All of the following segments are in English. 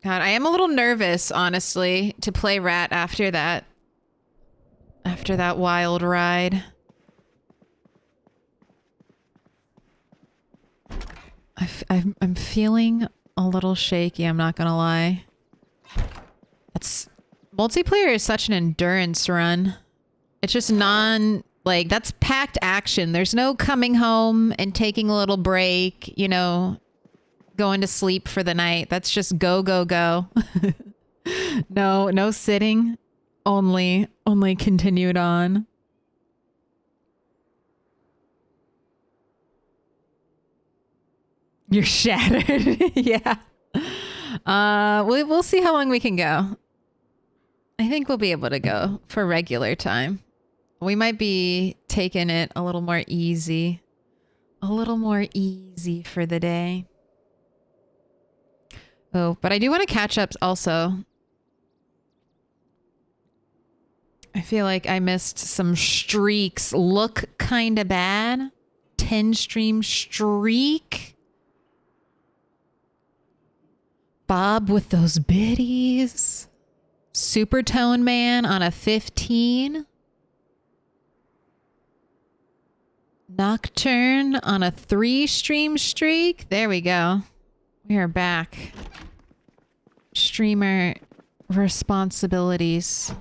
God, I am a little nervous, honestly, to play Rat after that. After that wild ride. I'm feeling a little shaky, I'm not gonna lie. Multiplayer is such an endurance run. It's just like, that's packed action. There's no coming home and taking a little break, you know, going to sleep for the night. That's just go, go, go. No sitting. Only continued on. You're shattered. Yeah. We'll see how long we can go. I think we'll be able to go for regular time. We might be taking it a little more easy. A little more easy for the day. Oh, but I do want to catch up also. I feel like I missed some streaks. Look kind of bad. 10 stream streak. Bob with those biddies. Supertone Man on a 15. Nocturne on a 3 stream streak. There we go. We are back. Streamer responsibilities.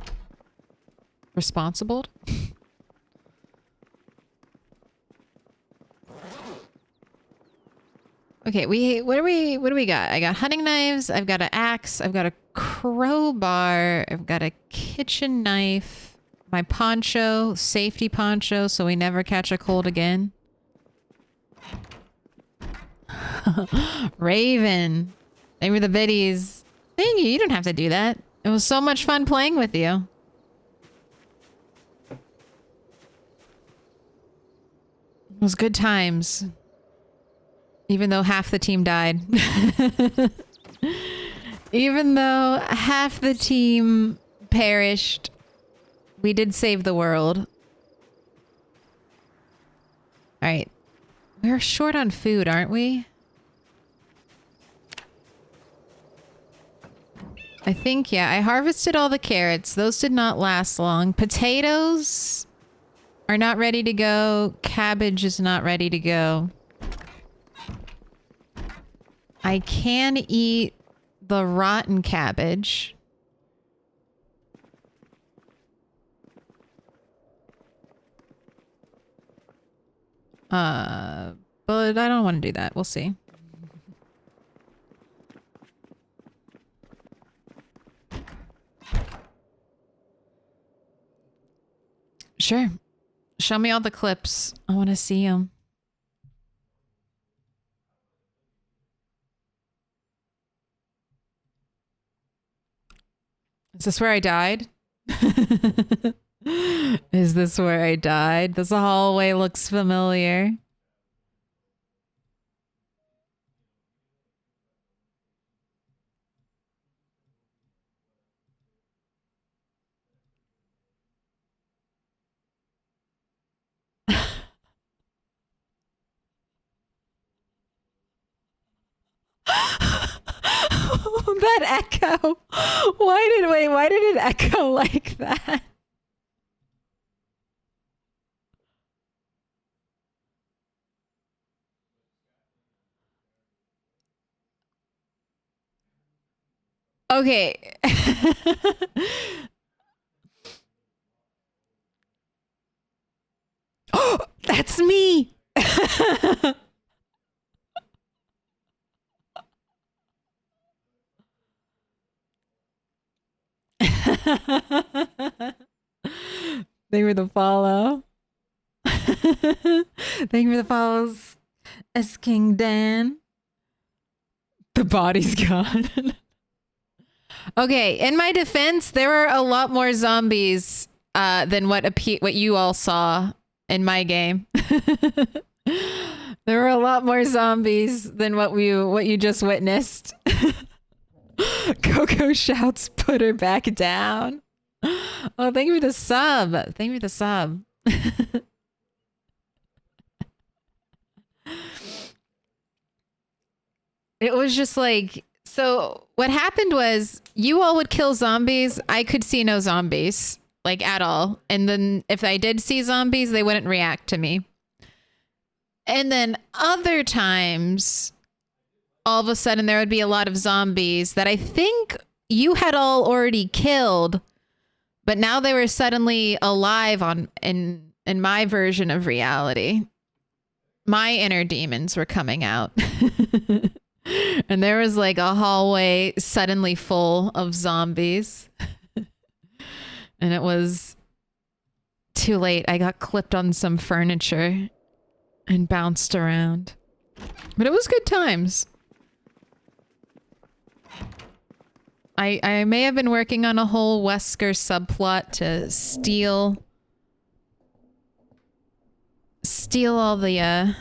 Responsible? Okay, what do we got? I got hunting knives, I've got an axe, I've got a crowbar, I've got a kitchen knife, my poncho, safety poncho, so we never catch a cold again. Raven. They were the biddies. Thank you, you don't have to do that. It was so much fun playing with you. It was good times. Even though half the team died. Even though half the team perished, we did save the world. Alright. We're short on food, aren't we? I think, yeah. I harvested all the carrots. Those did not last long. Potatoes are not ready to go. Cabbage is not ready to go. I can eat the rotten cabbage. But I don't want to do that. We'll see. Sure. Show me all the clips. I want to see them. Is this where I died? Is this where I died? This hallway looks familiar. That echo. Why did it echo like that? Okay. Oh, that's me. They were the follow. Thank you for the follows. S King Dan. The body's gone. Okay, in my defense, there were a lot more zombies than what you all saw in my game. There were a lot more zombies than what you just witnessed. Coco shouts, "Put her back down." Oh, thank you for the sub. Thank you for the sub. It was just like So what happened was you all would kill zombies. I could see no zombies, like at all. And then if I did see zombies, they wouldn't react to me. And then other times, all of a sudden there would be a lot of zombies that I think you had all already killed, but now they were suddenly alive in my version of reality. My inner demons were coming out. And there was like a hallway suddenly full of zombies. And it was too late. I got clipped on some furniture and bounced around. But it was good times. I may have been working on a whole Wesker subplot to steal all the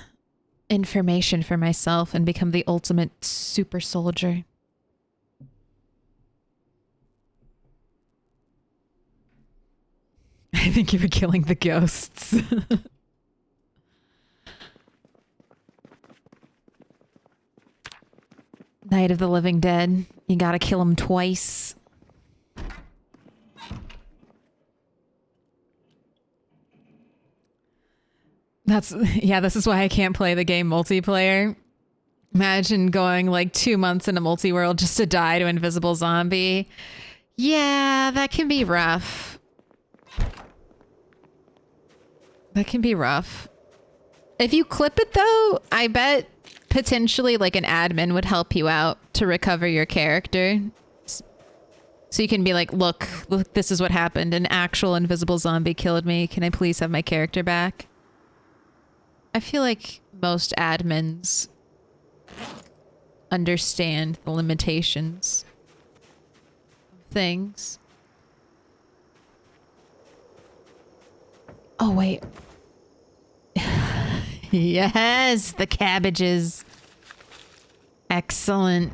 information for myself and become the ultimate super soldier. I think you were killing the ghosts. Night of the Living Dead. You gotta kill them twice. Yeah, this is why I can't play the game multiplayer. Imagine going like 2 months into multi-world just to die to invisible zombie. Yeah, that can be rough. That can be rough. If you clip it though, I bet potentially like an admin would help you out to recover your character. So you can be like, look, this is what happened. An actual invisible zombie killed me. Can I please have my character back? I feel like most admins understand the limitations of things. Oh, wait. Yes, the cabbages. Excellent.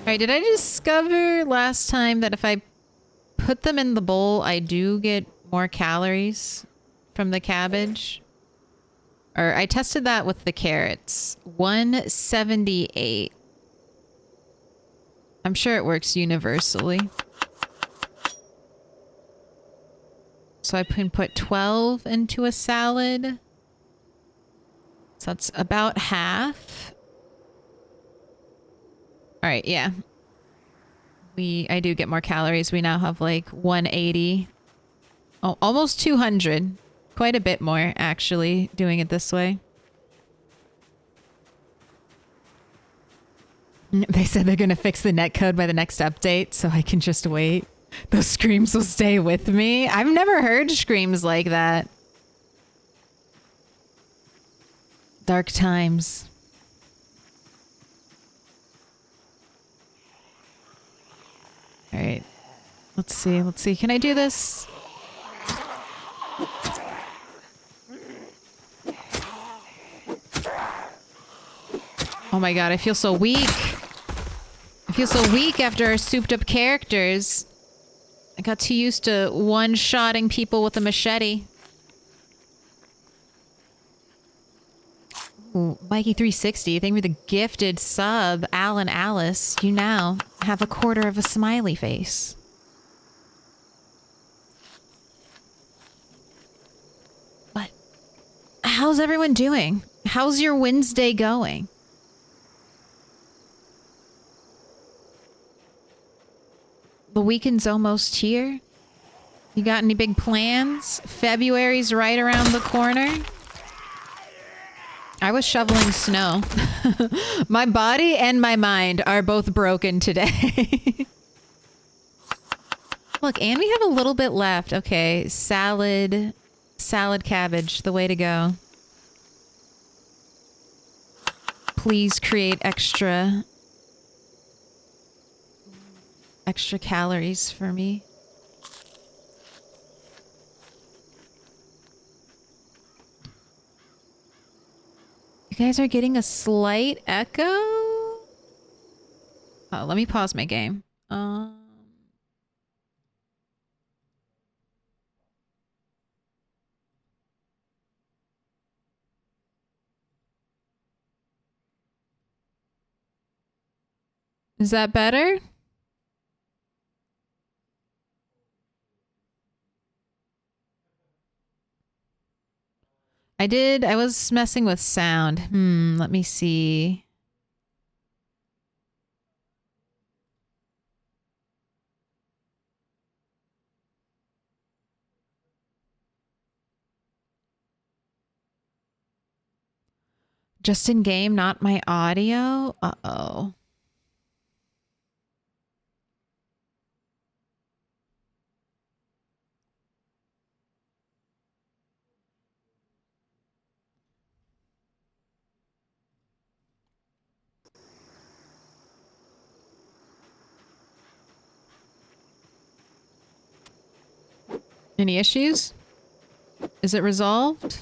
Alright, did I discover last time that if I put them in the bowl, I do get more calories from the cabbage? Or I tested that with the carrots. 178. I'm sure it works universally. So I can put 12 into a salad. So that's about half. All right, yeah. I do get more calories. We now have like 180. Oh, almost 200. Quite a bit more, actually, doing it this way. They said they're going to fix the netcode by the next update, so I can just wait. Those screams will stay with me. I've never heard screams like that. Dark times. All right. Let's see. Let's see. Can I do this? Oh my god, I feel so weak. I feel so weak after our souped up characters. I got too used to one-shotting people with a machete. Ooh, Mikey360, thank you for the gifted sub. Alan Alice, you now have a quarter of a smiley face. What? How's everyone doing? How's your Wednesday going? The weekend's almost here. You got any big plans? February's right around the corner. I was shoveling snow. My body and my mind are both broken today. Look, and we have a little bit left. Okay, salad cabbage, the way to go. Please create extra calories for me. You guys are getting a slight echo? Oh, let me pause my game. Is that better? I was messing with sound. Let me see. Just in game, not my audio? Uh-oh. Any issues? Is it resolved?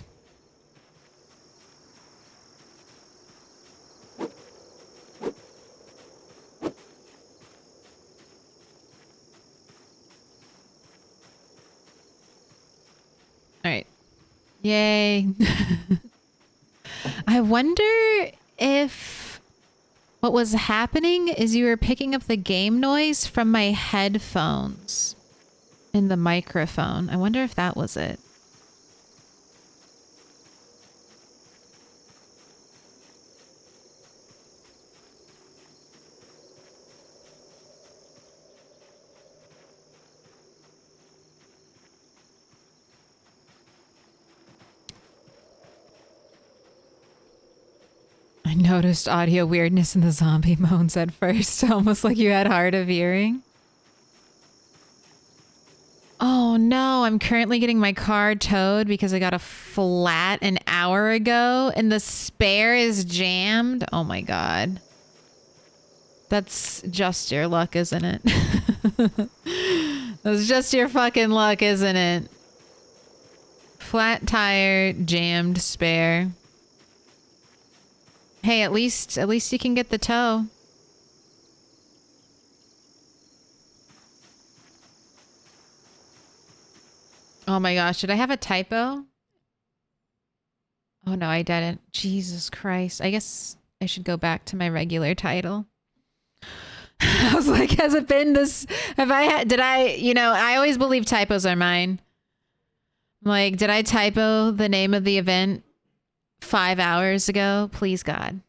All right. Yay. I wonder if what was happening is you were picking up the game noise from my headphones in the microphone. I wonder if that was it. I noticed audio weirdness in the zombie moans at first, almost like you had hard of hearing. Oh no, I'm currently getting my car towed because I got a flat an hour ago and the spare is jammed. Oh my god. That's just your luck, isn't it? That's just your fucking luck, isn't it? Flat tire, jammed spare. Hey, at least you can get the tow. Oh my gosh, did I have a typo? Oh no, I didn't. Jesus Christ. I guess I should go back to my regular title. I was like, has it been this? I always believe typos are mine. Like, did I typo the name of the event 5 hours ago? Please, God.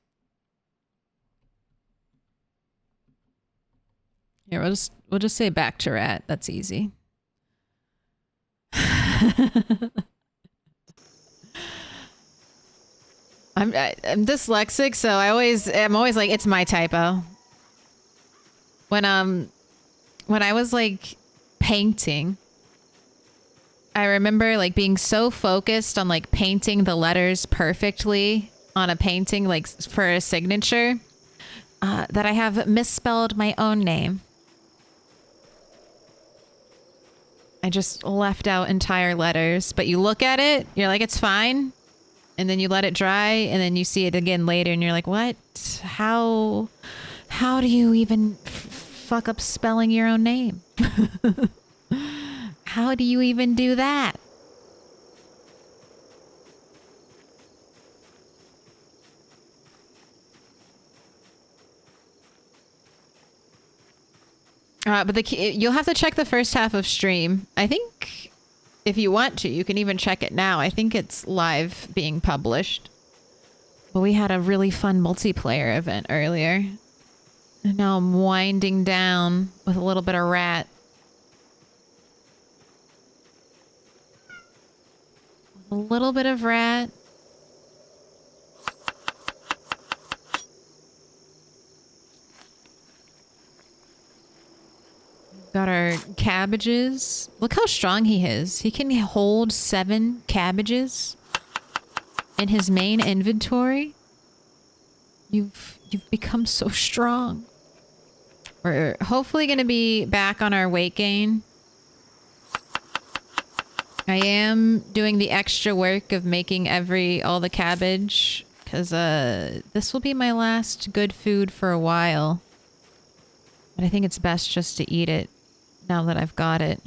Here, we'll just say back to rat. That's easy. I'm dyslexic, so I'm always like, it's my typo. When I was like painting, I remember like being so focused on like painting the letters perfectly on a painting, like for a signature, that I have misspelled my own name. I just left out entire letters, but you look at it, you're like, it's fine. And then you let it dry and then you see it again later and you're like, what? How do you even fuck up spelling your own name? How do you even do that? But you'll have to check the first half of stream. I think if you want to, you can even check it now. I think it's live being published. But we had a really fun multiplayer event earlier. And now I'm winding down with a little bit of rat. A little bit of rat. Got our cabbages. Look how strong he is. He can hold 7 cabbages in his main inventory. You've become so strong. We're hopefully going to be back on our weight gain. I am doing the extra work of making all the cabbage because this will be my last good food for a while. But I think it's best just to eat it now that I've got it.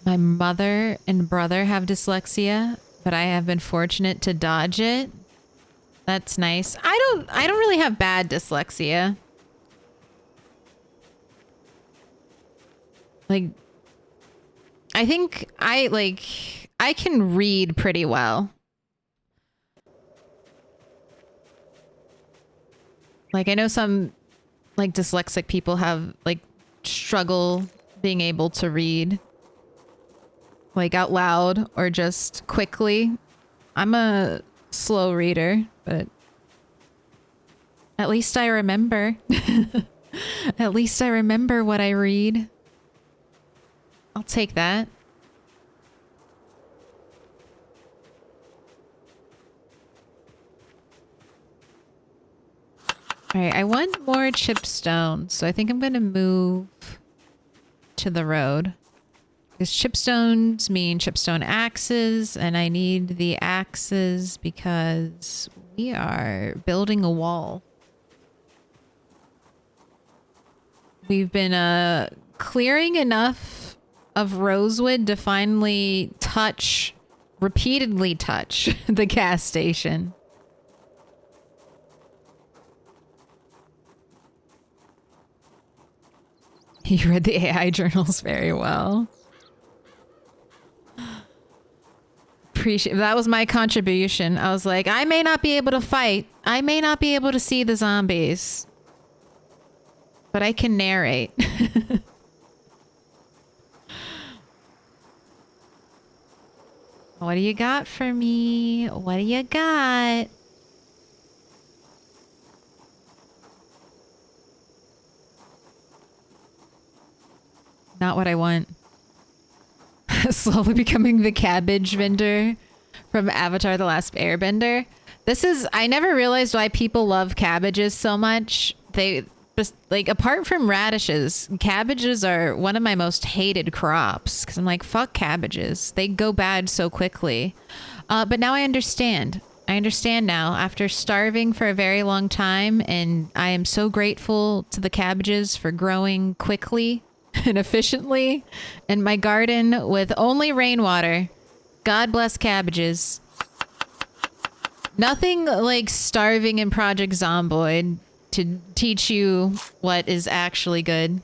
My mother and brother have dyslexia, but I have been fortunate to dodge it. That's nice. I don't really have bad dyslexia. Like, I think I can read pretty well. Like, I know some like dyslexic people have like struggle being able to read like out loud or just quickly. I'm a slow reader, but at least I remember. At least I remember what I read. I'll take that. All right, I want more chipstone, so I think I'm gonna move to the road. Because chipstones mean chipstone axes, and I need the axes because we are building a wall. We've been clearing enough of rosewood to finally repeatedly touch the gas station. You read the AI journals very well. Appreciate that. Was my contribution. I was like, I may not be able to fight. I may not be able to see the zombies, but I can narrate. What do you got for me? What do you got? Not what I want. Slowly becoming the cabbage vendor from Avatar: The Last Airbender. I never realized why people love cabbages so much. They just, like, apart from radishes, cabbages are one of my most hated crops. Because I'm like, fuck cabbages. They go bad so quickly. But now I understand. I understand now after starving for a very long time. And I am so grateful to the cabbages for growing quickly and efficiently in my garden with only rainwater. God bless cabbages. Nothing like starving in Project Zomboid to teach you what is actually good.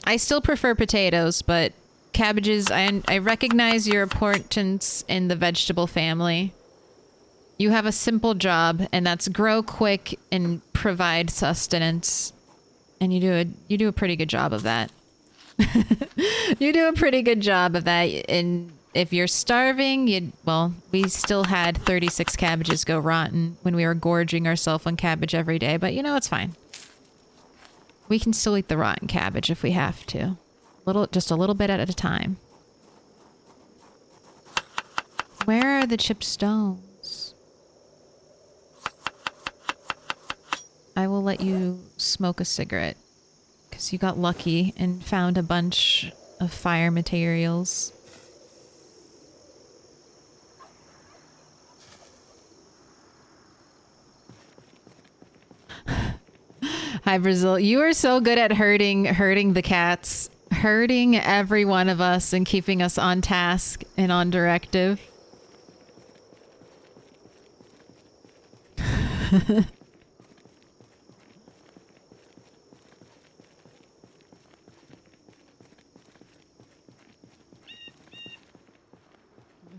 I still prefer potatoes, but cabbages, I recognize your importance in the vegetable family. You have a simple job, and that's grow quick and provide sustenance. And you do a pretty good job of that. You do a pretty good job of that. And if you're starving, we still had 36 cabbages go rotten when we were gorging ourselves on cabbage every day. But you know, it's fine. We can still eat the rotten cabbage if we have to. Just a little bit at a time. Where are the chip stones? I will let you smoke a cigarette. Because you got lucky and found a bunch of fire materials. Hi, Brazil. You are so good at herding the cats. Herding every one of us and keeping us on task and on directive.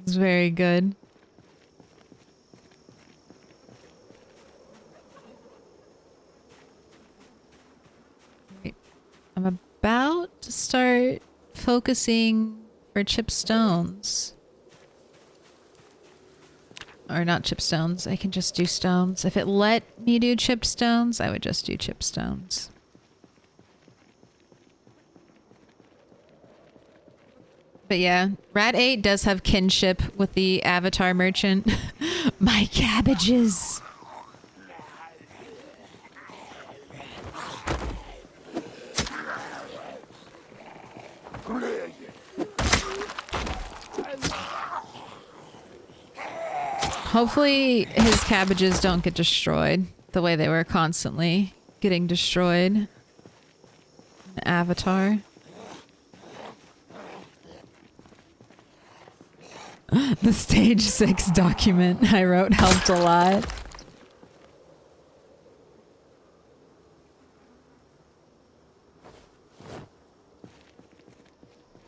It's very good. I'm about to start focusing for chipstones. Or not chipstones. I can just do stones. If it let me do chipstones, I would just do chipstones. But yeah, Rat 8 does have kinship with the Avatar merchant. My cabbages. Hopefully his cabbages don't get destroyed the way they were constantly getting destroyed in Avatar. The stage 6 document I wrote helped a lot.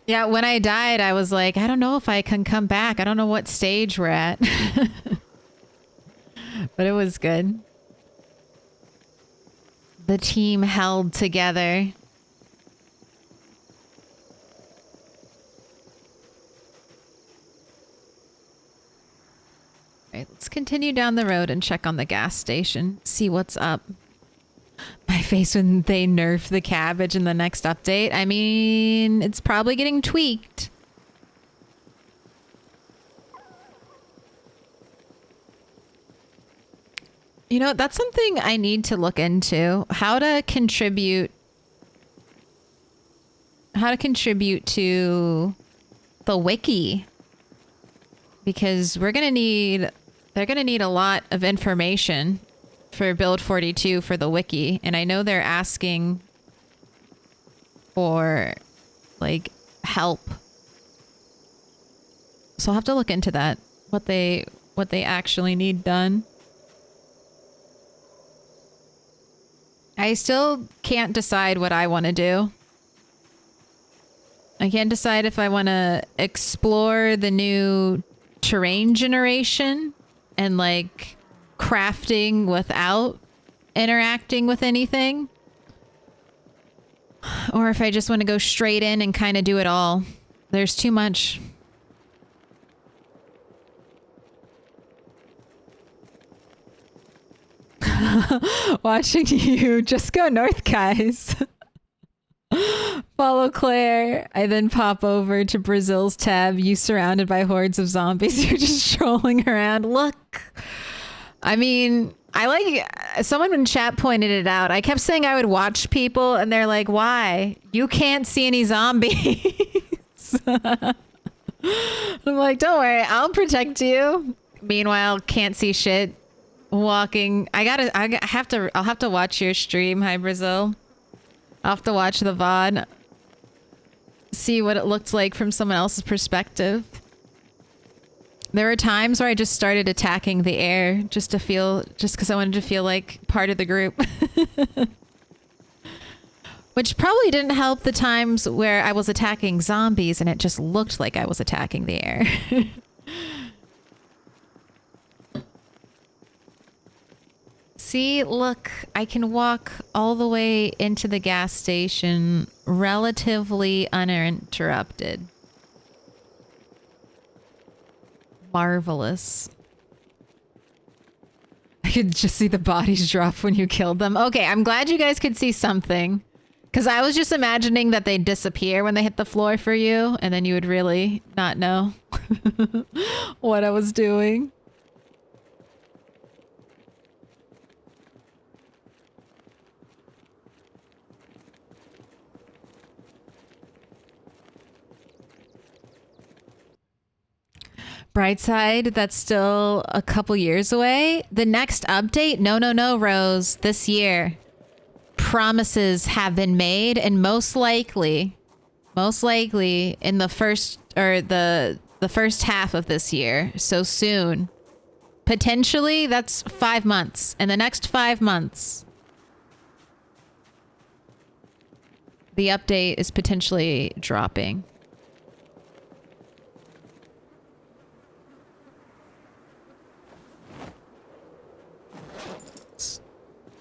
Yeah, when I died, I was like, I don't know if I can come back. I don't know what stage we're at. But it was good. The team held together. All right, let's continue down the road and check on the gas station. See what's up. My face when they nerf the cabbage in the next update. I mean, it's probably getting tweaked. You know, that's something I need to look into. How to contribute to the wiki. Because they're going to need a lot of information for build 42 for the wiki, and I know they're asking for like help. So I'll have to look into that. What they actually need done. I still can't decide what I want to do. I can't decide if I want to explore the new terrain generation and like crafting without interacting with anything, or if I just want to go straight in and kind of do it all. There's too much. Watching you. Just go north, guys. Follow Claire. I then pop over to Brazil's tab. You surrounded by hordes of zombies. You're just strolling around. Look. I mean, someone in chat pointed it out. I kept saying I would watch people, and they're like, why? You can't see any zombies. I'm like, don't worry, I'll protect you. Meanwhile, can't see shit. Walking. I'll have to watch your stream. Hi, Brazil. I'll have to watch the VOD. See what it looked like from someone else's perspective. There were times where I just started attacking the air just because I wanted to feel like part of the group. Which probably didn't help the times where I was attacking zombies and it just looked like I was attacking the air. See, look, I can walk all the way into the gas station relatively uninterrupted. Marvelous. I could just see the bodies drop when you killed them. Okay, I'm glad you guys could see something. Because I was just imagining that they'd disappear when they hit the floor for you, and then you would really not know what I was doing. Brightside, that's still a couple years away. The next update? No, Rose. This year. Promises have been made, and most likely in the first half of this year. So soon. Potentially, that's 5 months. In the next 5 months, the update is potentially dropping.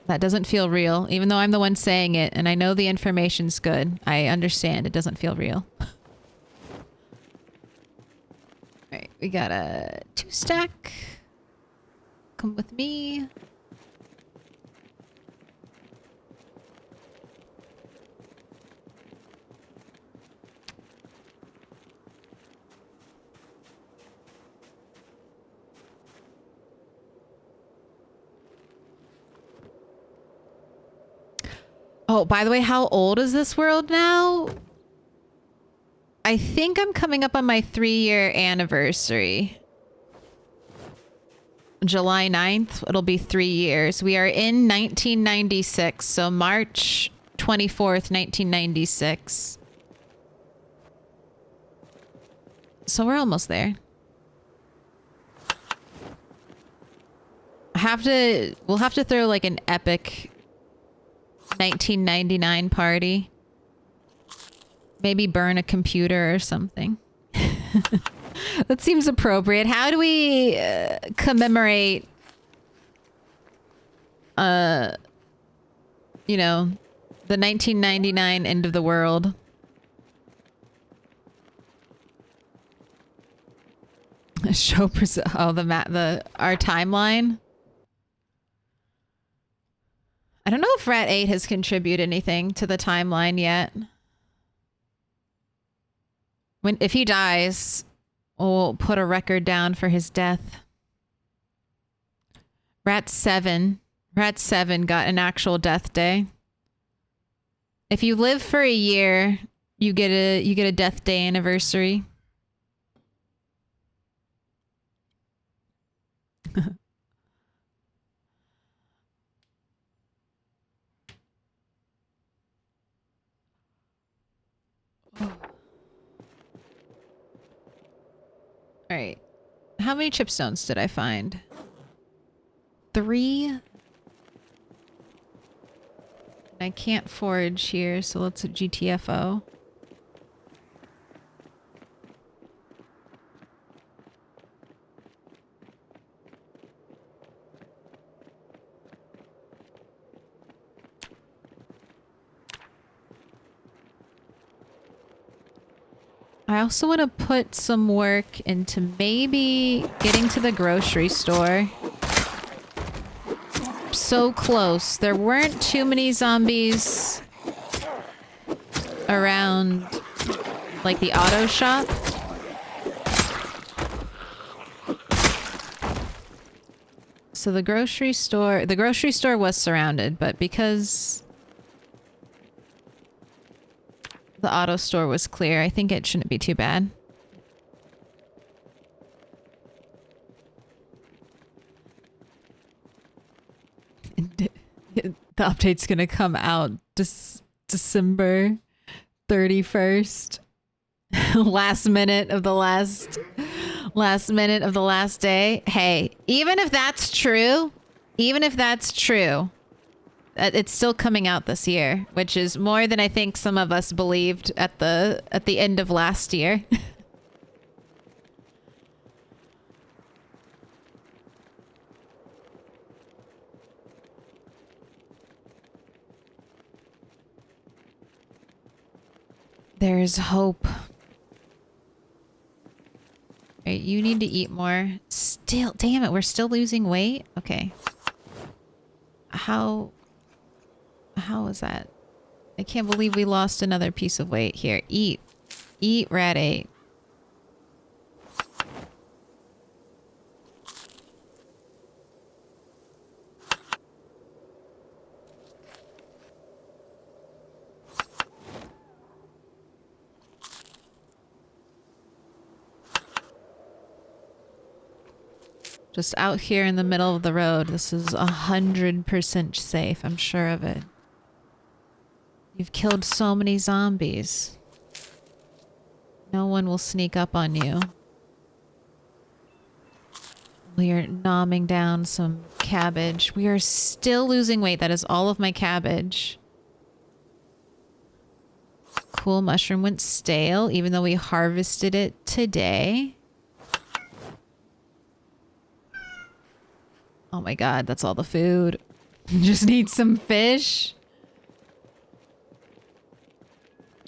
That doesn't feel real, even though I'm the one saying it, and I know the information's good. I understand it doesn't feel real. Alright, we got a 2-stack. Come with me. Oh, by the way, how old is this world now? I think I'm coming up on my 3-year anniversary. July 9th, it'll be 3 years. We are in 1996, so March 24th, 1996. So we're almost there. We'll have to throw like an epic 1999 party. Maybe burn a computer or something. That seems appropriate. How do we commemorate, you know, the 1999 end of the world? Show our timeline. I don't know if Rat 8 has contributed anything to the timeline yet. If he dies, we'll put a record down for his death. Rat 7 got an actual death day. If you live for a year, you get a death day anniversary. All right. How many chipstones did I find? 3. I can't forage here, so let's GTFO. I also want to put some work into maybe getting to the grocery store. So close. There weren't too many zombies around, like, the auto shop. So the grocery store was surrounded, but because the auto store was clear, I think it shouldn't be too bad. The update's gonna come out December 31st. last minute of the last day. Hey, even if that's true, it's still coming out this year, which is more than I think some of us believed at the end of last year. There's hope. Right, you need to eat more. Still, damn it, we're still losing weight? Okay. How is that? I can't believe we lost another piece of weight. Here, eat. Eat, Rat 8. Just out here in the middle of the road. This is 100% safe. I'm sure of it. You've killed so many zombies. No one will sneak up on you. We are nomming down some cabbage. We are still losing weight. That is all of my cabbage. Cool mushroom went stale, even though we harvested it today. Oh my god, that's all the food. Just need some fish.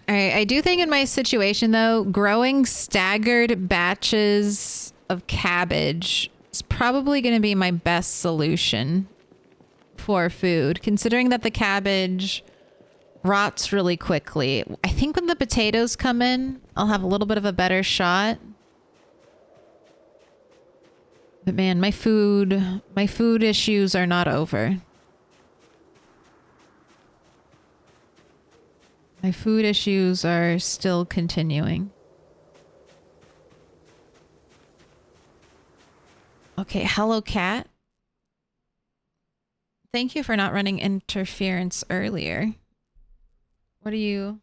Alright, I do think in my situation though, growing staggered batches of cabbage is probably going to be my best solution for food, considering that the cabbage rots really quickly. I think when the potatoes come in, I'll have a little bit of a better shot. But man, my food issues are not over. My food issues are still continuing. Okay, hello cat. Thank you for not running interference earlier. What are you...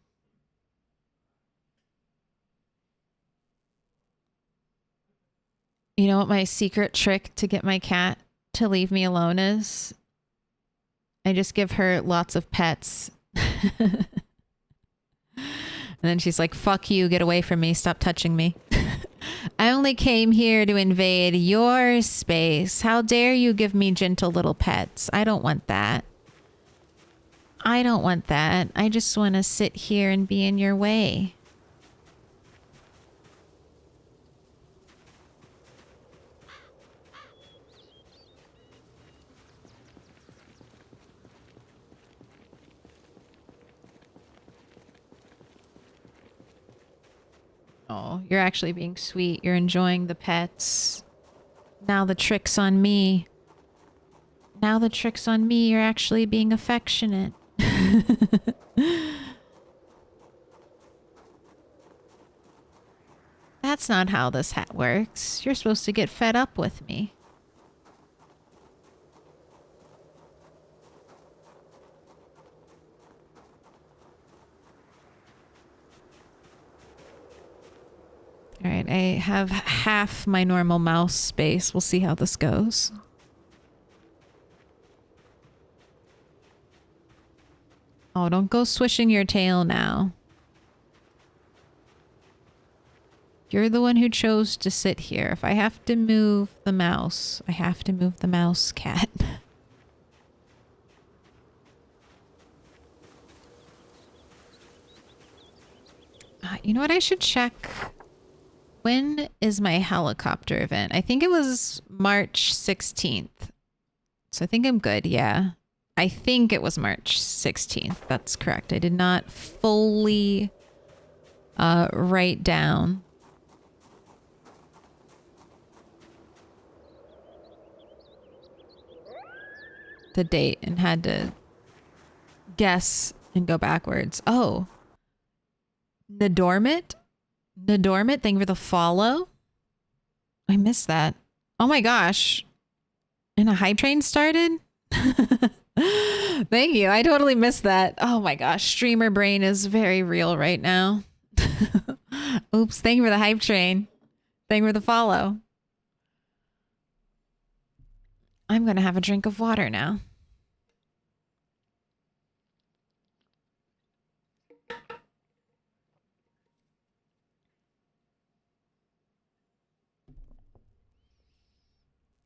You know what my secret trick to get my cat to leave me alone is? I just give her lots of pets. And And then she's like, fuck you, get away from me, stop touching me. I only came here to invade your space. How dare you give me gentle little pets? I don't want that. I don't want that. I just want to sit here and be in your way. Oh, you're actually being sweet. You're enjoying the pets. Now the trick's on me. Now the trick's on me. You're actually being affectionate. That's not how this hat works. You're supposed to get fed up with me. All right, I have half my normal mouse space. We'll see how this goes. Oh, don't go swishing your tail now. You're the one who chose to sit here. If I have to move the mouse, I have to move the mouse, cat. You know what? I should check. When is my helicopter event? I think it was March 16th. So I think I'm good. Yeah. I think it was March 16th. That's correct. I did not fully write down the date and had to guess and go backwards. Oh. Nadormit? Nadormit, thank you for the follow. I missed that. Oh my gosh. And a hype train started? Thank you. I totally missed that. Oh my gosh. Streamer brain is very real right now. Oops. Thank you for the hype train. Thank you for the follow. I'm going to have a drink of water now.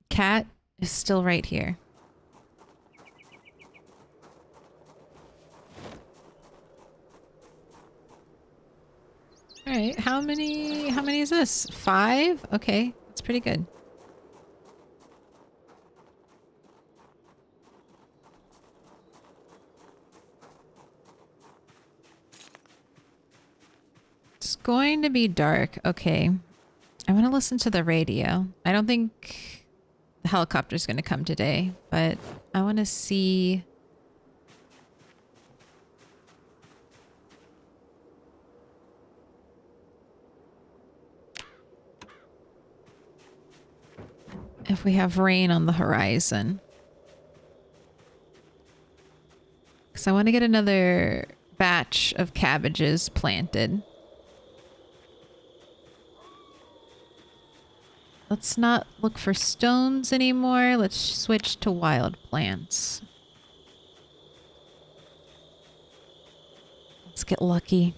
Cat is still right here. All right, how many is this? 5? Okay, that's pretty good. It's going to be dark. Okay. I want to listen to the radio. I don't think the helicopter's going to come today, but I want to see. If we have rain on the horizon. Because I want to get another batch of cabbages planted. Let's not look for stones anymore. Let's switch to wild plants. Let's get lucky.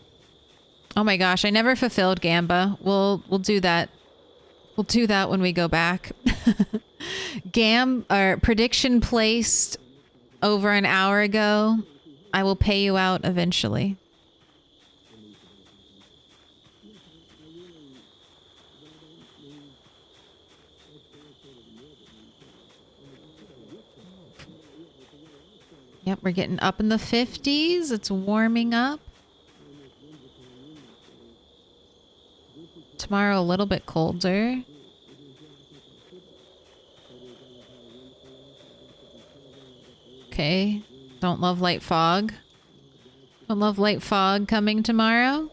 Oh my gosh, I never fulfilled Gamba. We'll do that. We'll do that when we go back. Prediction placed over an hour ago. I will pay you out eventually. Yep, we're getting up in the 50s. It's warming up. Tomorrow a little bit colder. Okay. Don't love light fog. Don't love light fog coming tomorrow.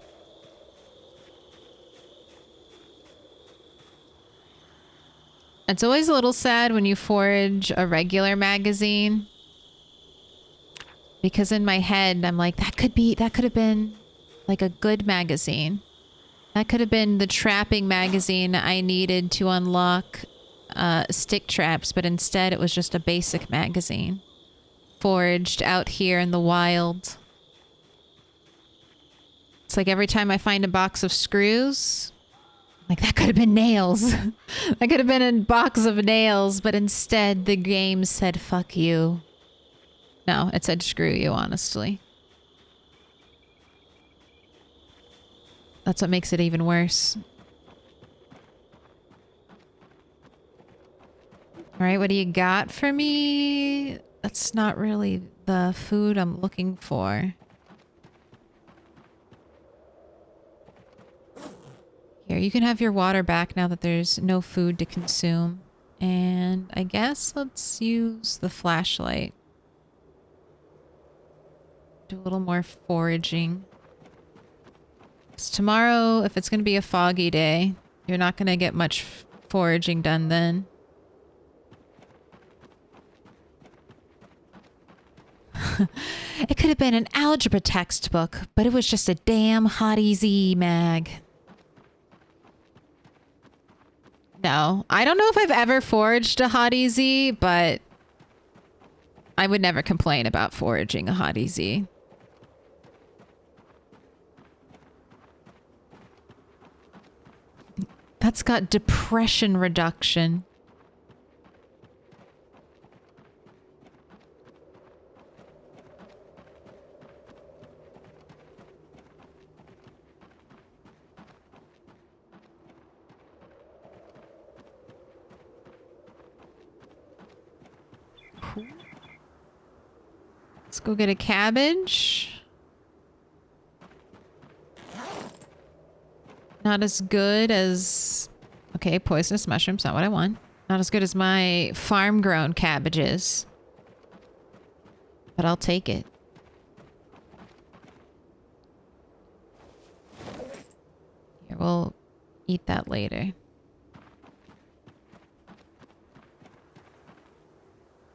It's always a little sad when you forage a regular magazine. Because in my head, I'm like, that could have been like a good magazine. That could have been the trapping magazine I needed to unlock stick traps, but instead it was just a basic magazine. Foraged out here in the wild. It's like every time I find a box of screws, like that could have been nails. That could have been a box of nails, but instead the game said fuck you. No, it said screw you, honestly. That's what makes it even worse. All right, what do you got for me? That's not really the food I'm looking for. Here, you can have your water back now that there's no food to consume. And I guess let's use the flashlight. Do a little more foraging. 'Cause tomorrow, if it's going to be a foggy day, you're not going to get much foraging done then. It could have been an algebra textbook, but it was just a damn Hot Easy mag. No, I don't know if I've ever foraged a Hot Easy, but I would never complain about foraging a Hot Easy. That's got depression reduction. Let's go get a cabbage. Not as good as... Okay, poisonous mushrooms, not what I want. Not as good as my farm-grown cabbages. But I'll take it. Here, we'll eat that later.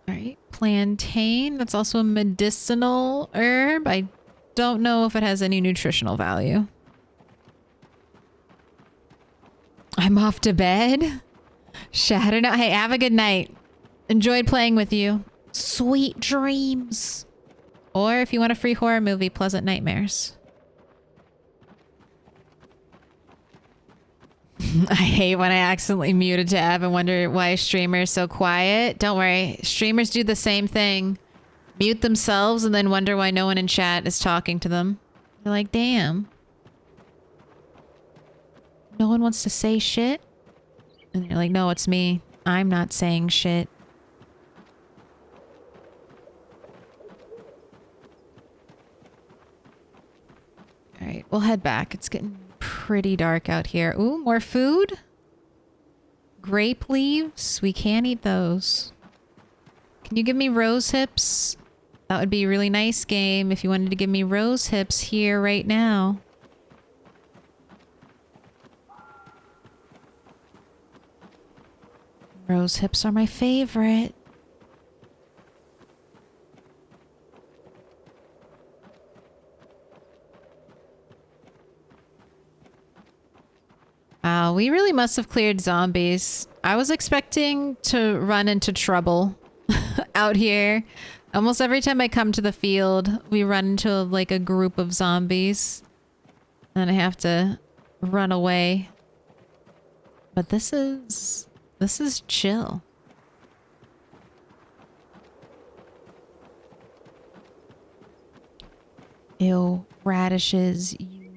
Alright, plantain. That's also a medicinal herb. I don't know if it has any nutritional value. I'm off to bed. Shatter night. Hey, have a good night. Enjoyed playing with you. Sweet dreams. Or if you want a free horror movie, pleasant nightmares. I hate when I accidentally mute a tab and wonder why a streamer is so quiet. Don't worry. Streamers do the same thing. Mute themselves and then wonder why no one in chat is talking to them. They're like, damn. No one wants to say shit? And you're like, no, it's me. I'm not saying shit. Alright, we'll head back. It's getting pretty dark out here. Ooh, more food? Grape leaves? We can't eat those. Can you give me rose hips? That would be a really nice game if you wanted to give me rose hips here right now. Rose hips are my favorite. Wow, we really must have cleared zombies. I was expecting to run into trouble out here. Almost every time I come to the field, we run into like a group of zombies. And I have to run away. But this is chill. Ew, radishes. You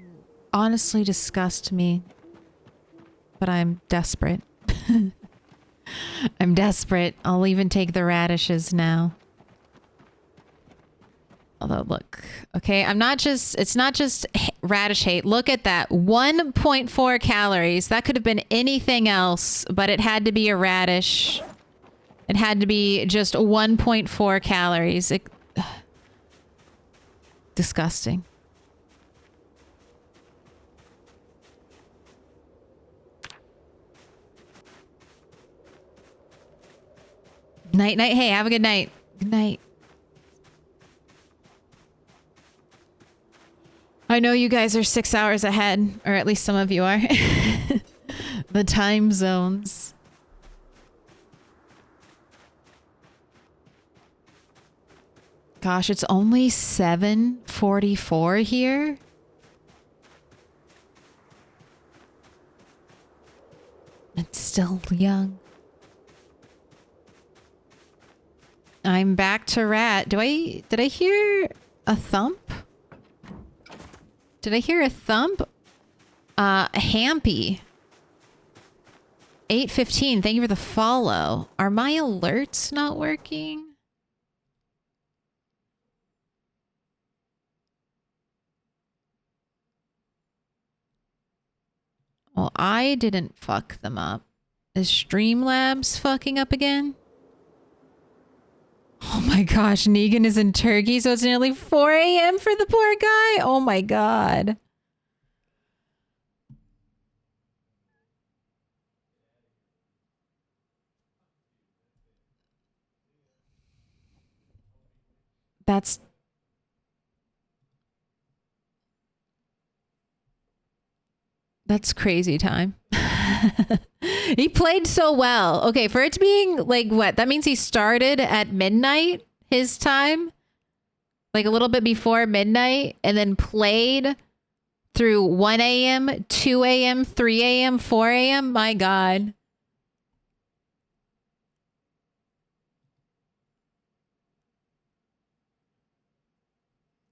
honestly disgust me. But I'm desperate. I'm desperate. I'll even take the radishes now. Although, look. Okay, it's not just radish hate. Look at that. 1.4 calories. That could have been anything else, but it had to be a radish. It had to be just 1.4 calories. Disgusting. Night, night. Hey, have a good night. Good night. I know you guys are 6 hours ahead, or at least some of you are. The time zones. Gosh, it's only 7:44 here. still young. I'm back to rat. Did I hear a thump? Did I hear a thump? Hampy. 8:15. Thank you for the follow. Are my alerts not working? Well, I didn't fuck them up. Is Streamlabs fucking up again? Oh my gosh, Negan is in Turkey, so it's nearly 4 a.m. for the poor guy? Oh my god. That's crazy time. He played so well. Okay, for it to being like what? That means he started at midnight his time? Like a little bit before midnight and then played through 1 a.m., 2 a.m., 3 a.m., 4 a.m. My god.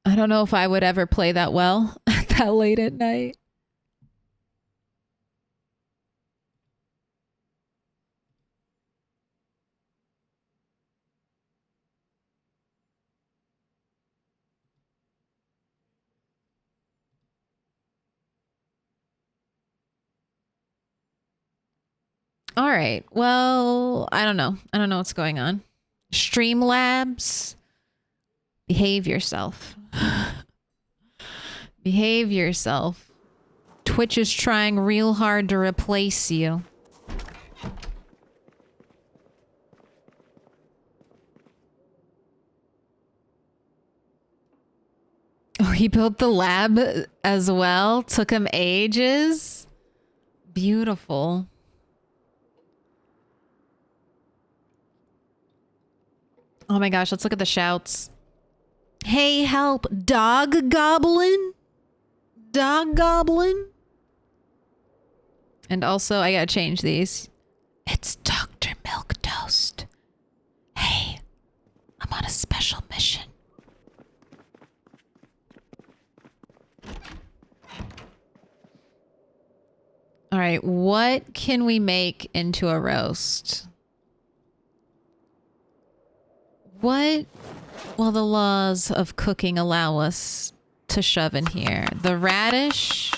I don't know if I would ever play that well that late at night. All right. Well, I don't know. I don't know what's going on. Streamlabs. Behave yourself. Behave yourself. Twitch is trying real hard to replace you. Oh, he built the lab as well. Took him ages. Beautiful. Oh my gosh, let's look at the shouts. Hey, help. Dog goblin? Dog goblin? And also, I gotta change these. It's Dr. Milquetoast. Hey, I'm on a special mission. All right, what can we make into a roast? What will the laws of cooking allow us to shove in here? The radish?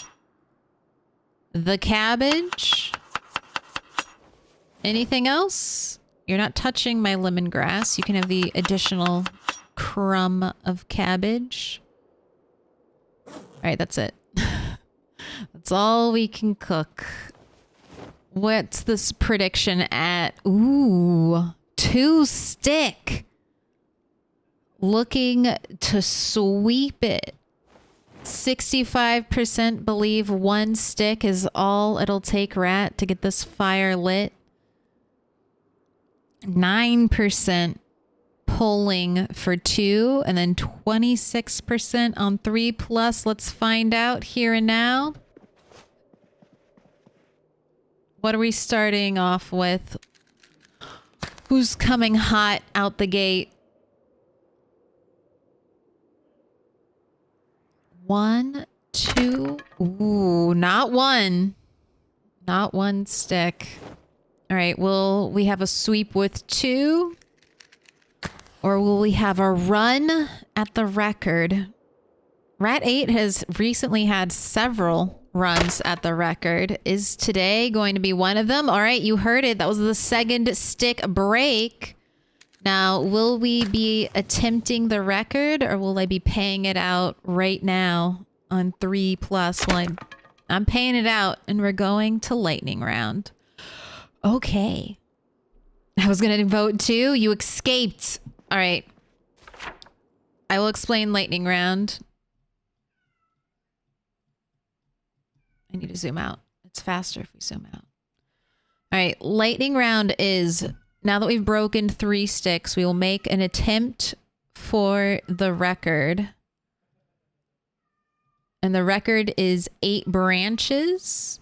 The cabbage? Anything else? You're not touching my lemongrass. You can have the additional crumb of cabbage. All right, that's it. That's all we can cook. What's this prediction at? Ooh, 2 stick. Looking to sweep it. 65% believe 1 stick is all it'll take, Rat, to get this fire lit. 9% polling for 2, and then 26% on 3+. Let's find out here and now. What are we starting off with? Who's coming hot out the gate? 1, 2. Ooh, not 1. Not 1 stick. All right, will we have a sweep with 2? Or will we have a run at the record? Rat 8 has recently had several runs at the record. Is today going to be one of them? All right, you heard it. That was the 2nd stick break. Now, will we be attempting the record, or will I be paying it out right now on 3+? Well, I'm paying it out, and we're going to lightning round. Okay. I was going to vote too. You escaped. All right. I will explain lightning round. I need to zoom out. It's faster if we zoom out. All right. Lightning round is, now that we've broken 3 sticks, we will make an attempt for the record. And the record is 8 branches.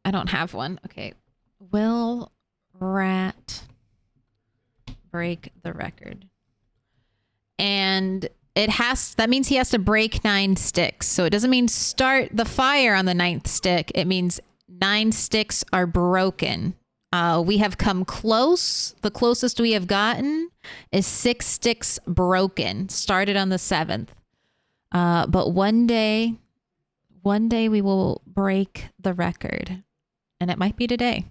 I don't have one. Okay. Will rat break the record? And that means he has to break 9 sticks. So it doesn't mean start the fire on the 9th stick. It means 9 sticks are broken. We have come close. The closest we have gotten is 6 sticks broken. Started on the 7th. But one day we will break the record. And it might be today.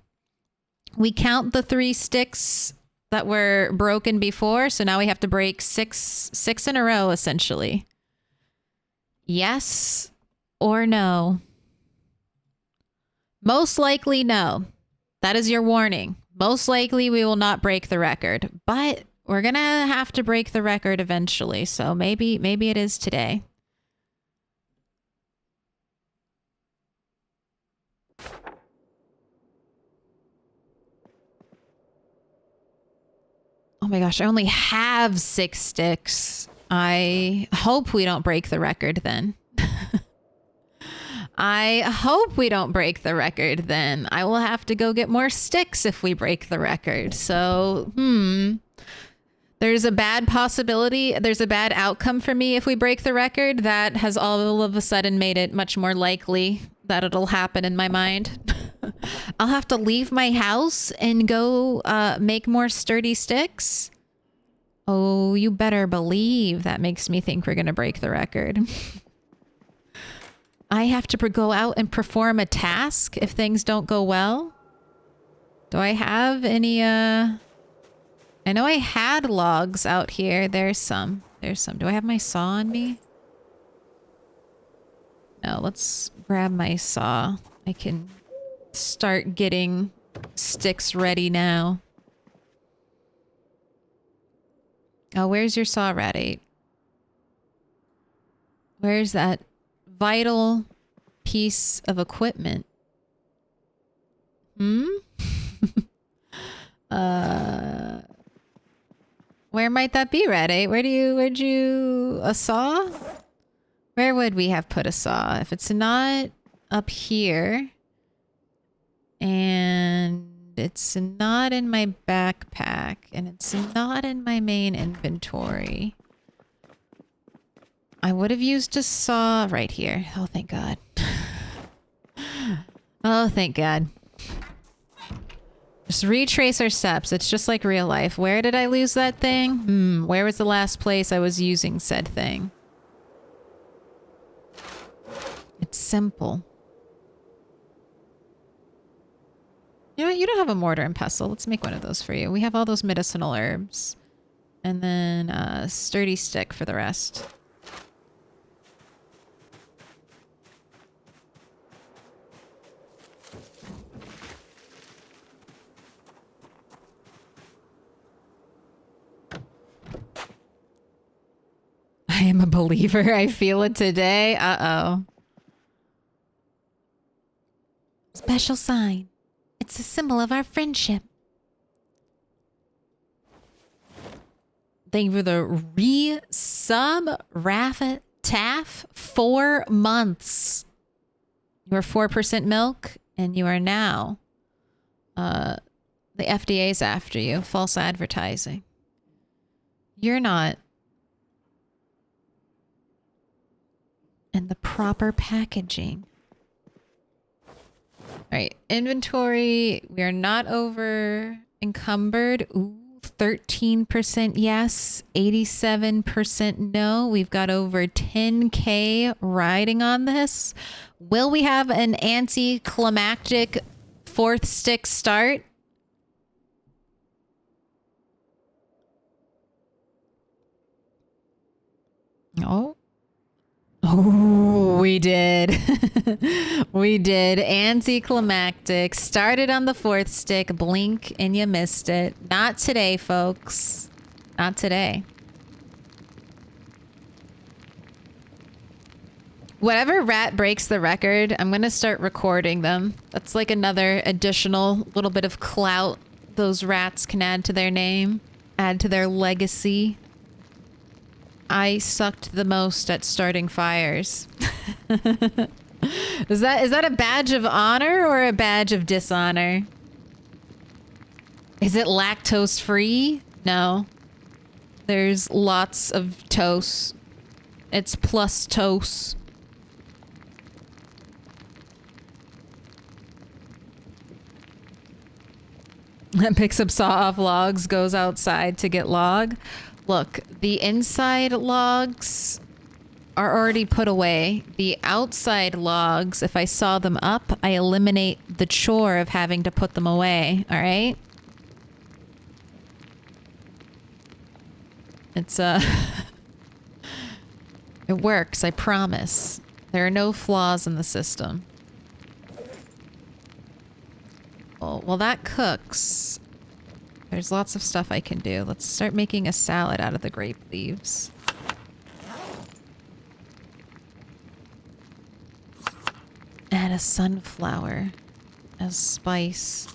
We count the 3 sticks that were broken before, so now we have to break six in a row, essentially. Yes or no? Most likely no. That is your warning. Most likely we will not break the record, but we're gonna have to break the record eventually, so maybe it is today. Oh my gosh, I only have 6 sticks. I hope we don't break the record then. I hope we don't break the record then. I will have to go get more sticks if we break the record. So, there's a bad possibility. There's a bad outcome for me if we break the record. That has all of a sudden made it much more likely that it'll happen in my mind. I'll have to leave my house and go make more sturdy sticks. Oh, you better believe that makes me think we're going to break the record. I have to go out and perform a task if things don't go well. Do I have any, I know I had logs out here. There's some. Do I have my saw on me? No, let's grab my saw. I can start getting sticks ready now. Oh, where's your saw, Rat 8? Where's that vital piece of equipment? Where might that be, Rat 8? A saw? Where would we have put a saw? If it's not up here, and it's not in my backpack, and it's not in my main inventory. I would have used a saw right here. Oh, thank God. Oh, thank God. Just retrace our steps. It's just like real life. Where did I lose that thing? Where was the last place I was using said thing? It's simple. You know what? You don't have a mortar and pestle. Let's make one of those for you. We have all those medicinal herbs. And then a sturdy stick for the rest. I am a believer. I feel it today. Uh-oh. Special sign. It's a symbol of our friendship. Thank you for the re-sub, Rafa Taff. 4 months. You are 4% milk, and you are now... the FDA's after you. False advertising. You're not... and the proper packaging. All right, inventory. We are not over encumbered. Ooh, 13% yes, 87% no. We've got over 10K riding on this. Will we have an anticlimactic 4th stick start? Oh. Oh, we did. We did. Anticlimactic. Started on the 4th stick. Blink and you missed it. Not today, folks. Not today. Whatever rat breaks the record, I'm going to start recording them. That's like another additional little bit of clout those rats can add to their name. Add to their legacy. I sucked the most at starting fires. Is that a badge of honor or a badge of dishonor? Is it lactose free? No. There's lots of toast. It's plus toast. Picks up saw-off logs, goes outside to get log. Look, the inside logs are already put away. The outside logs, if I saw them up, I eliminate the chore of having to put them away, all right? It's, it works, I promise. There are no flaws in the system. Well, while that cooks, there's lots of stuff I can do. Let's start making a salad out of the grape leaves. Add a sunflower as spice.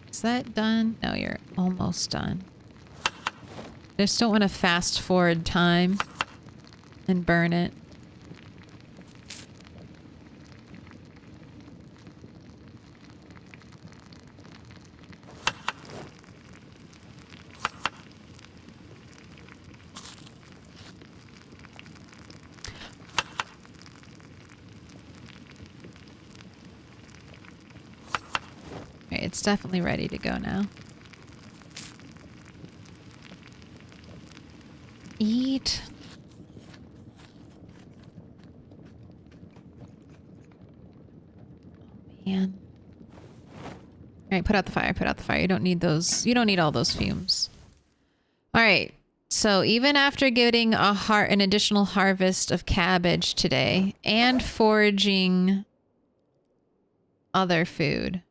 Is that done? No, you're almost done. I just don't want to fast forward time and burn it. It's definitely ready to go now. Eat. Oh, man. Alright, put out the fire, put out the fire. You don't need those. You don't need all those fumes. Alright. So even after getting an additional harvest of cabbage today and foraging other food,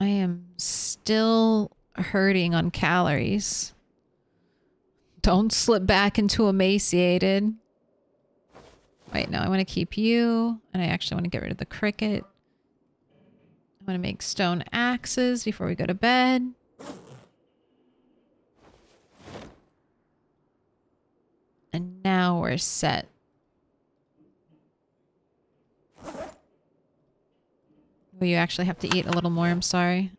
I am still hurting on calories. Don't slip back into emaciated. Wait, no, I want to keep you. And I actually want to get rid of the cricket. I want to make stone axes before we go to bed. And now we're set. Well, you actually have to eat a little more, I'm sorry.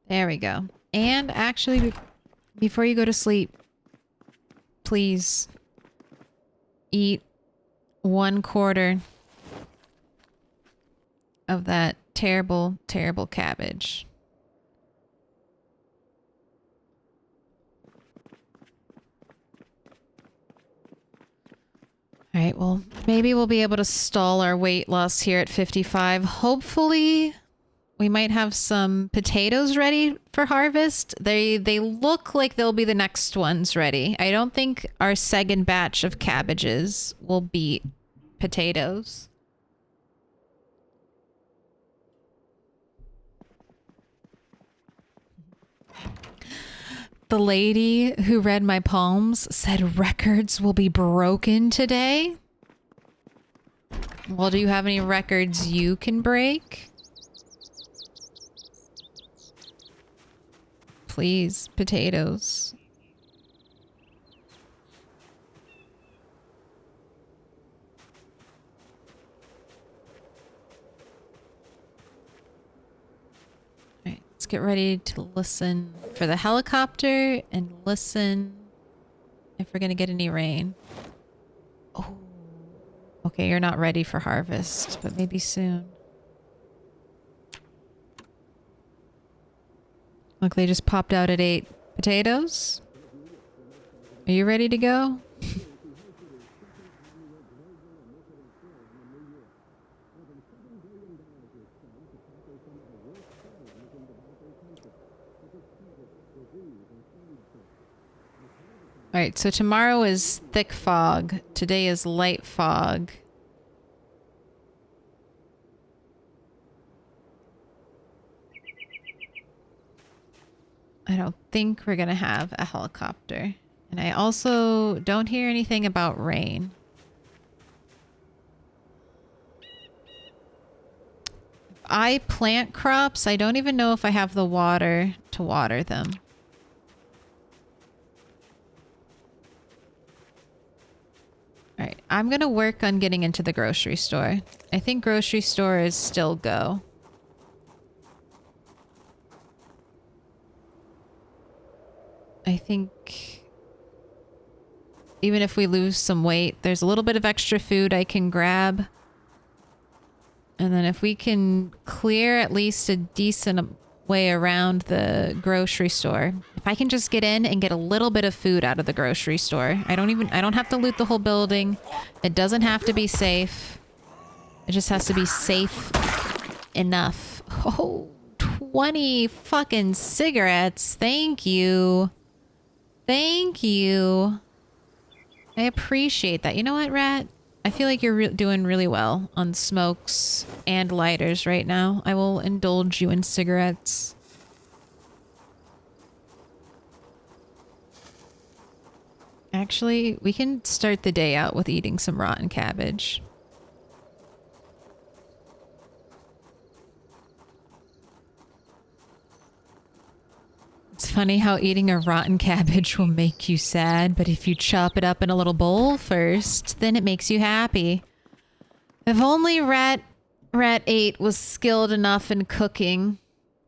There we go. And actually, before you go to sleep, please eat 1/4 of that terrible, terrible cabbage. All right, well, maybe we'll be able to stall our weight loss here at 55. Hopefully, we might have some potatoes ready for harvest. They look like they'll be the next ones ready. I don't think our second batch of cabbages will beat potatoes. The lady who read my palms said records will be broken today. Well, do you have any records you can break? Please, potatoes. Alright, let's get ready to listen for the helicopter and listen if we're gonna get any rain. Oh. Okay, you're not ready for harvest, but maybe soon. Look, they just popped out at 8 potatoes. Are you ready to go? Alright, so tomorrow is thick fog. Today is light fog. I don't think we're gonna have a helicopter. And I also don't hear anything about rain. I plant crops. I don't even know if I have the water to water them. Alright, I'm gonna work on getting into the grocery store. I think grocery store is still go. I think even if we lose some weight, there's a little bit of extra food I can grab. And then if we can clear at least a decent way around the grocery store. If I can just get in and get a little bit of food out of the grocery store. I don't have to loot the whole building. It doesn't have to be safe. It just has to be safe enough. Oh, 20 fucking cigarettes. Thank you. Thank you. I appreciate that. You know what, Rat? I feel like you're doing really well on smokes and lighters right now. I will indulge you in cigarettes. Actually, we can start the day out with eating some rotten cabbage. It's funny how eating a rotten cabbage will make you sad, but if you chop it up in a little bowl first, then it makes you happy. If only Rat 8 was skilled enough in cooking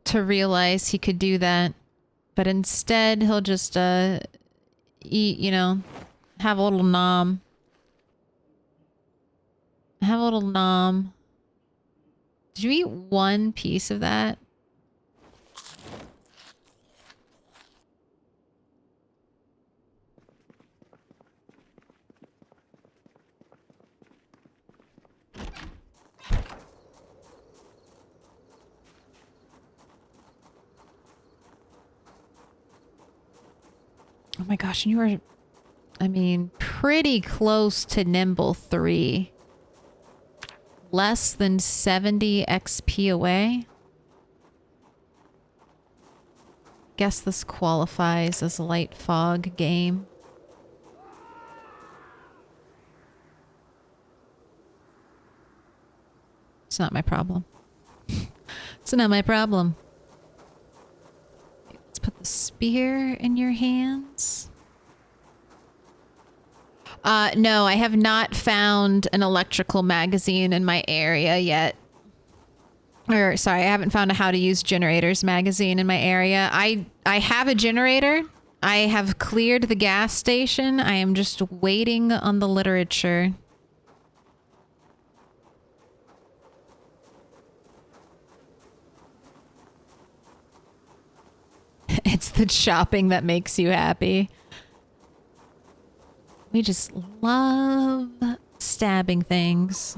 to realize he could do that. But instead, he'll just, eat, you know, have a little nom. Have a little nom. Did you eat one piece of that? Oh my gosh, and you are, I mean, pretty close to Nimble 3. Less than 70 XP away. Guess this qualifies as a light fog game. It's not my problem. It's not my problem. Let's put the spear in your hands. No, I have not found an electrical magazine in my area yet. Or, sorry, I haven't found a how to use generators magazine in my area. I have a generator. I have cleared the gas station. I am just waiting on the literature. It's the shopping that makes you happy. We just love stabbing things.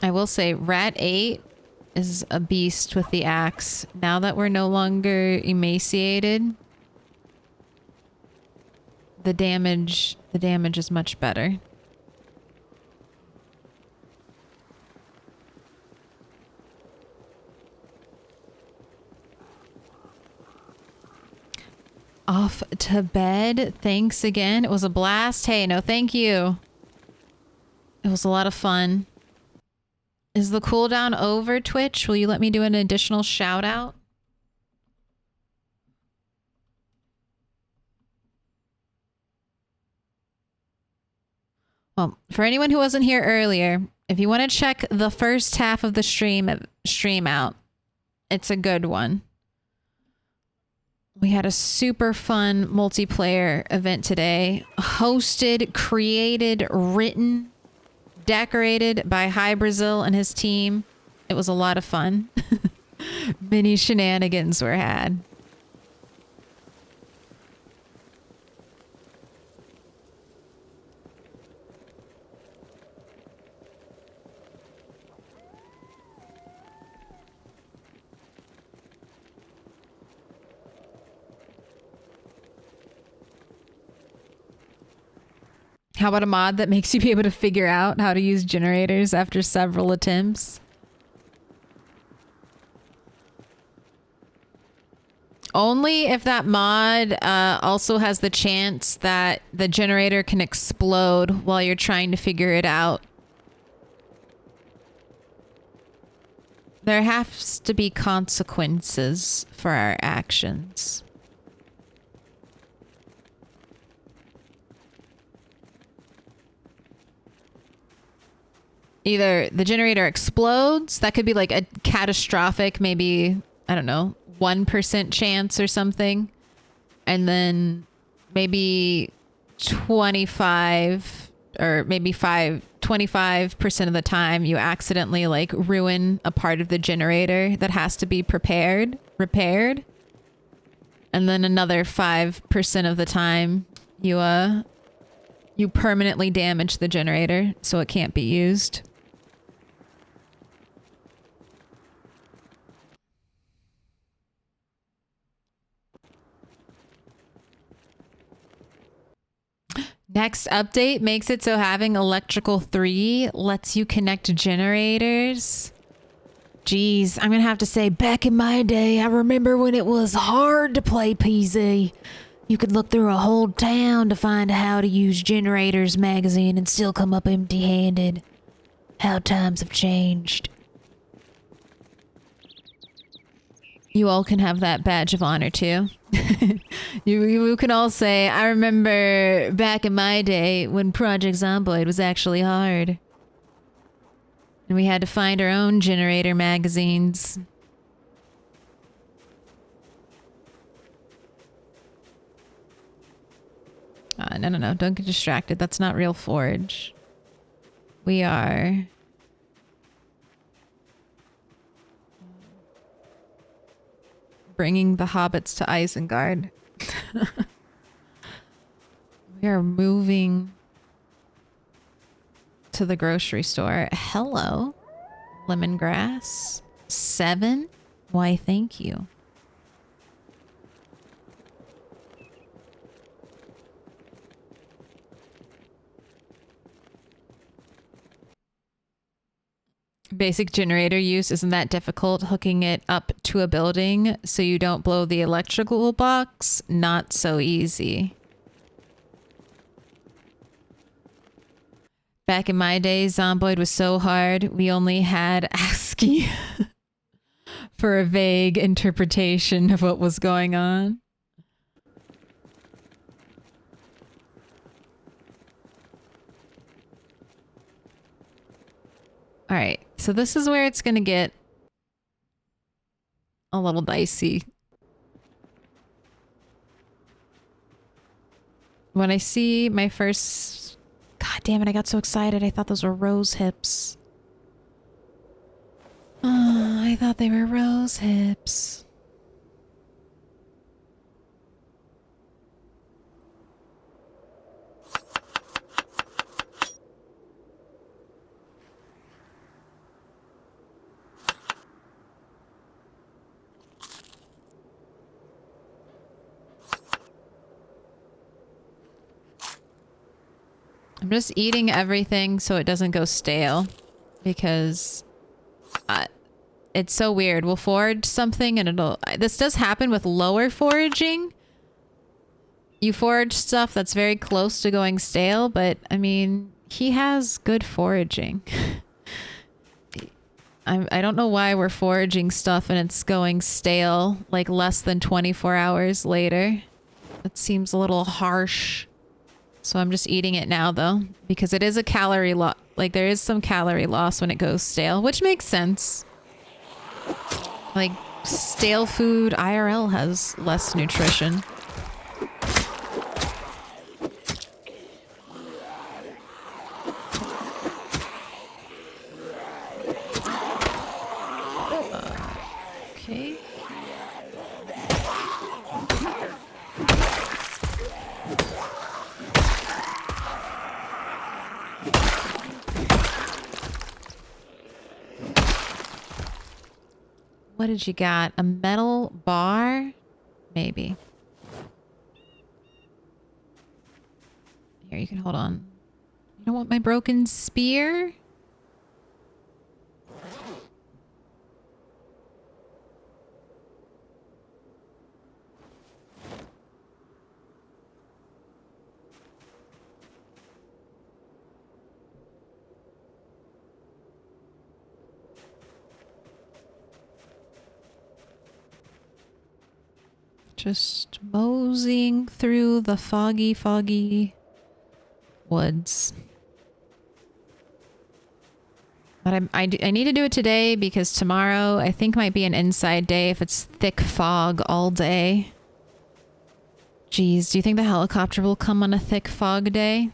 I will say Rat 8 is a beast with the axe. Now that we're no longer emaciated, the damage is much better. Off to bed. Thanks again. It was a blast. Hey, no, thank you. It was a lot of fun. Is the cooldown over, Twitch? Will you let me do an additional shout out? Well, for anyone who wasn't here earlier, if you want to check the first half of the stream out, it's a good one. We had a super fun multiplayer event today. Hosted, created, written, decorated by Hi Brazil and his team. It was a lot of fun. Many shenanigans were had. How about a mod that makes you be able to figure out how to use generators after several attempts? Only if that mod also has the chance that the generator can explode while you're trying to figure it out. There has to be consequences for our actions. Either the generator explodes, that could be like a catastrophic, maybe, I don't know, 1% chance or something. And then maybe 25 or maybe 25% of the time you accidentally like ruin a part of the generator that has to be repaired. And then another 5% of the time you permanently damage the generator so it can't be used. Next update makes it so having electrical 3 lets you connect generators. Jeez, I'm gonna have to say, back in my day, I remember when it was hard to play PZ. You could look through a whole town to find a How to Use Generators magazine and still come up empty-handed. How times have changed. You all can have that badge of honor too. You can all say, I remember back in my day when Project Zomboid was actually hard. And we had to find our own generator magazines. No. Don't get distracted. That's not real Forge. We are... bringing the hobbits to Isengard. We are moving to the grocery store. Hello, lemongrass. 7? Why, thank you. Basic generator use isn't that difficult. Hooking it up to a building so you don't blow the electrical box, not so easy. Back in my day, Zomboid was so hard, we only had ASCII for a vague interpretation of what was going on. All right, so this is where it's gonna get a little dicey. When I see my first... God damn it, I got so excited. I thought those were rose hips. Oh, I thought they were rose hips. I'm just eating everything so it doesn't go stale, because it's so weird. We'll forage something and it'll... This does happen with lower foraging. You forage stuff that's very close to going stale, but I mean, he has good foraging. I don't know why we're foraging stuff and it's going stale like less than 24 hours later. That seems a little harsh. So I'm just eating it now though, because it is a calorie loss. Like there is some calorie loss when it goes stale, which makes sense. Like stale food IRL has less nutrition. Okay. What did you got? A metal bar? Maybe. Here, you can hold on. You don't want my broken spear? Just moseying through the foggy, foggy woods. But I need to do it today because tomorrow I think might be an inside day if it's thick fog all day. Jeez, do you think the helicopter will come on a thick fog day?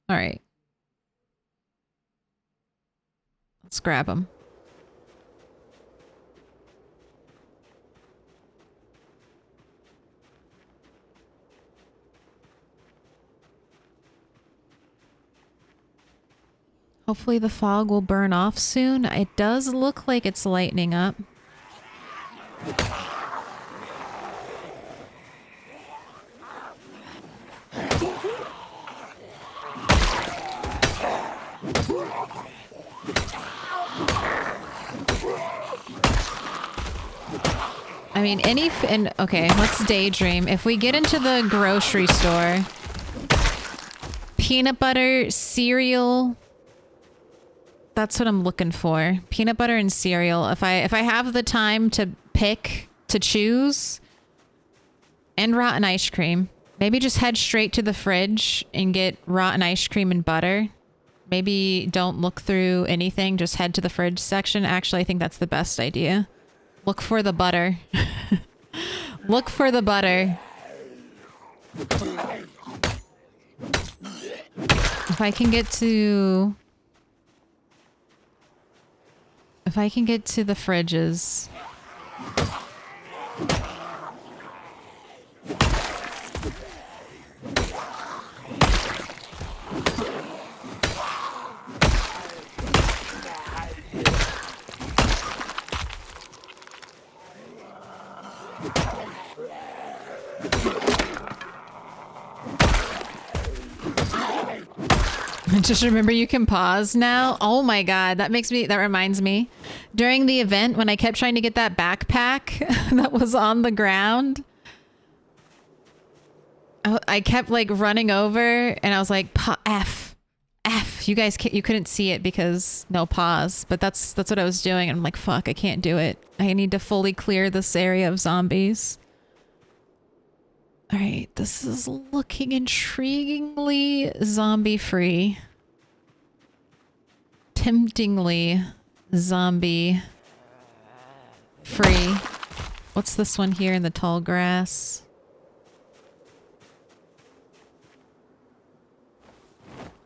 All right. Let's grab him. Hopefully the fog will burn off soon. It does look like it's lightening up. I mean, okay, let's daydream. If we get into the grocery store, peanut butter, cereal, that's what I'm looking for. Peanut butter and cereal. If I have the time to choose, and rotten ice cream. Maybe just head straight to the fridge and get rotten ice cream and butter. Maybe don't look through anything, just head to the fridge section. Actually, I think that's the best idea. Look for the butter. Look for the butter. If I can get to the fridges. Just remember you can pause now. Oh my god, that reminds me. During the event when I kept trying to get that backpack that was on the ground, I kept like running over and I was like F. You guys you couldn't see it because no pause, but that's what I was doing. And I'm like, fuck, I can't do it. I need to fully clear this area of zombies. All right, this is looking intriguingly zombie-free. Temptingly zombie-free. What's this one here in the tall grass?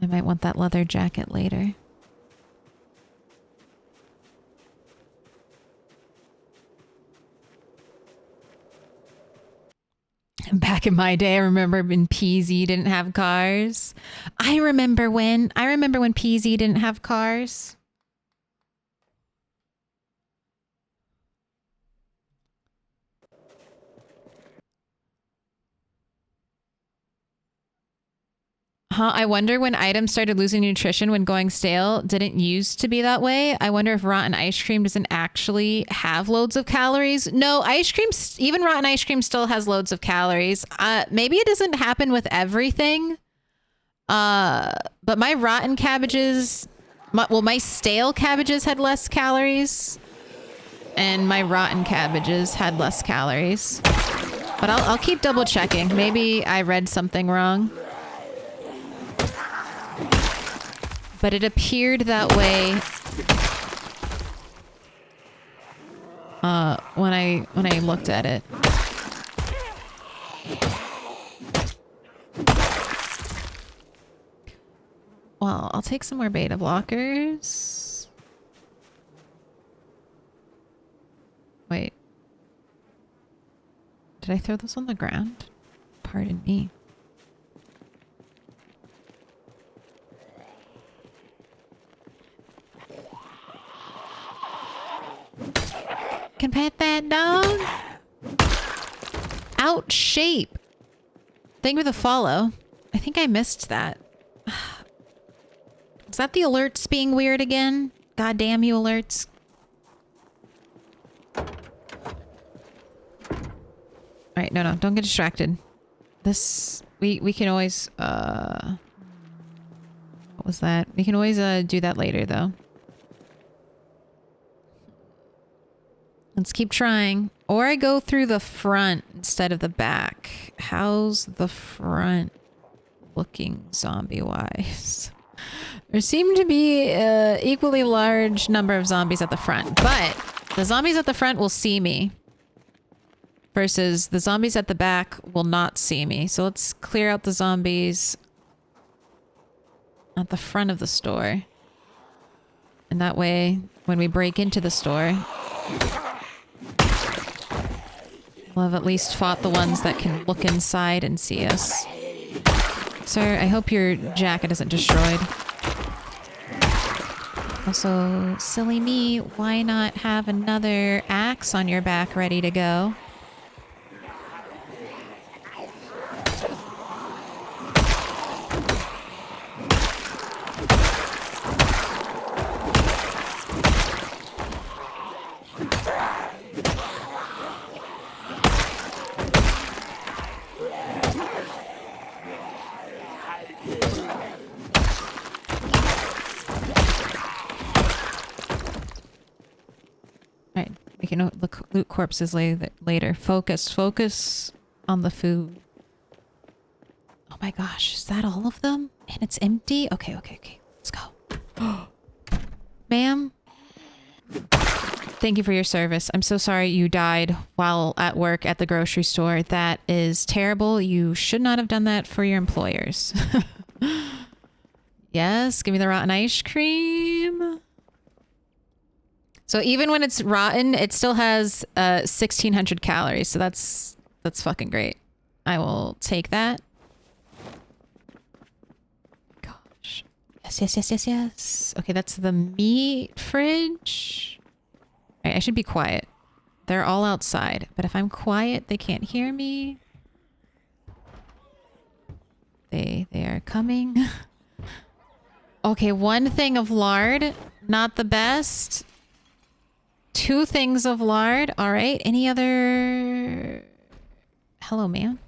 I might want that leather jacket later. Back in my day, I remember when PZ didn't have cars. I remember when PZ didn't have cars. Huh, I wonder when items started losing nutrition when going stale. Didn't used to be that way. I wonder if rotten ice cream doesn't actually have loads of calories. No, ice cream, even rotten ice cream still has loads of calories. Maybe it doesn't happen with everything. But my rotten cabbages, my stale cabbages had less calories. And my rotten cabbages had less calories. But I'll keep double checking. Maybe I read something wrong. But it appeared that way when I looked at it. Well, I'll take some more beta blockers. Wait. Did I throw those on the ground? Pardon me. Can pet that dog? Out shape. Thank you for the follow. I think I missed that. Is that the alerts being weird again? God damn you alerts. Alright, no, don't get distracted. This, we can always, what was that? We can always, do that later, though. Let's keep trying. Or I go through the front instead of the back. How's the front looking zombie-wise? There seem to be an equally large number of zombies at the front, but the zombies at the front will see me. Versus the zombies at the back will not see me. So let's clear out the zombies at the front of the store. And that way, when we break into the store, we'll have at least fought the ones that can look inside and see us. Sir, I hope your jacket isn't destroyed. Also, silly me, why not have another axe on your back ready to go? We can loot corpses later. Focus on the food. Oh my gosh, is that all of them? And it's empty? Okay. Let's go. Ma'am? Thank you for your service. I'm so sorry you died while at work at the grocery store. That is terrible. You should not have done that for your employers. Yes, give me the rotten ice cream. So even when it's rotten, it still has 1,600 calories. So that's fucking great. I will take that. Gosh. Yes. Okay, that's the meat fridge. All right, I should be quiet. They're all outside. But if I'm quiet, they can't hear me. They are coming. Okay, one thing of lard. Not the best. 2 things of lard. All right. Any other... Hello, ma'am.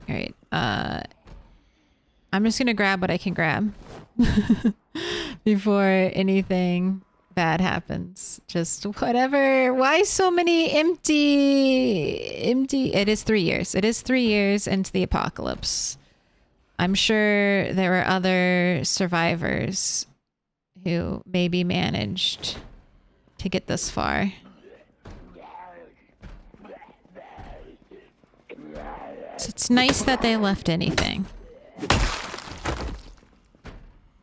All right. I'm just gonna grab what I can grab before anything bad happens. Just whatever. Why so many empty? It is 3 years. It is 3 years into the apocalypse. I'm sure there were other survivors who maybe managed to get this far. So it's nice that they left anything.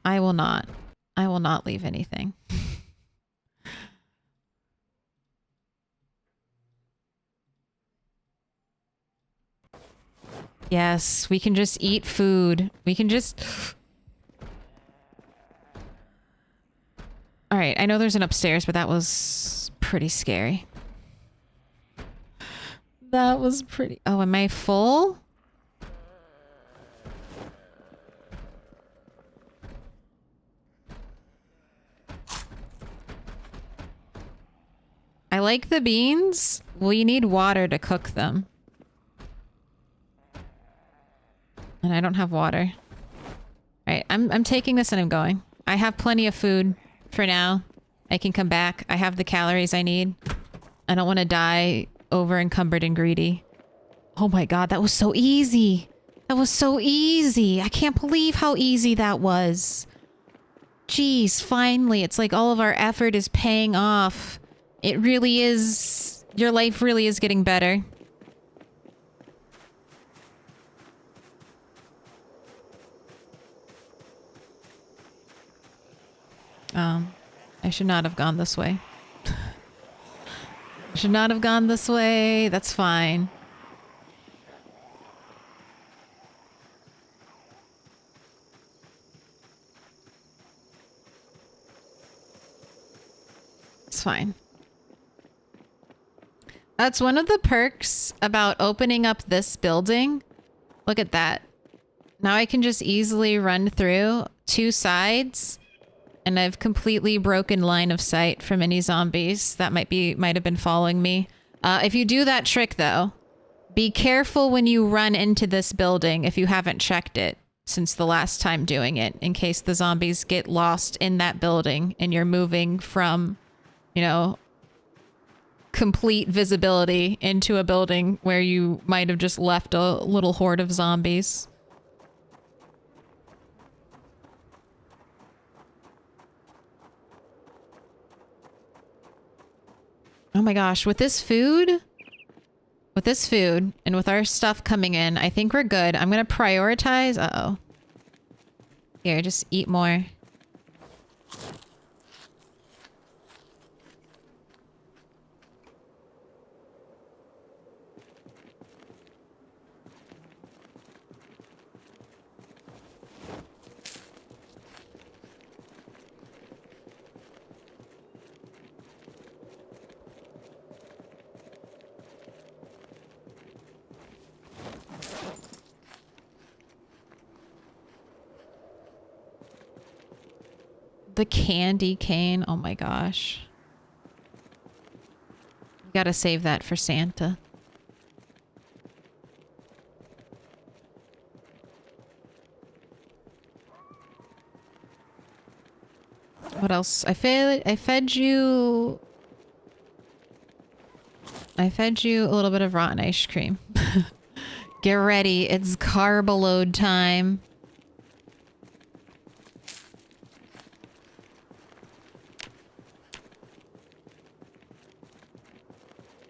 I will not leave anything. Yes, we can just eat food. We can just... Alright, I know there's an upstairs, but that was pretty scary. That was pretty... Oh, am I full? I like the beans. We need water to cook them. And I don't have water. Alright, I'm taking this and I'm going. I have plenty of food for now. I can come back. I have the calories I need. I don't want to die over encumbered and greedy. Oh my god, that was so easy. That was so easy. I can't believe how easy that was. Jeez, finally. It's like all of our effort is paying off. It really is. Your life really is getting better. I should not have gone this way. Should not have gone this way. That's fine. It's fine. That's one of the perks about opening up this building. Look at that. Now I can just easily run through two sides, and I've completely broken line of sight from any zombies that might have been following me. If you do that trick though, be careful when you run into this building if you haven't checked it since the last time doing it, in case the zombies get lost in that building and you're moving from, you know, complete visibility into a building where you might have just left a little horde of zombies. Oh my gosh, with this food and with our stuff coming in, I think we're good. I'm gonna prioritize. Uh-oh. Here, just eat more. The candy cane. Oh my gosh. You gotta save that for Santa. What else? I fed you a little bit of rotten ice cream. Get ready. It's carb load time.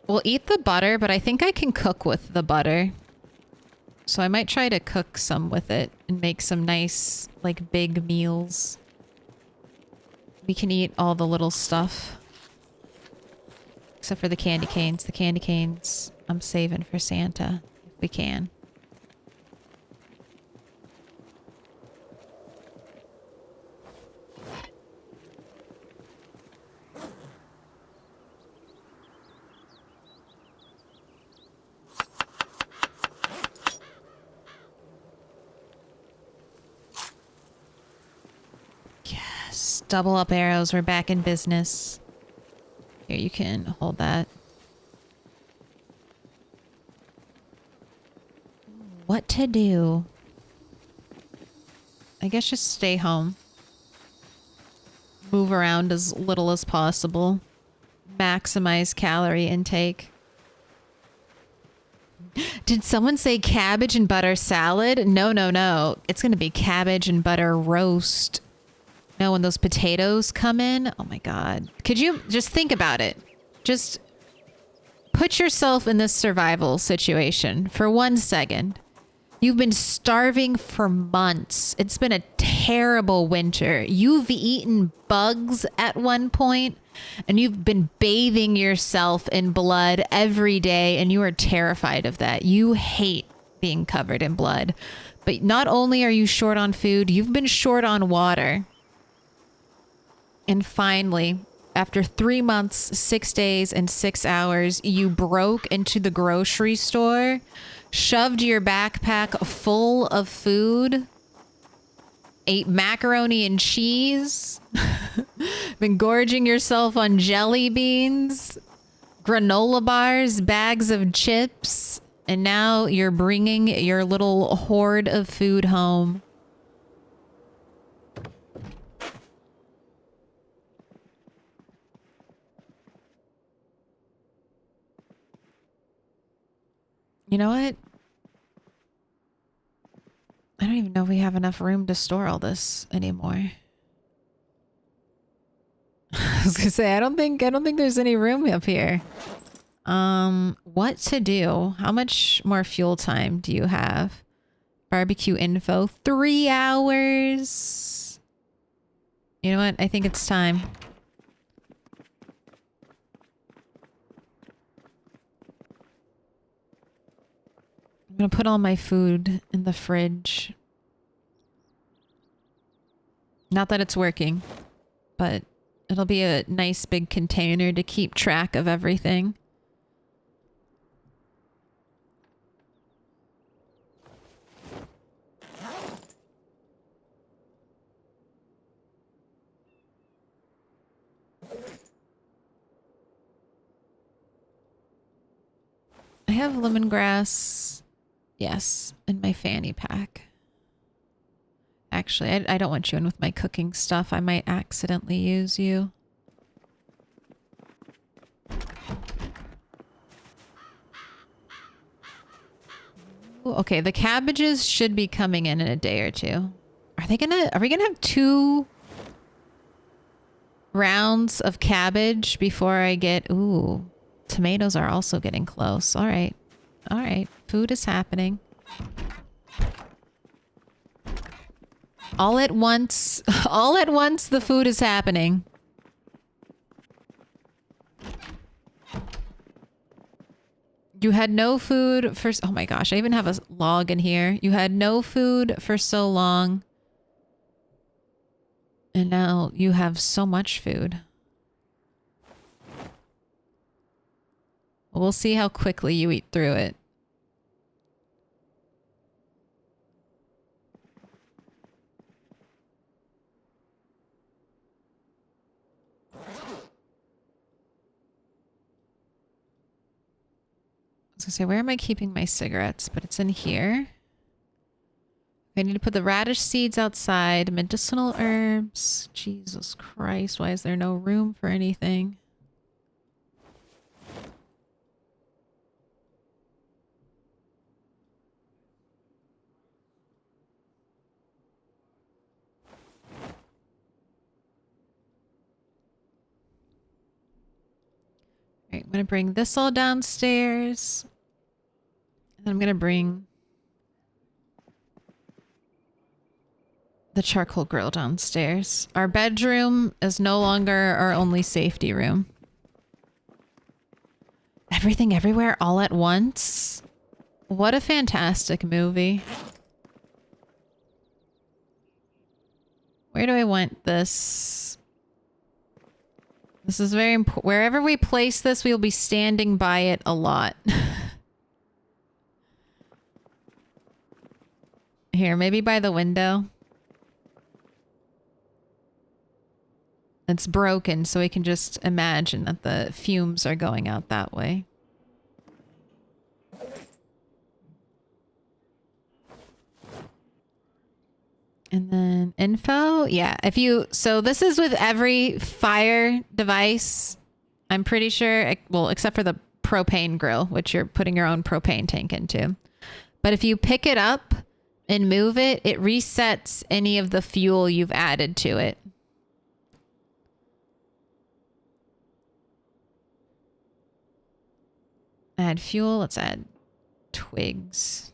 We'll eat the butter, but I think I can cook with the butter. So I might try to cook some with it and make some nice, like, big meals. We can eat all the little stuff. Except for the candy canes. The candy canes I'm saving for Santa, if we can. Double up arrows. We're back in business. Here, you can hold that. What to do? I guess just stay home. Move around as little as possible. Maximize calorie intake. Did someone say cabbage and butter salad? No, no, no. It's going to be cabbage and butter roast. No, when those potatoes come in, oh my God. Could you just think about it? Just put yourself in this survival situation for 1 second. You've been starving for months. It's been a terrible winter. You've eaten bugs at one point, and you've been bathing yourself in blood every day, and you are terrified of that. You hate being covered in blood. But not only are you short on food, you've been short on water. And finally, after 3 months, 6 days, and 6 hours, you broke into the grocery store, shoved your backpack full of food, ate macaroni and cheese, been gorging yourself on jelly beans, granola bars, bags of chips, and now you're bringing your little hoard of food home. You know what? I don't even know if we have enough room to store all this anymore. I was gonna say, I don't think there's any room up here. What to do? How much more fuel time do you have? Barbecue info, 3 hours. You know what? I think it's time. I'm gonna put all my food in the fridge. Not that it's working, but it'll be a nice big container to keep track of everything. I have lemongrass, yes, in my fanny pack. Actually, I don't want you in with my cooking stuff. I might accidentally use you. Ooh, okay, the cabbages should be coming in a day or two. Are we gonna have 2 rounds of cabbage before I get... Ooh, tomatoes are also getting close. All right. All right. Food is happening. All at once, the food is happening. You had no food for... Oh my gosh, I even have a log in here. You had no food for so long. And now you have so much food. We'll see how quickly you eat through it. I was gonna say, where am I keeping my cigarettes? But it's in here. I need to put the radish seeds outside. Medicinal herbs. Jesus Christ, why is there no room for anything? All right, I'm gonna bring this all downstairs. And I'm gonna bring the charcoal grill downstairs. Our bedroom is no longer our only safety room. Everything Everywhere All at Once? What a fantastic movie. Where do I want this? This is very important. Wherever we place this, we will be standing by it a lot. Here, maybe by the window. It's broken, so we can just imagine that the fumes are going out that way. And then info. Yeah, if you... So this is with every fire device. I'm pretty sure, well, except for the propane grill, which you're putting your own propane tank into. But if you pick it up and move it, it resets any of the fuel you've added to it. Add fuel. Let's add twigs.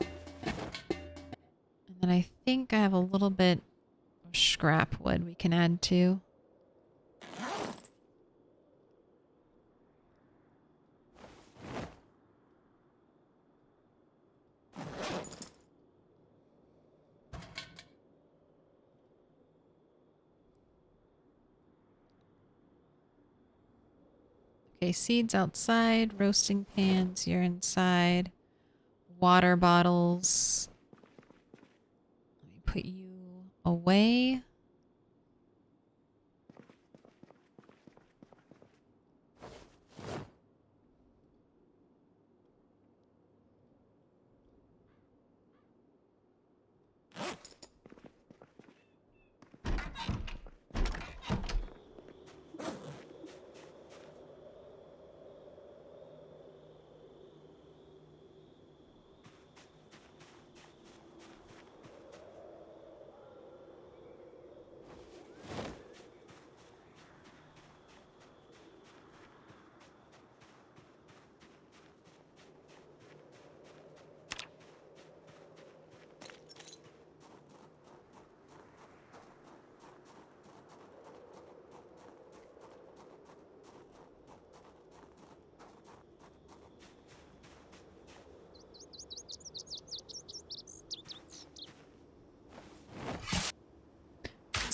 And then I think I have a little bit of scrap wood we can add too. Okay, seeds outside, roasting pans, you're inside, water bottles. Let me put you away.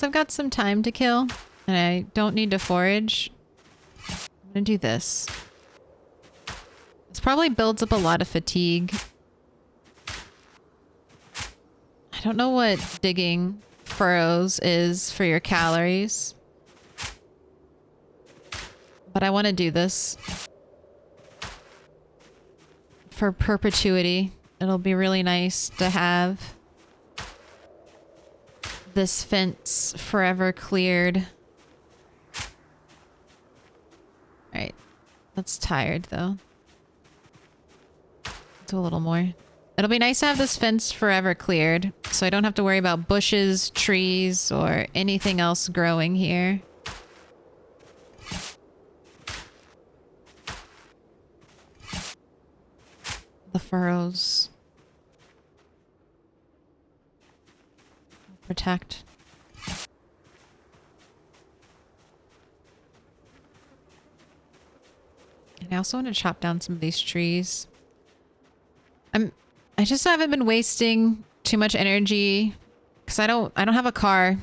I've got some time to kill and I don't need to forage, I'm gonna do this. This probably builds up a lot of fatigue. I don't know what digging furrows is for your calories, but I want to do this for perpetuity. It'll be really nice to have this fence forever cleared. Alright. That's tired though. Do a little more. It'll be nice to have this fence forever cleared, so I don't have to worry about bushes, trees, or anything else growing here. The furrows. Protect. And I also want to chop down some of these trees. I just haven't been wasting too much energy because I don't have a car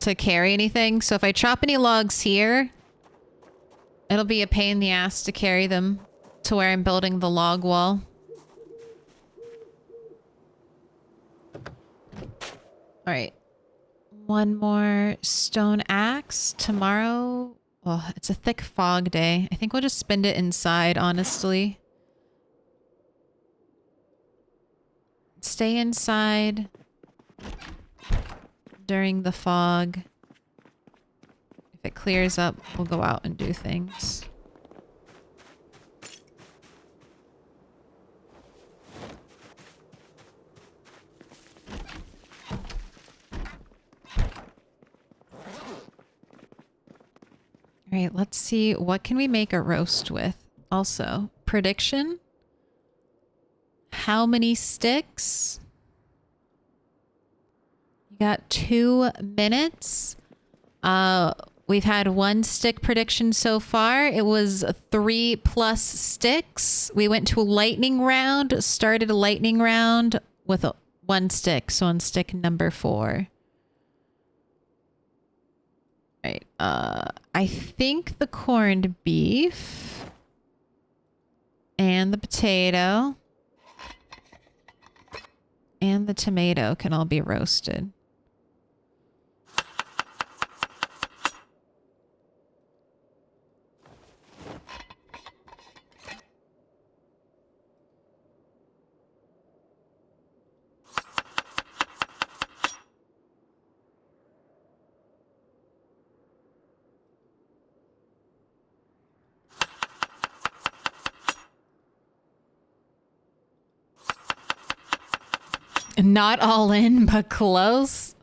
to carry anything. So if I chop any logs here, it'll be a pain in the ass to carry them to where I'm building the log wall. All right. One more stone axe tomorrow. Oh, it's a thick fog day. I think we'll just spend it inside, honestly. Stay inside during the fog. If it clears up, we'll go out and do things. All right, let's see. What can we make a roast with? Also, prediction. How many sticks? You got 2 minutes. We've had 1 stick prediction so far. It was 3+ sticks. We went to a lightning round, started a lightning round with 1 stick. So on stick number 4. Right. I think the corned beef and the potato and the tomato can all be roasted. Not all in, but close.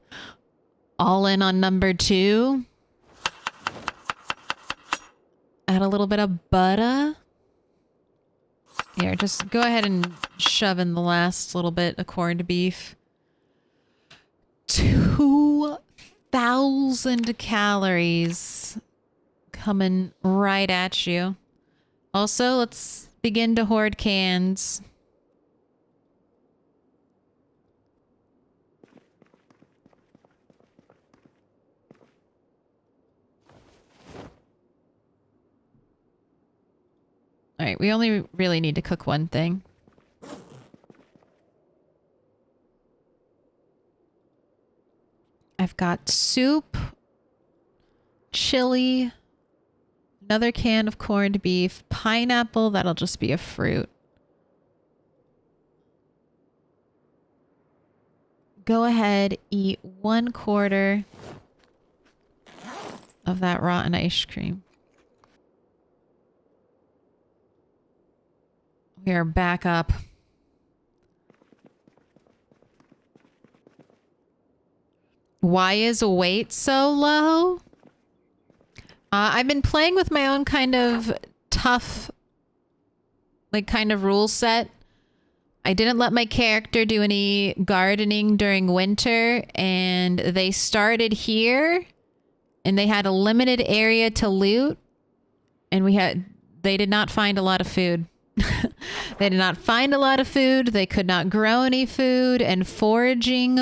All in on number 2. Add a little bit of butter. Here, just go ahead and shove in the last little bit of corned beef. 2,000 calories coming right at you. Also, let's begin to hoard cans. All right, we only really need to cook 1 thing. I've got soup, chili, another can of corned beef, pineapple, that'll just be a fruit. Go ahead, eat 1/4 of that rotten ice cream. We are back up. Why is weight so low? I've been playing with my own kind of tough, kind of rule set. I didn't let my character do any gardening during winter, and they started here, and they had a limited area to loot, and they did not find a lot of food. They did not find a lot of food. They could not grow any food, and foraging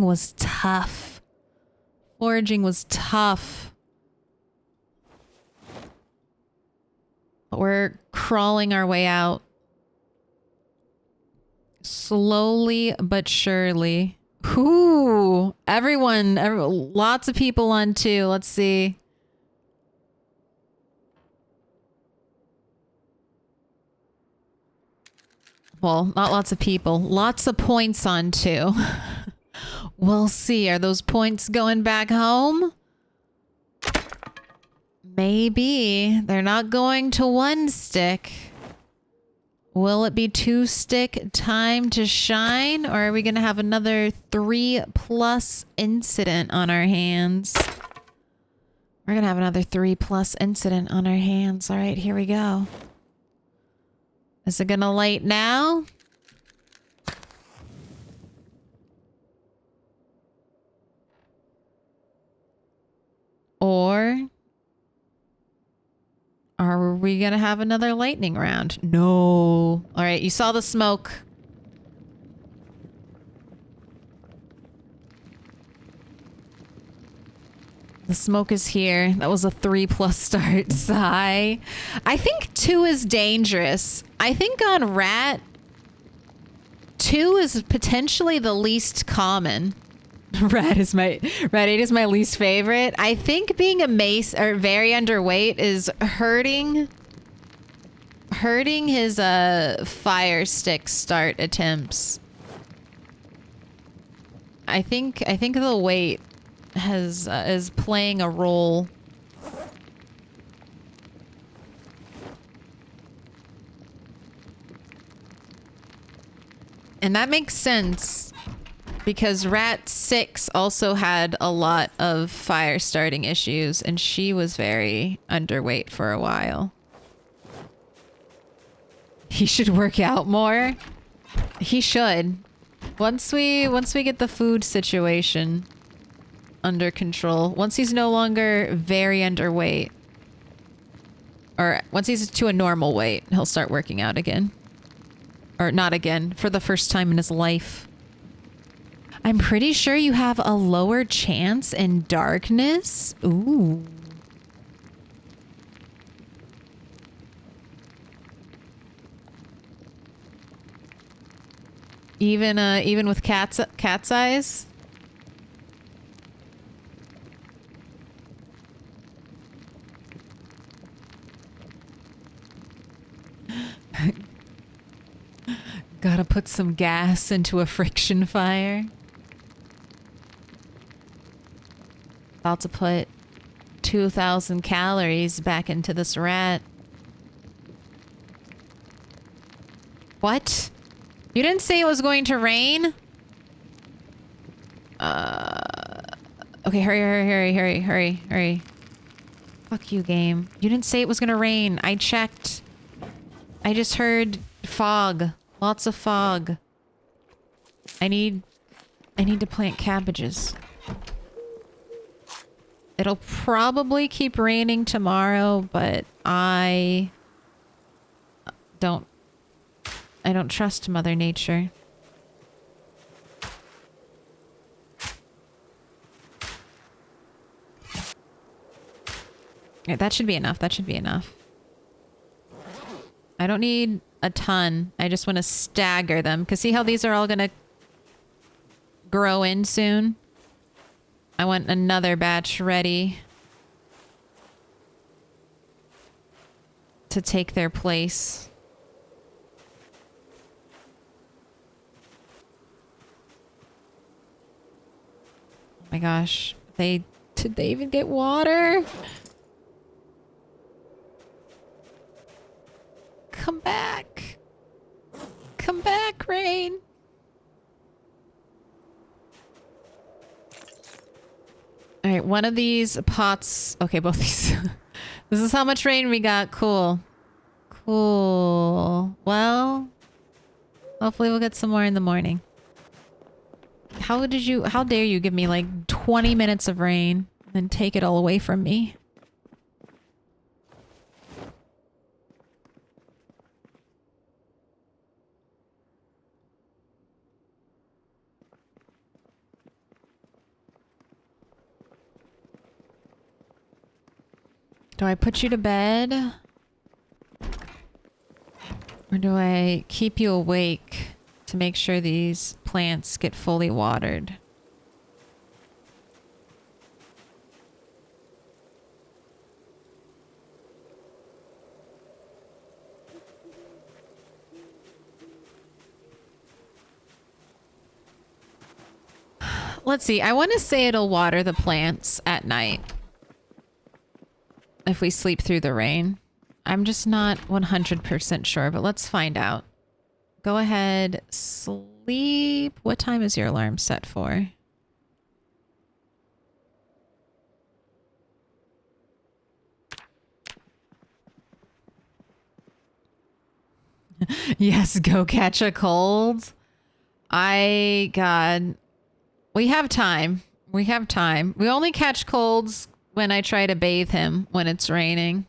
was tough. Foraging was tough. But we're crawling our way out. Slowly but surely. Ooh, lots of people on 2. Let's see. Well, not lots of people. Lots of points on 2. We'll see. Are those points going back home? Maybe. They're not going to 1 stick. Will it be 2 stick time to shine? Or are we going to have another 3+ incident on our hands? We're going to have another 3+ incident on our hands. All right, here we go. Is it going to light now? Or are we going to have another lightning round? No. All right, you saw the smoke. The smoke is here. That was a 3+ start. Sigh. I think 2 is dangerous. I think on rat, 2 is potentially the least common. Rat 8 is my least favorite. I think being a mace or very underweight is hurting his fire stick start attempts. I think the weight is playing a role. And that makes sense. Because Rat 6 also had a lot of fire starting issues, and she was very underweight for a while. He should work out more. He should. Once we get the food situation under control, once he's no longer very underweight, or once he's to a normal weight, he'll start working out again. Or not again, for the first time in his life. I'm pretty sure you have a lower chance in darkness. Ooh. Even with cat's eyes? Gotta put some gas into a friction fire. About to put 2,000 calories back into this rat. What? You didn't say it was going to rain? Okay, hurry. Fuck you, game. You didn't say it was gonna rain. I checked. I just heard fog. Lots of fog. I need to plant cabbages. It'll probably keep raining tomorrow, but I don't trust Mother Nature. Yeah, that should be enough. That should be enough. I don't need a ton. I just want to stagger them. Because see how these are all going to grow in soon? I want another batch ready to take their place. Oh my gosh. Did they even get water? Come back. Come back, Rain. All right, one of these pots. Okay, both these. This is how much rain we got. Cool. Cool. Well, hopefully we'll get some more in the morning. How dare you give me like 20 minutes of rain and then take it all away from me? Do I put you to bed? Or do I keep you awake to make sure these plants get fully watered? Let's see. I want to say it'll water the plants at night if we sleep through the rain. I'm just not 100% sure, but let's find out. Go ahead, sleep. What time is your alarm set for? Yes, go catch a cold. God. We have time. We have time. We only catch colds when I try to bathe him when it's raining.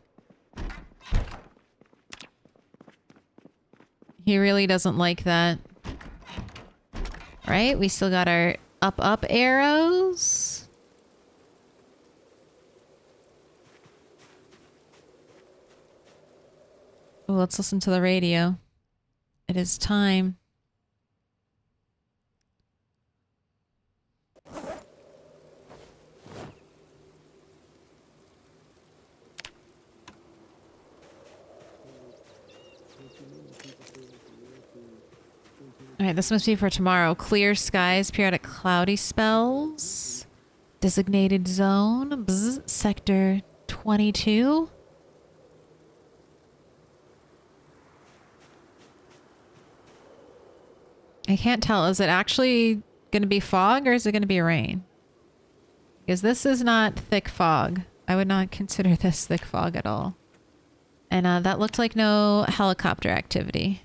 He really doesn't like that. Right? We still got our up arrows. Oh, let's listen to the radio. It is time. Alright, this must be for tomorrow. Clear skies, periodic cloudy spells. Designated zone. Bzz, sector 22. I can't tell. Is it actually going to be fog or is it going to be rain? Because this is not thick fog. I would not consider this thick fog at all. And that looked like no helicopter activity.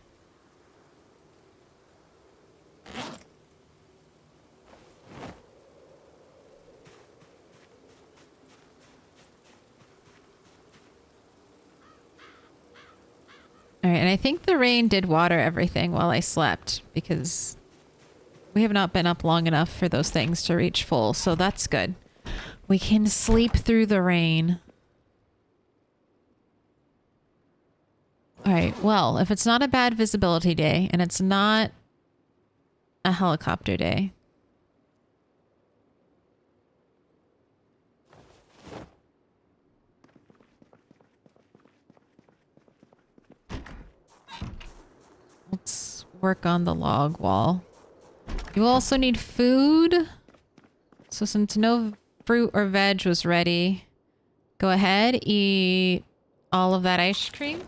Alright, and I think the rain did water everything while I slept because we have not been up long enough for those things to reach full, so that's good. We can sleep through the rain. Alright, well, if it's not a bad visibility day and it's not a helicopter day. Let's work on the log wall. You will also need food. So since no fruit or veg was ready, go ahead, eat all of that ice cream.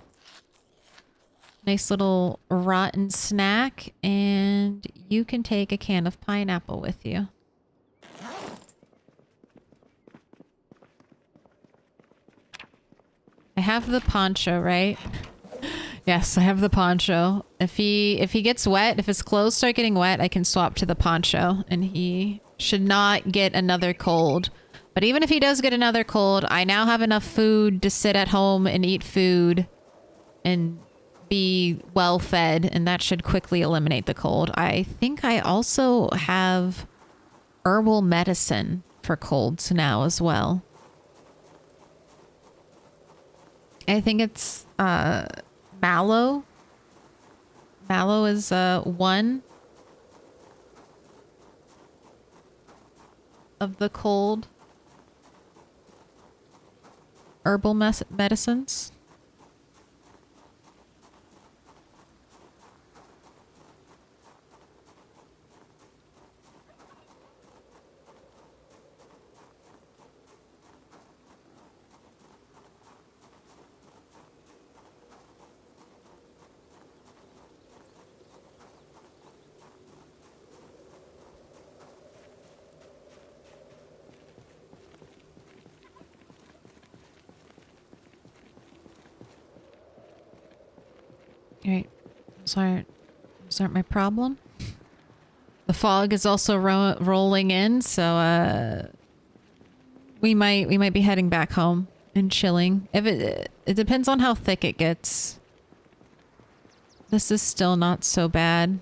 Nice little rotten snack, and you can take a can of pineapple with you. I have the poncho, right? Yes, I have the poncho. If he gets wet, if his clothes start getting wet, I can swap to the poncho, and he should not get another cold. But even if he does get another cold, I now have enough food to sit at home and eat food and be well fed, and that should quickly eliminate the cold. I think I also have herbal medicine for colds now as well. I think it's mallow. Mallow is 1 of the cold herbal medicines. Right. Those aren't my problem. The fog is also rolling in, so we might be heading back home and chilling. If it depends on how thick it gets. This is still not so bad.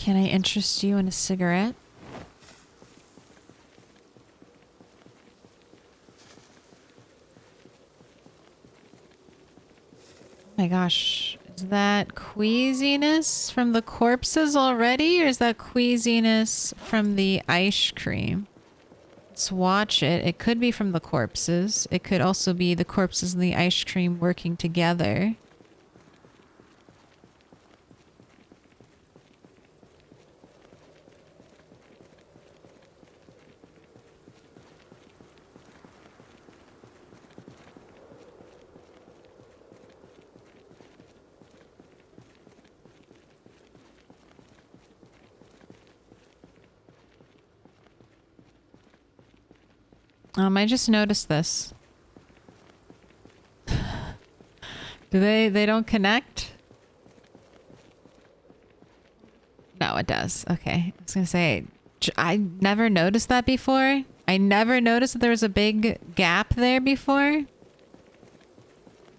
Can I interest you in a cigarette? Oh my gosh. Is that queasiness from the corpses already? Or is that queasiness from the ice cream? Let's watch it. It could be from the corpses. It could also be the corpses and the ice cream working together. I just noticed this. Do they don't connect? No, it does. Okay. I was gonna say, I never noticed that before. I never noticed that there was a big gap there before.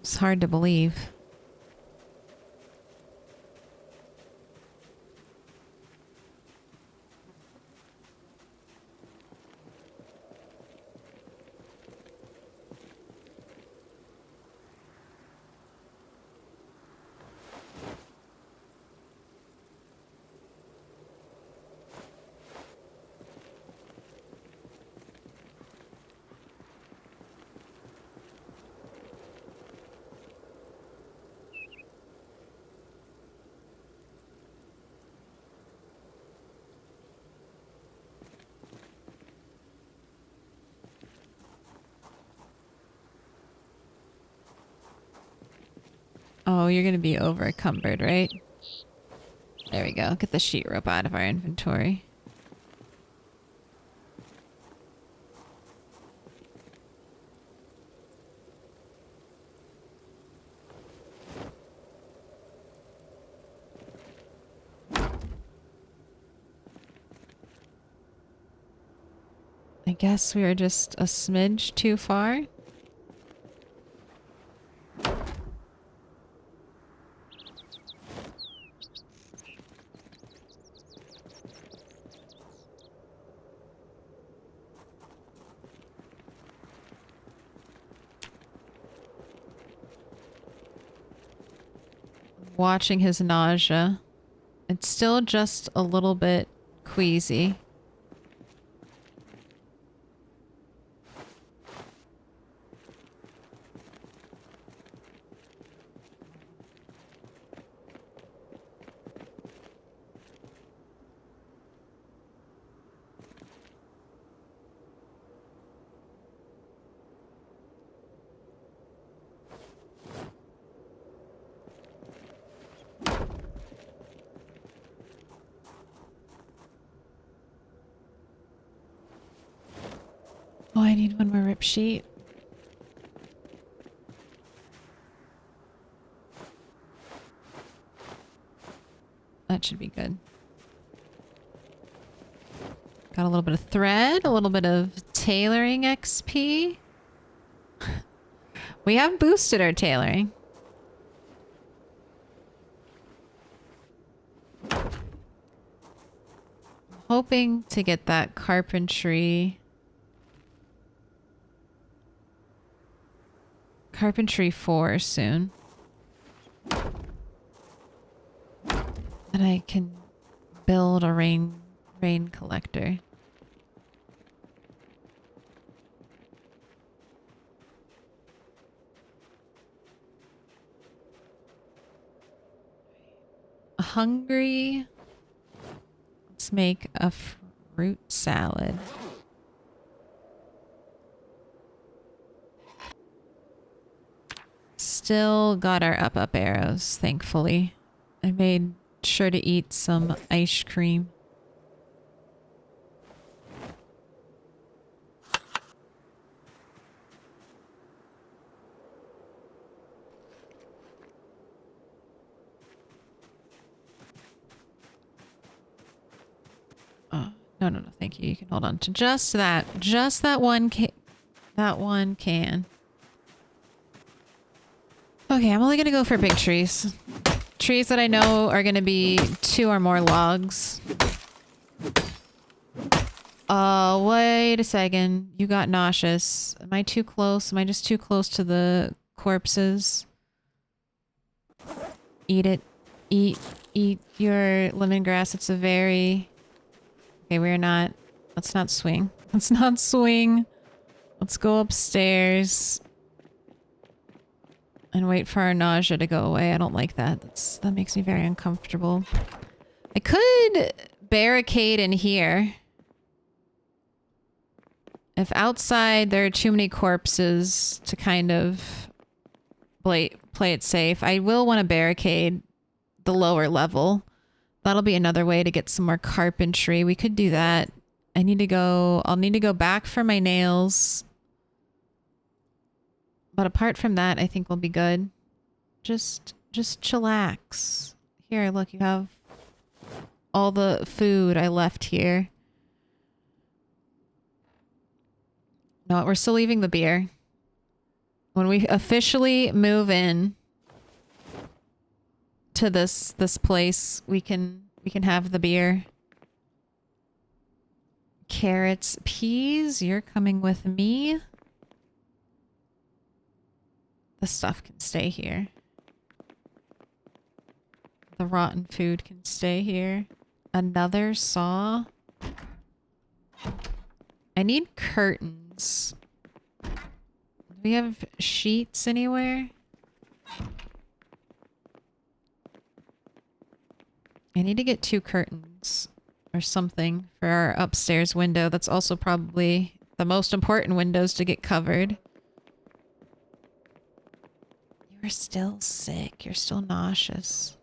It's hard to believe. Oh, you're gonna be over encumbered, right? There we go. Get the sheet rope out of our inventory. I guess we are just a smidge too far. Watching his nausea. It's still just a little bit queasy. Oh, I need one more rip sheet. That should be good. Got a little bit of thread, a little bit of tailoring XP. We have boosted our tailoring. Hoping to get that carpentry 4 soon. And I can build a rain collector. Hungry. Let's make a fruit salad. Still got our up arrows, thankfully. I made sure to eat some ice cream. Oh, no, thank you. You can hold on to just that one can. Okay, I'm only gonna go for big trees. trees that I know are going to be 2 or more logs. Wait a second. You got nauseous. Am I too close? Am I just too close to the corpses? Eat it. Eat your lemongrass. It's a very... Okay, we're not... Let's not swing. Let's not swing. Let's go upstairs. And wait for our nausea to go away. I don't like that. That makes me very uncomfortable. I could barricade in here. If outside there are too many corpses to kind of play it safe, I will want to barricade the lower level. That'll be another way to get some more carpentry. We could do that. I'll need to go back for my nails. But apart from that, I think we'll be good. Just chillax. Here, look, you have all the food I left here. No, we're still leaving the beer. When we officially move in to this place, we can have the beer. Carrots, peas, you're coming with me. The stuff can stay here. The rotten food can stay here. Another saw. I need curtains. Do we have sheets anywhere? I need to get 2 curtains or something for our upstairs window. That's also probably the most important windows to get covered. You're still sick. You're still nauseous.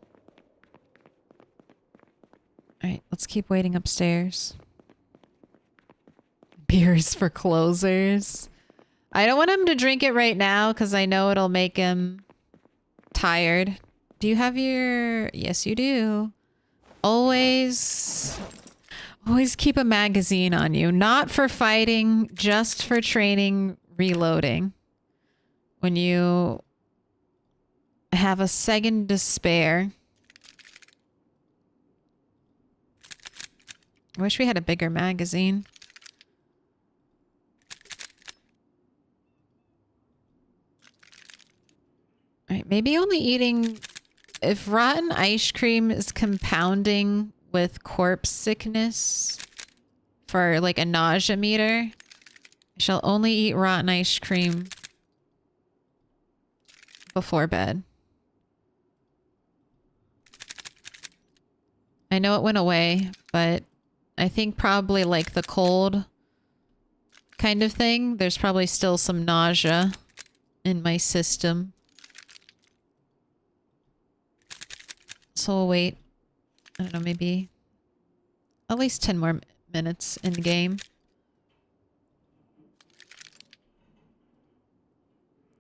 Alright, let's keep waiting upstairs. Beers for closers. I don't want him to drink it right now because I know it'll make him tired. Do you have your... Yes, you do. Always keep a magazine on you. Not for fighting, just for training, reloading. When you have a second to spare. I wish we had a bigger magazine. Alright, maybe only eating... If rotten ice cream is compounding with corpse sickness for like a nausea meter, I shall only eat rotten ice cream before bed. I know it went away, but I think probably like the cold kind of thing, there's probably still some nausea in my system. So we'll wait, I don't know, maybe at least 10 more minutes in the game.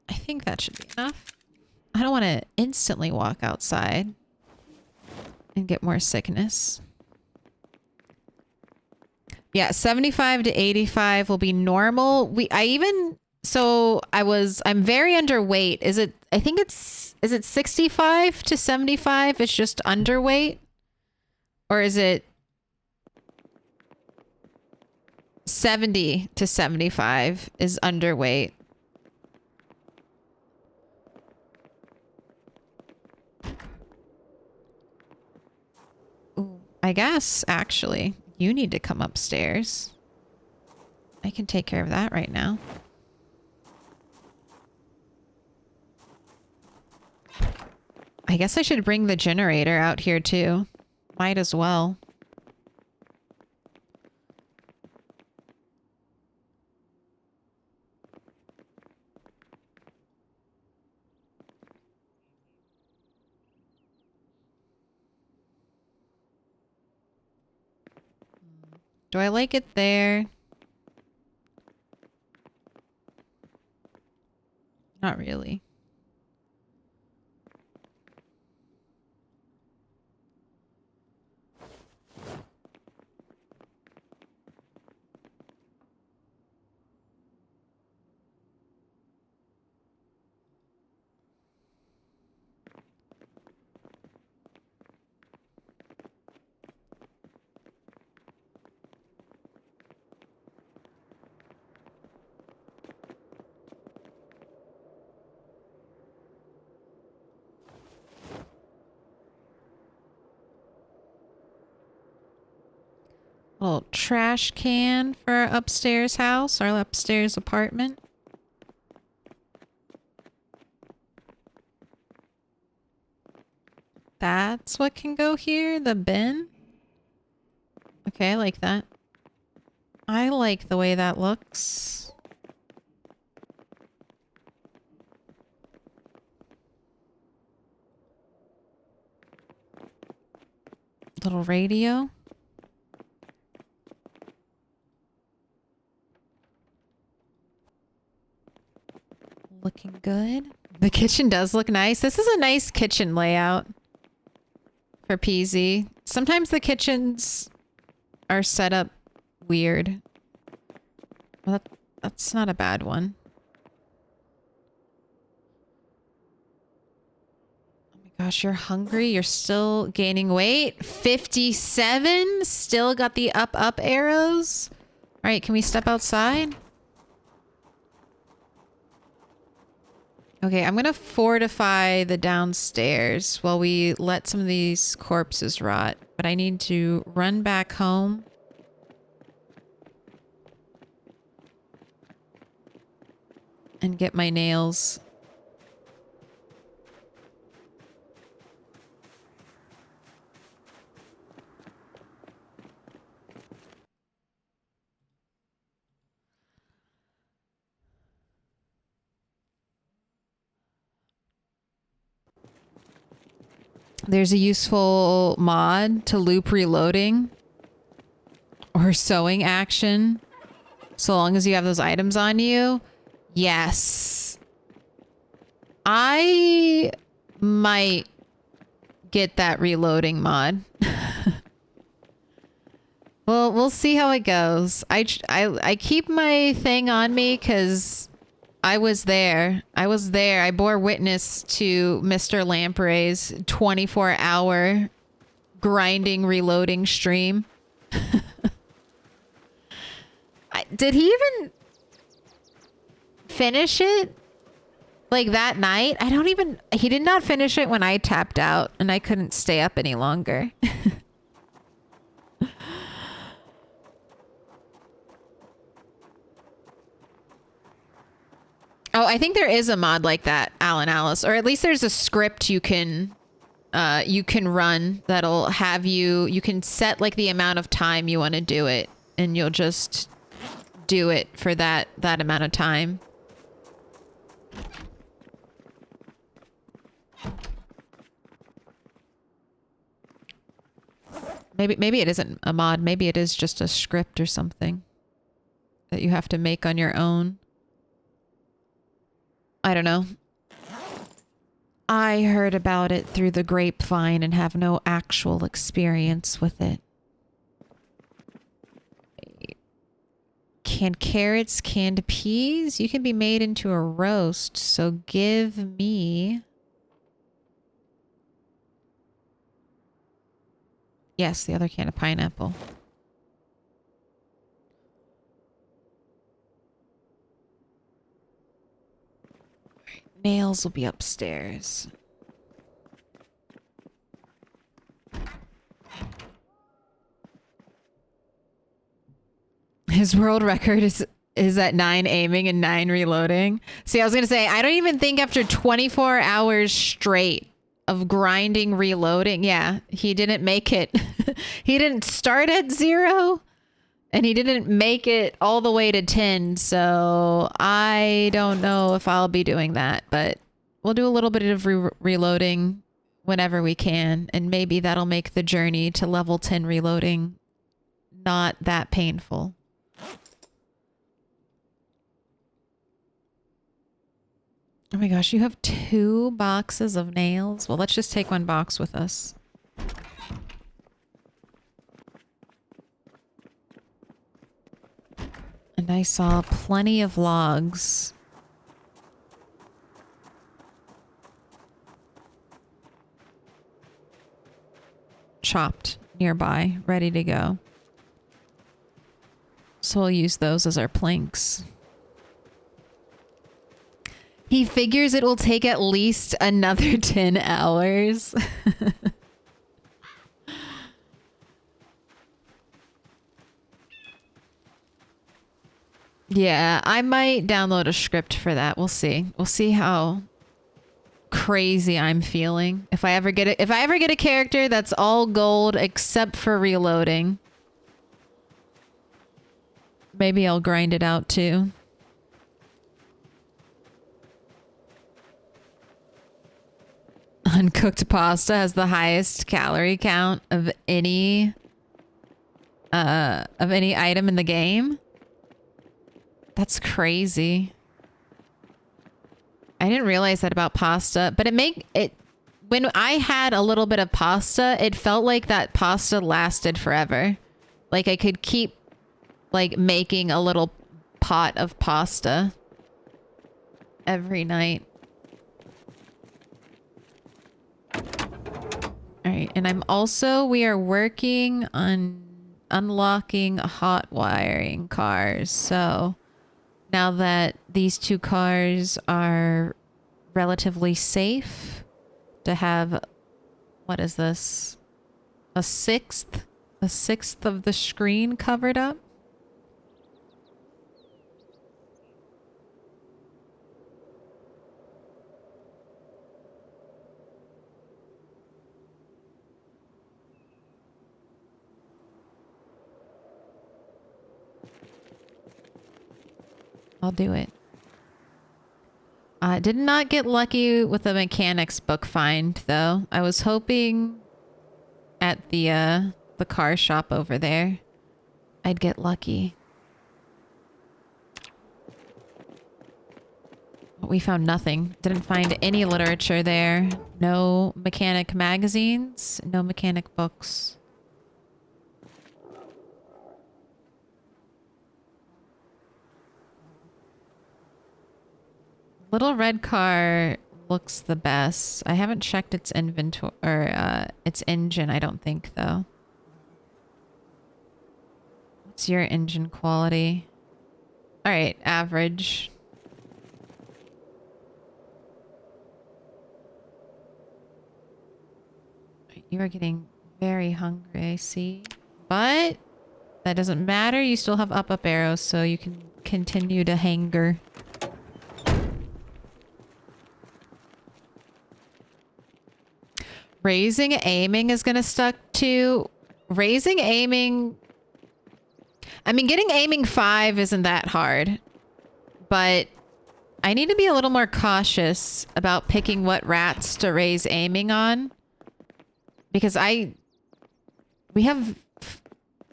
I think that should be enough. I don't want to instantly walk outside and get more sickness. Yeah, 75 to 85 will be normal. I'm very underweight. Is it 65 to 75? It's just underweight? Or is it 70 to 75 is underweight? Ooh, I guess, actually, you need to come upstairs. I can take care of that right now. I guess I should bring the generator out here too. Might as well. Do I like it there? Not really. Little trash can for our upstairs house, our upstairs apartment. That's what can go here? The bin? Okay, I like that. I like the way that looks. Little radio. Looking good. The kitchen does look nice. This is a nice kitchen layout for PZ. Sometimes the kitchens are set up weird. Well, that's not a bad one. Oh my gosh, you're hungry? You're still gaining weight? 57? Still got the up arrows? All right, can we step outside? Okay, I'm gonna fortify the downstairs while we let some of these corpses rot. But I need to run back home. And get my nails. There's a useful mod to loop reloading or sewing action. So long as you have those items on you. Yes. I might get that reloading mod. Well, we'll see how it goes. I keep my thing on me because I was there. I bore witness to Mr. Lamprey's 24-hour grinding reloading stream. Did he even finish it? Like that night? He did not finish it when I tapped out and I couldn't stay up any longer. Oh, I think there is a mod like that, Alan Alice, or at least there's a script you can run that'll have you can set like the amount of time you want to do it and you'll just do it for that amount of time. Maybe it isn't a mod. Maybe it is just a script or something that you have to make on your own. I don't know. I heard about it through the grapevine and have no actual experience with it. Canned carrots, canned peas. You can be made into a roast. So give me... Yes, the other can of pineapple. Nails will be upstairs. His world record is at 9 aiming and 9 reloading. See, I was going to say, I don't even think after 24 hours straight of grinding reloading. Yeah, he didn't make it. He didn't start at 0 and he didn't make it all the way to 10. So I don't know if I'll be doing that, but we'll do a little bit of reloading whenever we can. And maybe that'll make the journey to level 10 reloading not that painful. Oh my gosh, you have 2 boxes of nails? Well, let's just take 1 box with us. And I saw plenty of logs. Chopped nearby, ready to go. So we'll use those as our planks. He figures it will take at least another 10 hours. Yeah, I might download a script for that. We'll see. We'll see how crazy I'm feeling. If I ever get a character that's all gold except for reloading, maybe I'll grind it out too. Uncooked pasta has the highest calorie count of any item in the game. That's crazy. I didn't realize that about pasta, but when I had a little bit of pasta, it felt like that pasta lasted forever. Like I could keep like making a little pot of pasta every night. All right, and we are working on unlocking hot wiring cars. So now that these two cars are relatively safe to have, what is this? A sixth of the screen covered up. I'll do it. I did not get lucky with the mechanics book find, though. I was hoping at the car shop over there I'd get lucky. We found nothing. Didn't find any literature there. No mechanic magazines, no mechanic books. Little red car looks the best. I haven't checked its inventory or its engine, I don't think, though. What's your engine quality? All right, average. You are getting very hungry, I see. But that doesn't matter. You still have up arrows, so you can continue to hanger. Raising aiming is gonna stuck to raising aiming. I mean, getting aiming 5 isn't that hard, but I need to be a little more cautious about picking what rats to raise aiming on, because I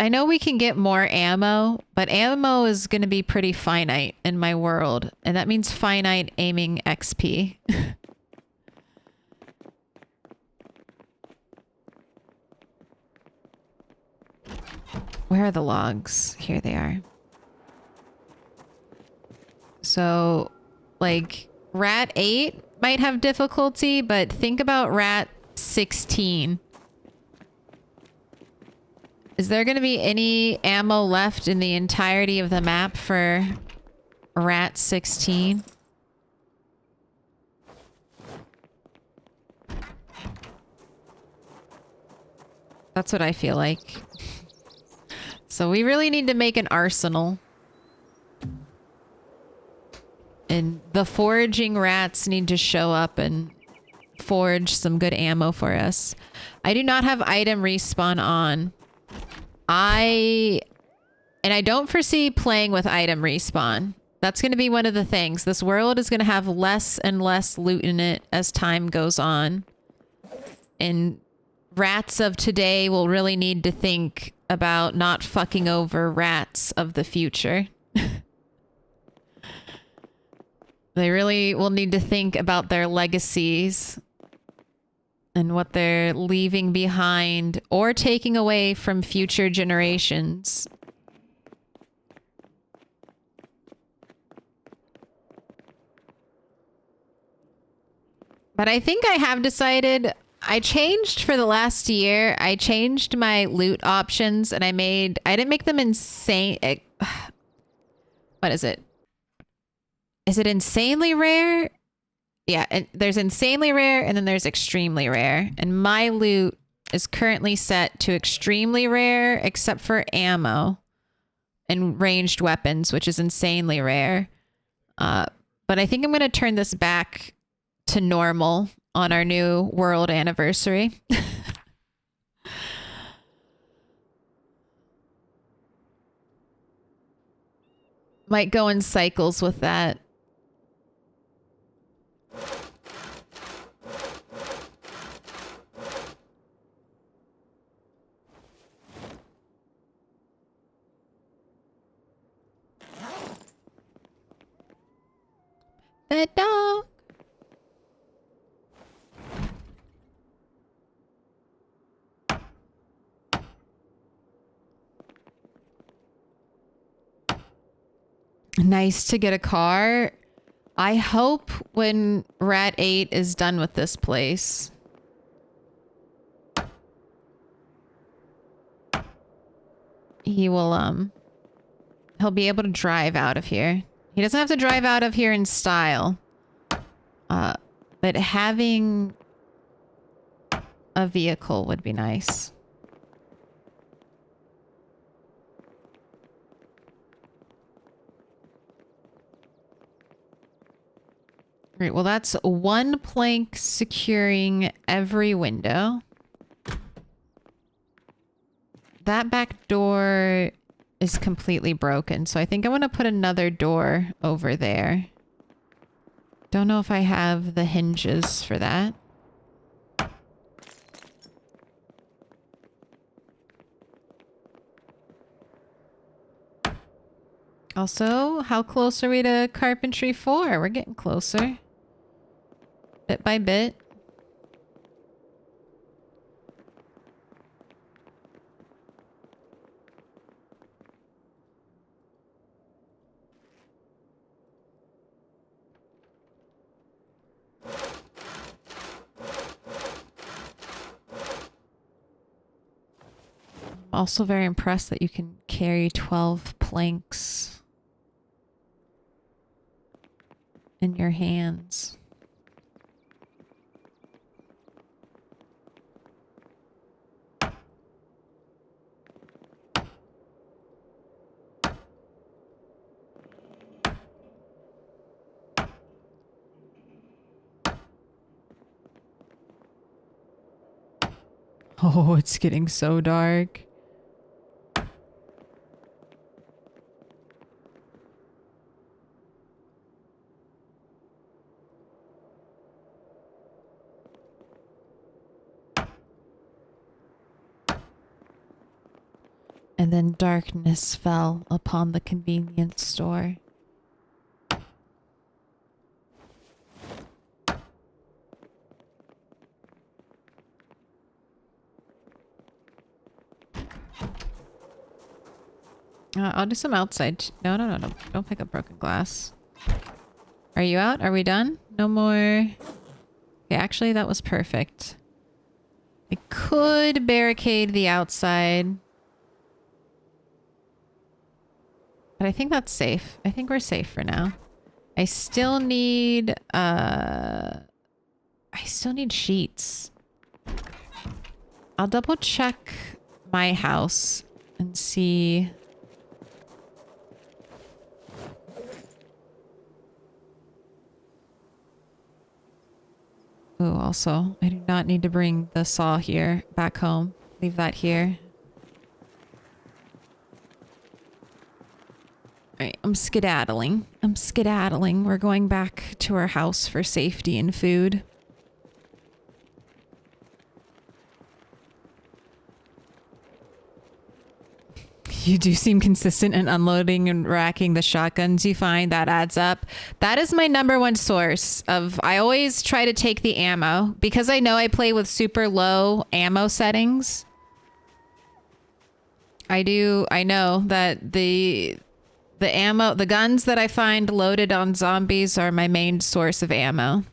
know we can get more ammo, but ammo is going to be pretty finite in my world, and that means finite aiming XP. Where are the logs? Here they are. So, like, rat 8 might have difficulty, but think about rat 16. Is there going to be any ammo left in the entirety of the map for rat 16? That's what I feel like. So we really need to make an arsenal. And the foraging rats need to show up and forage some good ammo for us. I do not have item respawn on. I don't foresee playing with item respawn. That's going to be one of the things. This world is going to have less and less loot in it as time goes on. And rats of today will really need to think about not fucking over rats of the future. They really will need to think about their legacies and what they're leaving behind or taking away from future generations. But I think I have decided. I changed for the last year. I changed my loot options and I didn't make them insane. What is it? Is it insanely rare? Yeah, there's insanely rare and then there's extremely rare. And my loot is currently set to extremely rare except for ammo. and ranged weapons, which is insanely rare. But I think I'm going to turn this back to normal on our new world anniversary. Might go in cycles with that. The dog. Nice to get a car. I hope when Rat 8 is done with this place, he will, he'll be able to drive out of here. He doesn't have to drive out of here in style. But having a vehicle would be nice. Right, well, that's one plank securing every window. That back door is completely broken, so I think I want to put another door over there. Don't know if I have the hinges for that. Also, how close are we to carpentry 4? We're getting closer. Bit by bit. I'm also very impressed that you can carry 12 planks in your hands. Oh, it's getting so dark. And then darkness fell upon the convenience store. I'll do some outside. No. Don't pick up broken glass. Are you out? Are we done? No more. Okay, actually, that was perfect. I could barricade the outside. But I think that's safe. I think we're safe for now. I still need sheets. I'll double check my house and see. Oh, also, I do not need to bring the saw here back home. Leave that here. Alright, I'm skedaddling. We're going back to our house for safety and food. You do seem consistent in unloading and racking the shotguns you find. That adds up. That is my #1 source of... I always try to take the ammo because I know I play with super low ammo settings. I know that the ammo, the guns that I find loaded on zombies are my main source of ammo.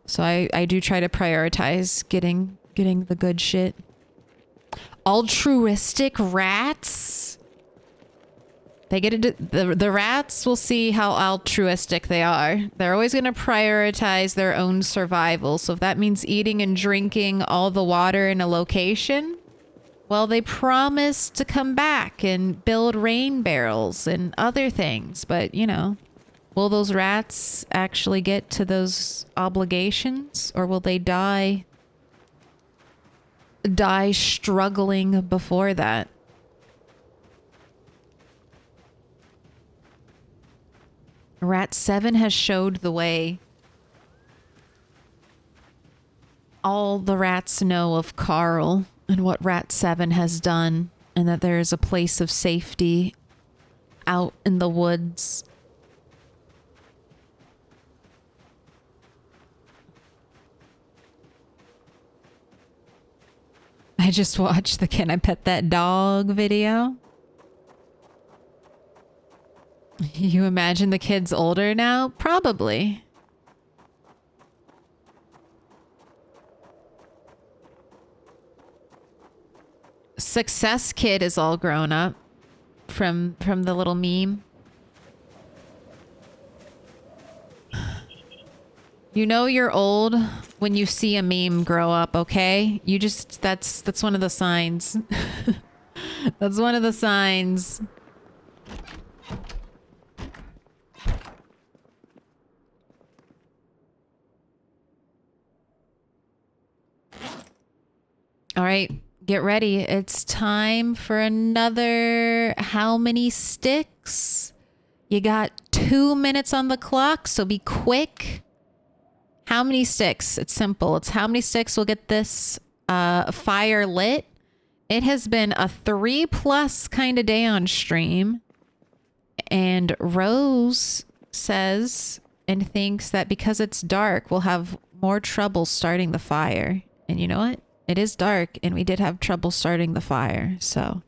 So I do try to prioritize getting the good shit. Altruistic rats? They get into the rats will see how altruistic they are. They're always going to prioritize their own survival. So if that means eating and drinking all the water in a location, Well, they promised to come back and build rain barrels and other things, but you know, will those rats actually get to those obligations, or will they die struggling before that? Rat 7 has showed the way. All the rats know of Carl and what Rat 7 has done, and that there is a place of safety out in the woods. I just watched the Can I Pet That Dog video. You imagine the kid's older now? Probably. Success Kid is all grown up from the little meme. You know you're old when you see a meme grow up, okay? You just that's one of the signs. That's one of the signs. All right, get ready. It's time for another how many sticks? You got 2 minutes on the clock, so be quick. How many sticks? It's simple. It's how many sticks will get this fire lit. It has been a 3+ kind of day on stream. And Rose says and thinks that because it's dark, we'll have more trouble starting the fire. And you know what? It is dark, and we did have trouble starting the fire, so.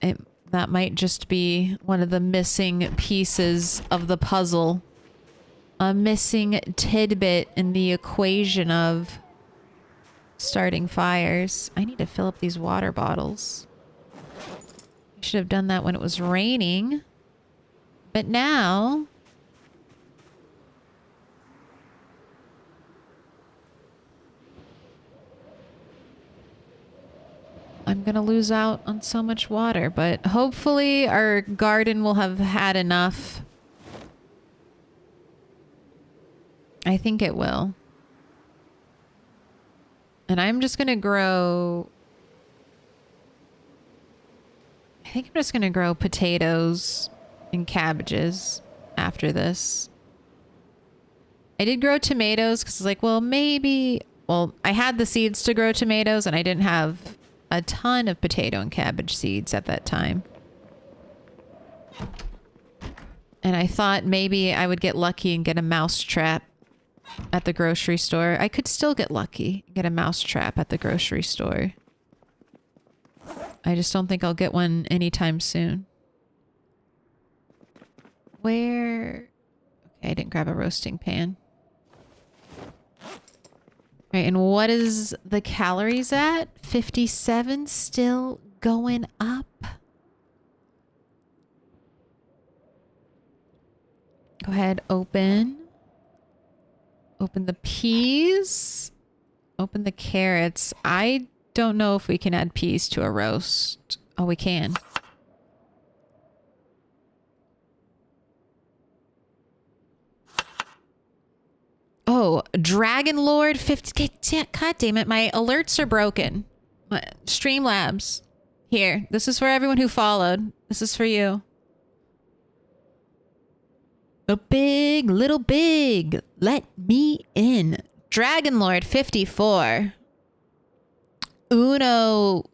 That might just be one of the missing pieces of the puzzle. A missing tidbit in the equation of starting fires. I need to fill up these water bottles. I should have done that when it was raining. But now... I'm gonna lose out on so much water, but hopefully our garden will have had enough. I think it will. And I'm just gonna grow... I think I'm just gonna grow potatoes and cabbages after this. I did grow tomatoes because it's like, well, maybe... Well, I had the seeds to grow tomatoes and I didn't have a ton of potato and cabbage seeds at that time. And I thought maybe I would get lucky and get a mouse trap at the grocery store. I could still get lucky and get a mouse trap at the grocery store. I just don't think I'll get one anytime soon. Where... Okay, I didn't grab a roasting pan. Right, and what is the calories at? 57, still going up. Go ahead, open. Open the peas. Open the carrots. I don't know if we can add peas to a roast. Oh, we can. Oh, Dragon Lord 50. God damn it, my alerts are broken. Streamlabs. Here, this is for everyone who followed. This is for you. A big, little big. Let me in. Dragon Lord 54. Uno's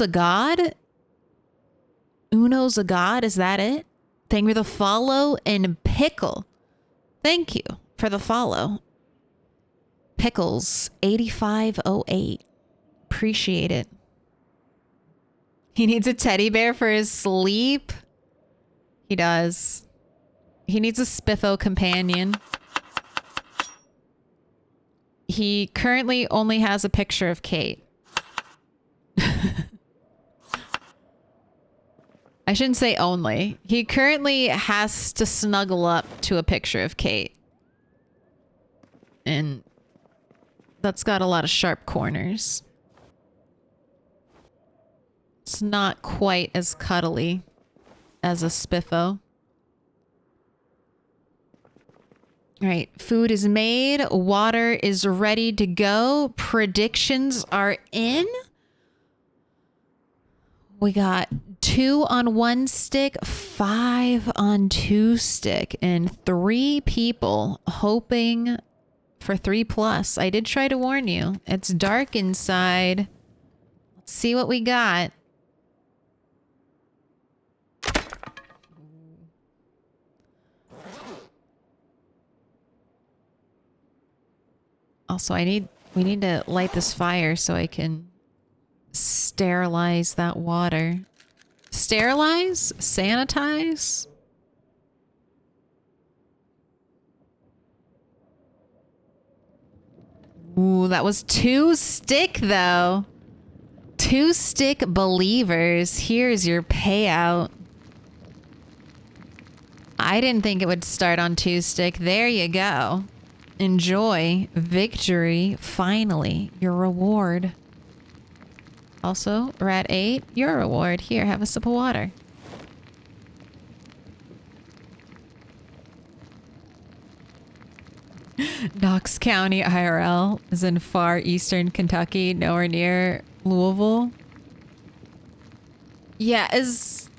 a god? Uno's a god? Is that it? Thank you for the follow. And Pickle. Thank you for the follow. Pickles 8508. Appreciate it. He needs a teddy bear for his sleep. He does. He needs a spiffo companion. He currently only has a picture of Kate. I shouldn't say only. He currently has to snuggle up to a picture of Kate. And That's got a lot of sharp corners. It's not quite as cuddly as a spiffo. All right, food is made. Water is ready to go. Predictions are in. We got 2 on 1 stick, 5 on 2 stick, and 3 people hoping for 3+. I did try to warn you. It's dark inside. Let's see what we got. Also, we need to light this fire so I can sterilize that water. Sterilize? Sanitize? Ooh, that was 2 stick though. 2 stick believers. Here's your payout. I didn't think it would start on 2 stick. There you go. Enjoy. Victory. Finally. Your reward. Also, Rat 8, your reward. Here, have a sip of water. Knox County IRL is in far eastern Kentucky, nowhere near Louisville. Yeah, Is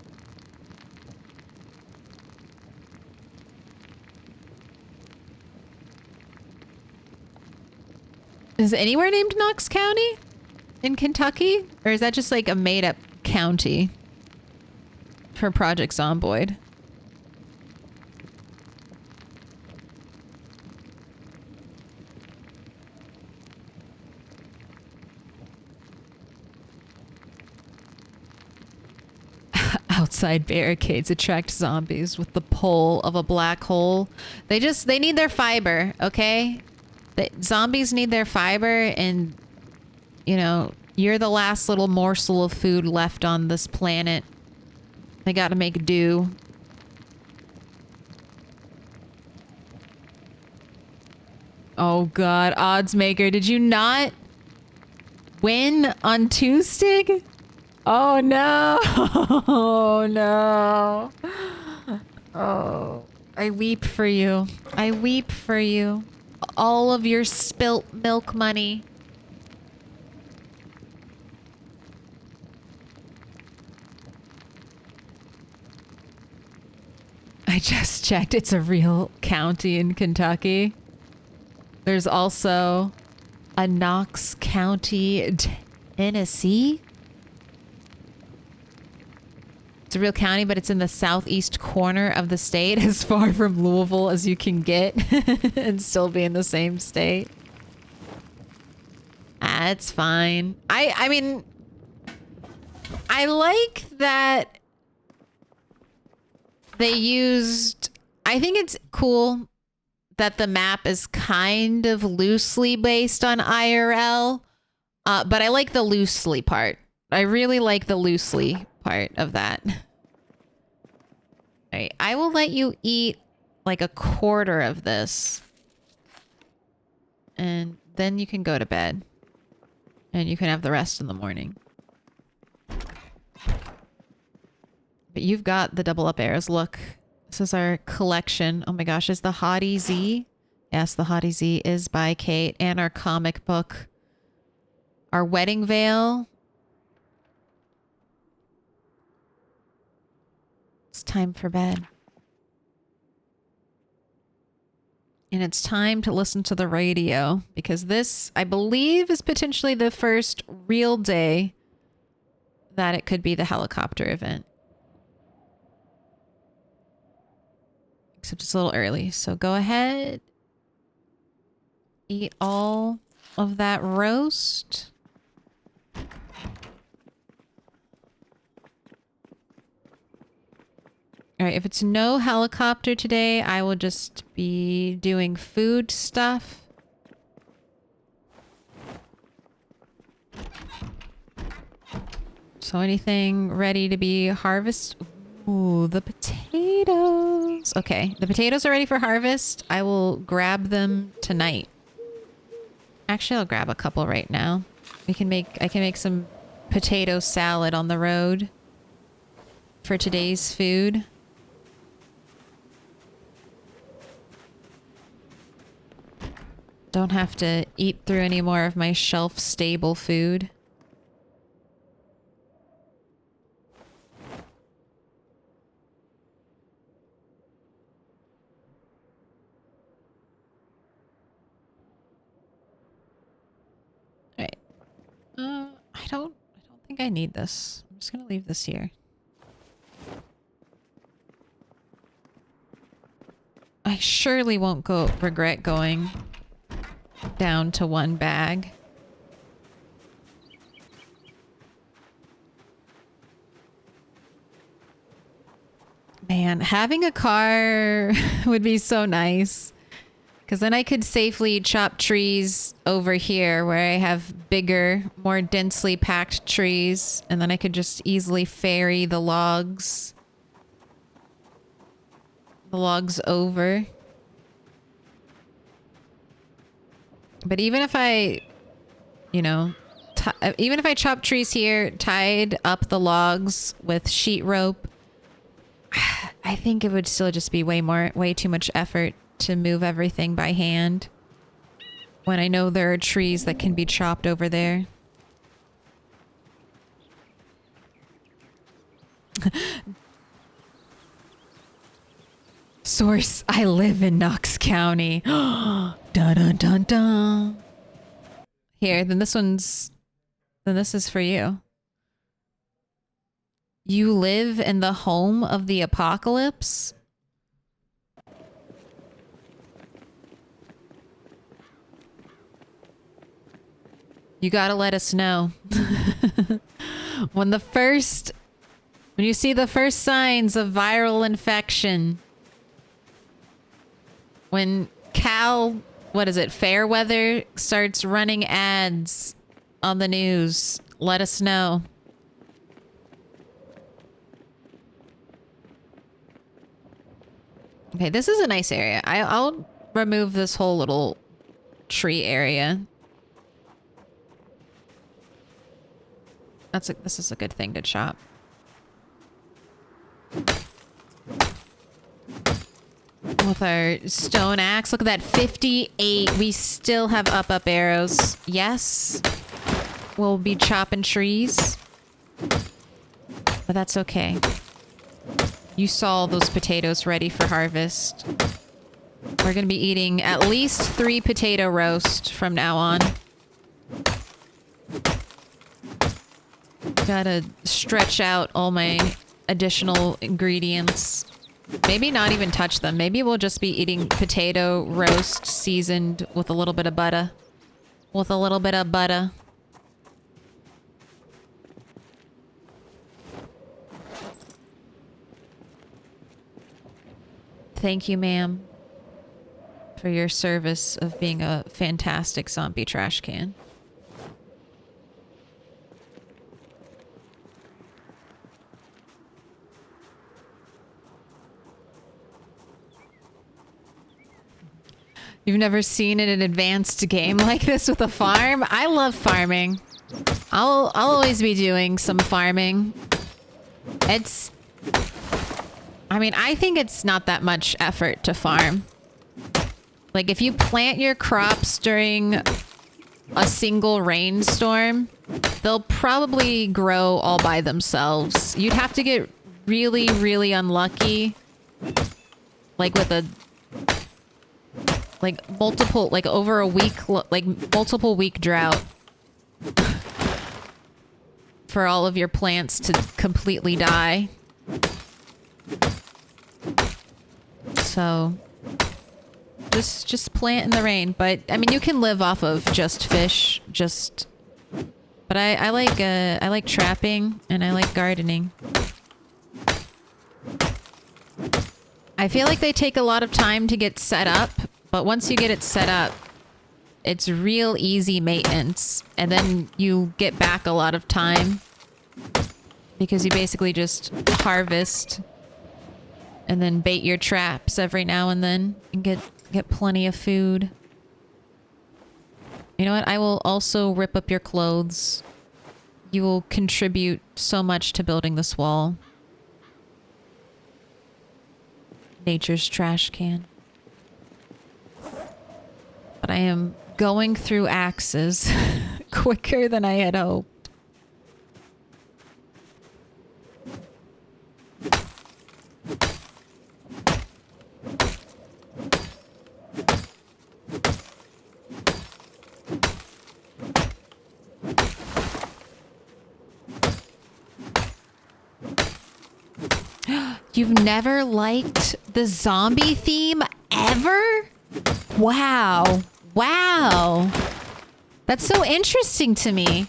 anywhere named Knox County in Kentucky? Or is that just like a made-up county for Project Zomboid? Outside barricades attract zombies with the pull of a black hole. They need their fiber, okay? Zombies need their fiber, and you know, you're the last little morsel of food left on this planet. They gotta make do. Oh god, odds maker, did you not win on 2 stick? Oh no. Oh no. Oh, I weep for you. I weep for you. All of your spilt milk money. I just checked. It's a real county in Kentucky. There's also a Knox County, Tennessee. It's a real county, but it's in the southeast corner of the state, as far from Louisville as you can get and still be in the same state. Ah, it's fine. I mean, I like that they used... I think it's cool that the map is kind of loosely based on IRL, but I like the loosely part. I really like the loosely part of that. All right, I will let you eat like a quarter of this. And then you can go to bed. And you can have the rest in the morning. But you've got the double up arrows. Look, this is our collection. Oh my gosh, is the Hottie Z? Yes, the Hottie Z is by Kate. And our comic book. Our wedding veil. It's time for bed. And it's time to listen to the radio, because this, I believe, is potentially the first real day that it could be the helicopter event. Except it's a little early, so go ahead. Eat all of that roast. All right, if it's no helicopter today, I will just be doing food stuff. So anything ready to be harvested? Ooh, the potatoes. Okay, the potatoes are ready for harvest. I will grab them tonight. Actually, I'll grab a couple right now. I can make some potato salad on the road for today's food. Don't have to eat through any more of my shelf-stable food. Alright. I don't think I need this. I'm just gonna leave this here. I surely won't regret going down to one bag. Man, having a car would be so nice. Because then I could safely chop trees over here where I have bigger, more densely packed trees. And then I could just easily ferry the logs over. But even if I, you know, even if I chop trees here, tied up the logs with sheet rope, I think it would still just be way too much effort to move everything by hand when I know there are trees that can be chopped over there. Source, I live in Knox County. Dun dun dun dun. Here, then this is for you. You live in the home of the apocalypse? You gotta let us know. When you see the first signs of viral infection, when Fairweather starts running ads on the news, let us know. Okay, this is a nice area. I'll remove this whole little tree area. This is a good thing to chop. With our stone axe, look at that, 58. We still have up arrows. Yes, we'll be chopping trees, but that's okay. You saw those potatoes ready for harvest. We're gonna be eating at least 3 potato roast from now on. Gotta stretch out all my additional ingredients. Maybe not even touch them. Maybe we'll just be eating potato roast seasoned with a little bit of butter. With a little bit of butter. Thank you, ma'am, for your service of being a fantastic zombie trash can. You've never seen an advanced game like this with a farm? I love farming. I'll always be doing some farming. I mean, I think it's not that much effort to farm. Like, if you plant your crops during a single rainstorm, they'll probably grow all by themselves. You'd have to get really, really unlucky. Like with over a week, like multiple week drought for all of your plants to completely die. So just plant in the rain. But I mean, you can live off of just fish, but I like trapping and I like gardening. I feel like they take a lot of time to get set up, but once you get it set up, it's real easy maintenance, and then you get back a lot of time because you basically just harvest and then bait your traps every now and then and get plenty of food. You know what? I will also rip up your clothes. You will contribute so much to building this wall. Nature's trash can. But I am going through axes quicker than I had hoped. You've never liked the zombie theme ever? Wow. Wow. That's so interesting to me.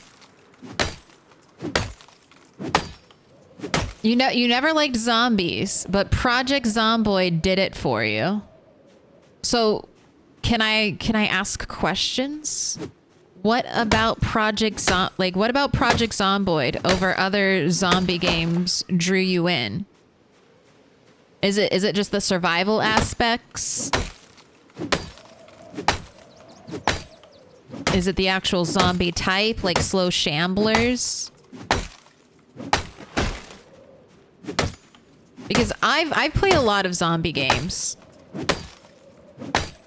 You know, you never liked zombies, but Project Zomboid did it for you. So, can I ask questions? What about Project Zomboid over other zombie games drew you in? Is it just the survival aspects? Is it the actual zombie type, like slow shamblers? Because I've played a lot of zombie games.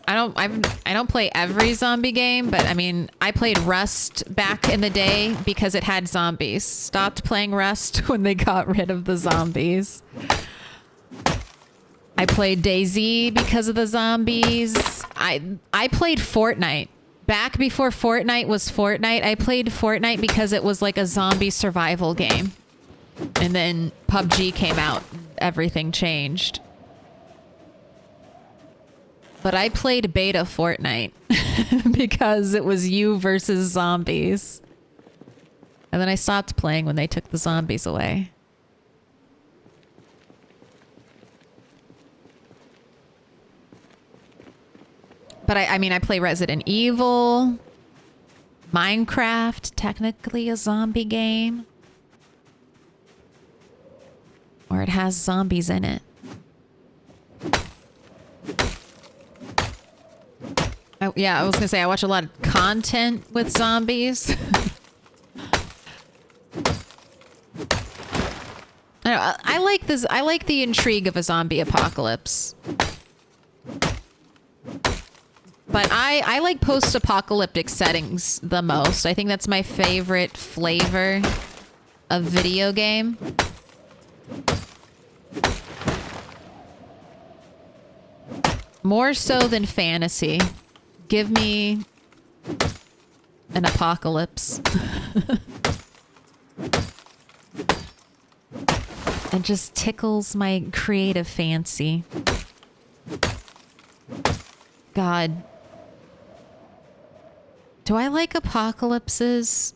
I don't play every zombie game, but I mean, I played Rust back in the day because it had zombies. Stopped playing Rust when they got rid of the zombies. I played DayZ because of the zombies. I played Fortnite. Back before Fortnite was Fortnite, I played Fortnite because it was like a zombie survival game. And then PUBG came out. Everything changed. But I played beta Fortnite because it was you versus zombies. And then I stopped playing when they took the zombies away. But I mean, I play Resident Evil, Minecraft, technically a zombie game. Or it has zombies in it. Oh, yeah, I was gonna say I watch a lot of content with zombies. I like this. I like the intrigue of a zombie apocalypse. But I like post-apocalyptic settings the most. I think that's my favorite flavor of video game. More so than fantasy. Give me an apocalypse. It just tickles my creative fancy. God. Do I like apocalypses?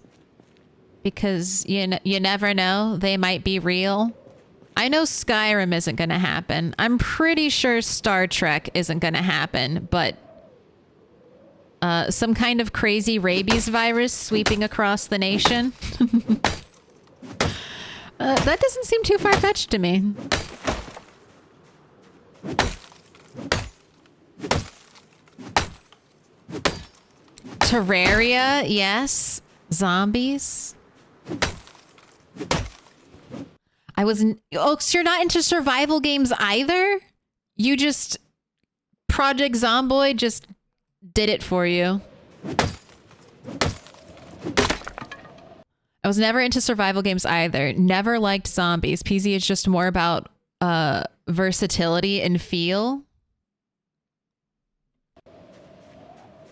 Because you never know. They might be real. I know Skyrim isn't going to happen. I'm pretty sure Star Trek isn't going to happen. But some kind of crazy rabies virus sweeping across the nation. That doesn't seem too far-fetched to me. Terraria, yes. Zombies. Oh, so you're not into survival games either? You just... Project Zomboid just did it for you. I was never into survival games either. Never liked zombies. PZ is just more about versatility and feel.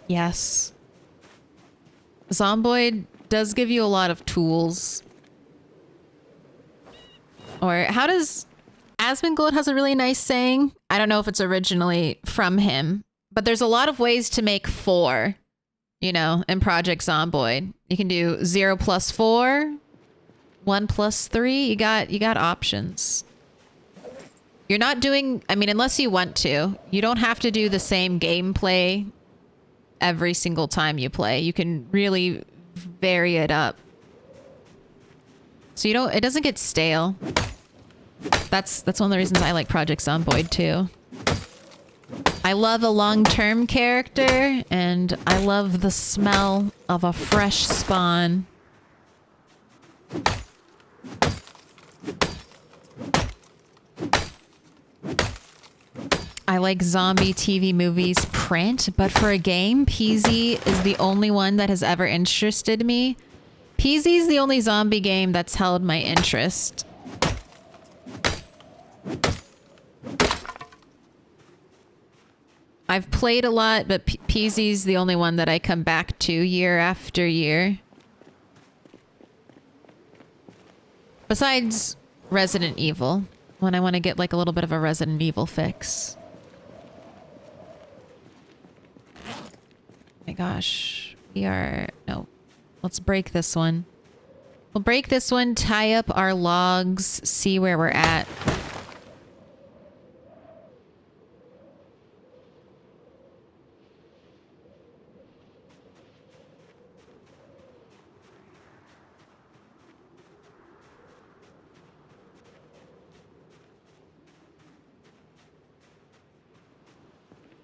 Yes. Zomboid does give you a lot of tools. Or how does... Asmongold has a really nice saying. I don't know if it's originally from him, but there's a lot of ways to make 4, you know, in Project Zomboid. You can do 0 plus 4, 1 plus 3. You got options. You're not doing... I mean, unless you want to. You don't have to do the same gameplay every single time you play. You can really vary it up. So you don't... It doesn't get stale. That's one of the reasons I like Project Zomboid too. I love a long-term character, and I love the smell of a fresh spawn. I like zombie TV movies print, but for a game, PZ is the only one that has ever interested me. PZ is the only zombie game that's held my interest. I've played a lot, but PZ is the only one that I come back to year after year. Besides Resident Evil, when I want to get like a little bit of a Resident Evil fix. Oh my gosh, we are... No, let's break this one. We'll break this one, tie up our logs, see where we're at.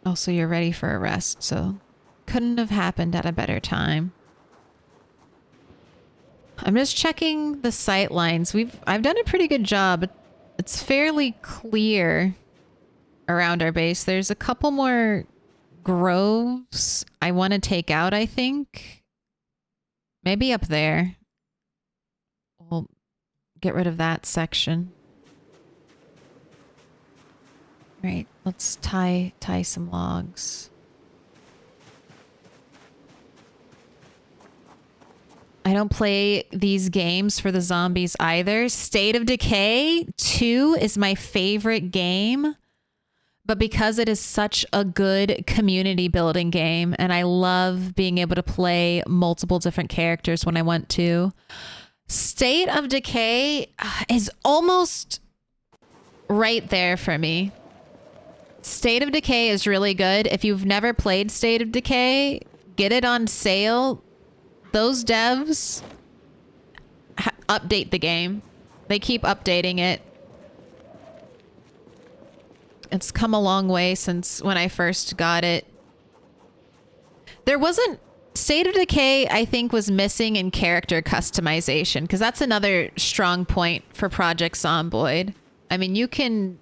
Oh, so you're ready for a rest, so couldn't have happened at a better time. I'm just checking the sight lines. I've done a pretty good job. It's fairly clear around our base. There's a couple more groves I want to take out, I think. Maybe up there. We'll get rid of that section. Right, let's tie some logs. I don't play these games for the zombies either. State of Decay 2 is my favorite game, but because it is such a good community building game, and I love being able to play multiple different characters when I want to, State of Decay is almost right there for me. State of Decay is really good. If you've never played State of Decay, get it on sale. Those devs update the game. They keep updating it. It's come a long way since when I first got it. There wasn't... State of Decay, I think, was missing in character customization, because that's another strong point for Project Zomboid. I mean, you can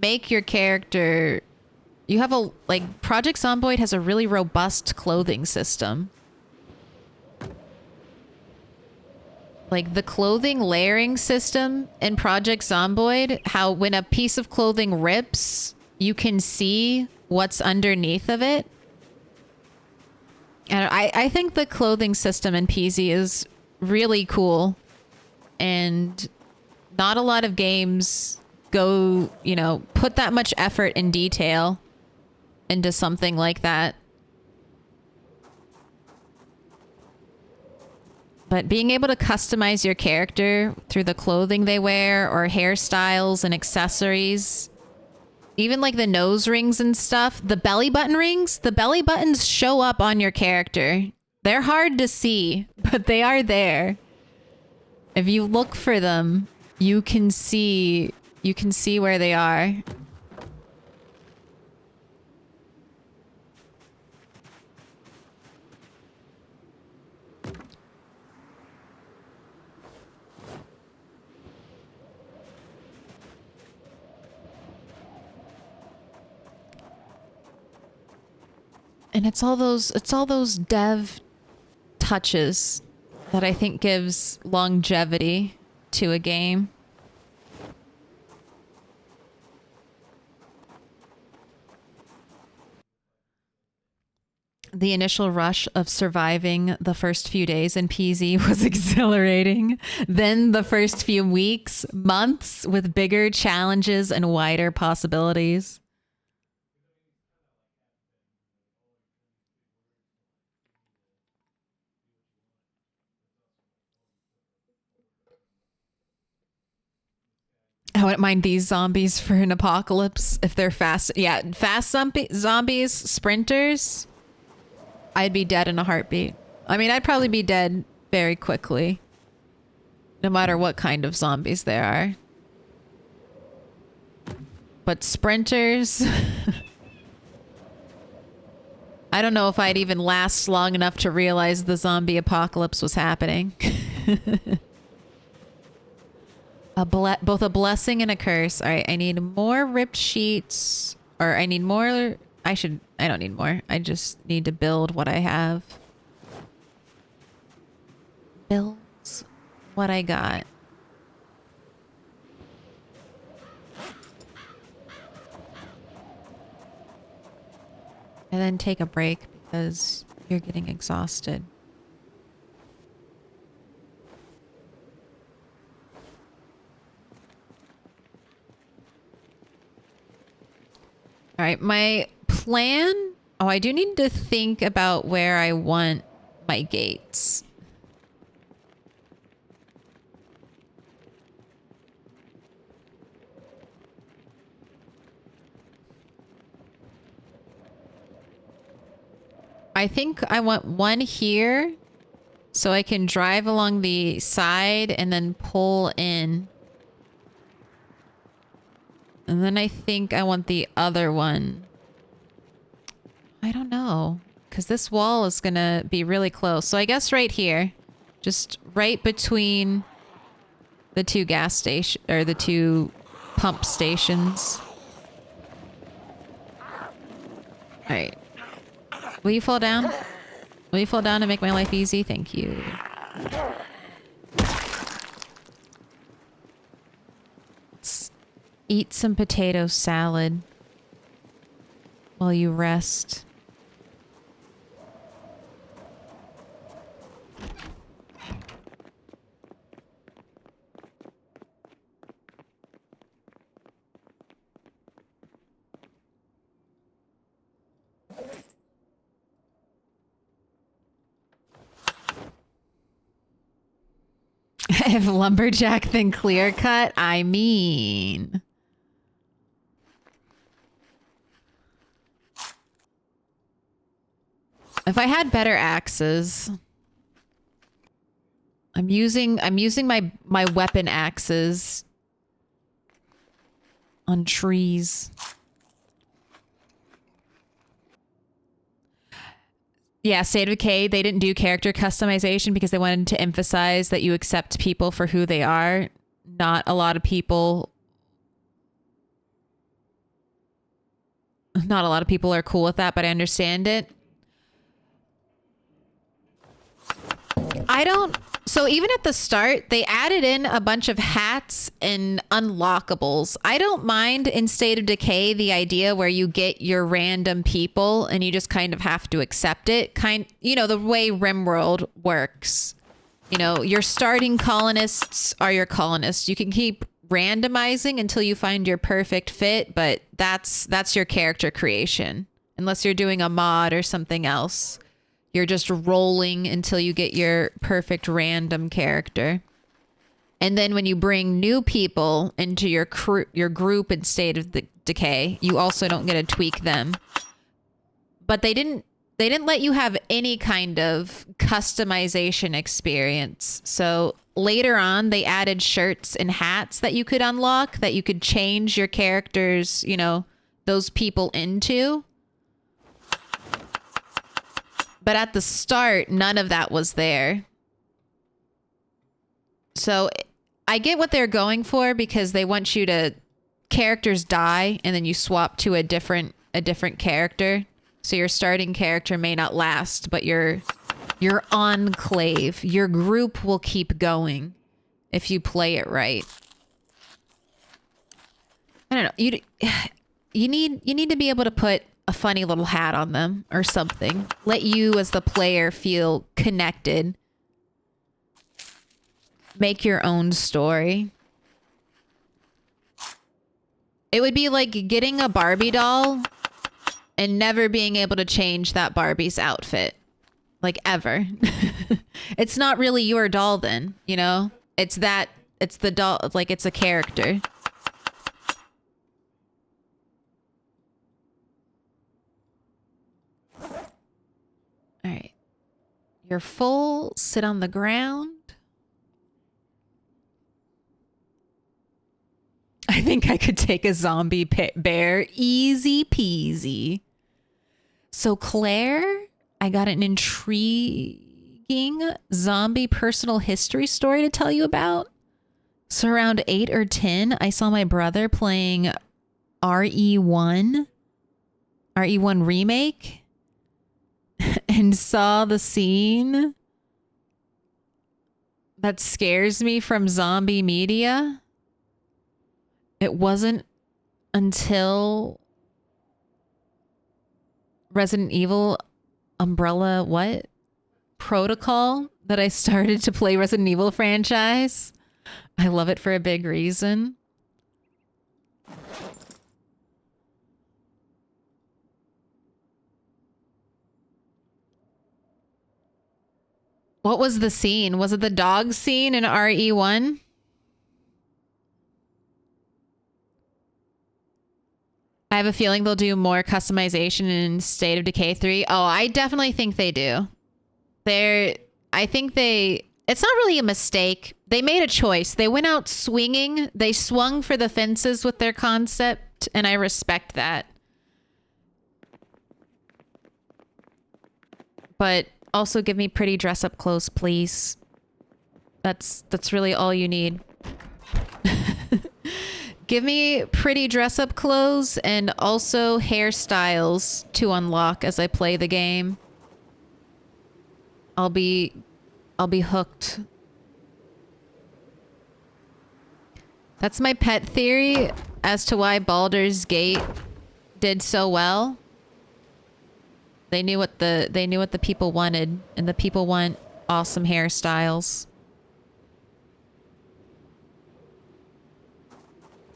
make your character... You have a... Like, Project Zomboid has a really robust clothing system. Like, the clothing layering system in Project Zomboid, how when a piece of clothing rips, you can see what's underneath of it. And I think the clothing system in PZ is really cool. And not a lot of games go, you know, put that much effort and detail into something like that. But being able to customize your character through the clothing they wear or hairstyles and accessories, even like the nose rings and stuff, the belly button rings, the belly buttons show up on your character. They're hard to see, but they are there. If you look for them, you can see where they are. And it's all those dev touches that I think gives longevity to a game. The initial rush of surviving the first few days in PZ was exhilarating. Then the first few weeks, months with bigger challenges and wider possibilities. I wouldn't mind these zombies for an apocalypse if they're fast. Yeah, fast zombies, sprinters. I'd be dead in a heartbeat. I mean, I'd probably be dead very quickly. No matter what kind of zombies there are. But sprinters... I don't know if I'd even last long enough to realize the zombie apocalypse was happening. Both a blessing and a curse. All right, I need more ripped sheets. Or I need more. I don't need more. I just need to build what I have. Builds what I got. And then take a break because you're getting exhausted. All right, my plan. Oh, I do need to think about where I want my gates. I think I want one here so I can drive along the side and then pull in. And then I think I want the other one. I don't know, because this wall is going to be really close. So I guess right here, just right between the two gas station or the two pump stations. All right. Will you fall down? Will you fall down and make my life easy? Thank you. Let's eat some potato salad while you rest. If lumberjack then clear cut, I mean. If I had better axes. I'm using my weapon axes on trees. Yeah, State of Decay, they didn't do character customization because they wanted to emphasize that you accept people for who they are. Not a lot of people are cool with that, but I understand it. So even at the start, they added in a bunch of hats and unlockables. I don't mind in State of Decay the idea where you get your random people and you just kind of have to accept it. The way RimWorld works. Your starting colonists are your colonists. You can keep randomizing until you find your perfect fit, but that's your character creation. Unless you're doing a mod or something else. You're just rolling until you get your perfect random character. And then when you bring new people into your group in State of Decay, you also don't get to tweak them. But they didn't let you have any kind of customization experience. So later on, they added shirts and hats that you could unlock, that you could change your characters, those people into. But at the start, none of that was there. So I get what they're going for because they want you to characters die and then you swap to a different character. So your starting character may not last, but your enclave, your group will keep going if you play it right. I don't know. You need to be able to put a funny little hat on them or something. Let you as the player feel connected. Make your own story. It would be like getting a Barbie doll and never being able to change that Barbie's outfit. Like ever. It's not really your doll then, It's the doll, like it's a character. All right. You're full. Sit on the ground. I think I could take a zombie bear. Easy peasy. So Claire, I got an intriguing zombie personal history story to tell you about. So around 8 or 10, I saw my brother playing RE1 remake and saw the scene that scares me from zombie media. It wasn't until Resident Evil Umbrella Protocol that I started to play Resident Evil franchise. I love it for a big reason. What was the scene? Was it the dog scene in RE1? I have a feeling they'll do more customization in State of Decay 3. Oh, I definitely think they do. It's not really a mistake. They made a choice. They went out swinging. They swung for the fences with their concept, and I respect that. But also give me pretty dress-up clothes, please. That's really all you need. Give me pretty dress-up clothes and also hairstyles to unlock as I play the game. I'll be hooked. That's my pet theory as to why Baldur's Gate did so well. They knew what the people wanted, and the people want awesome hairstyles.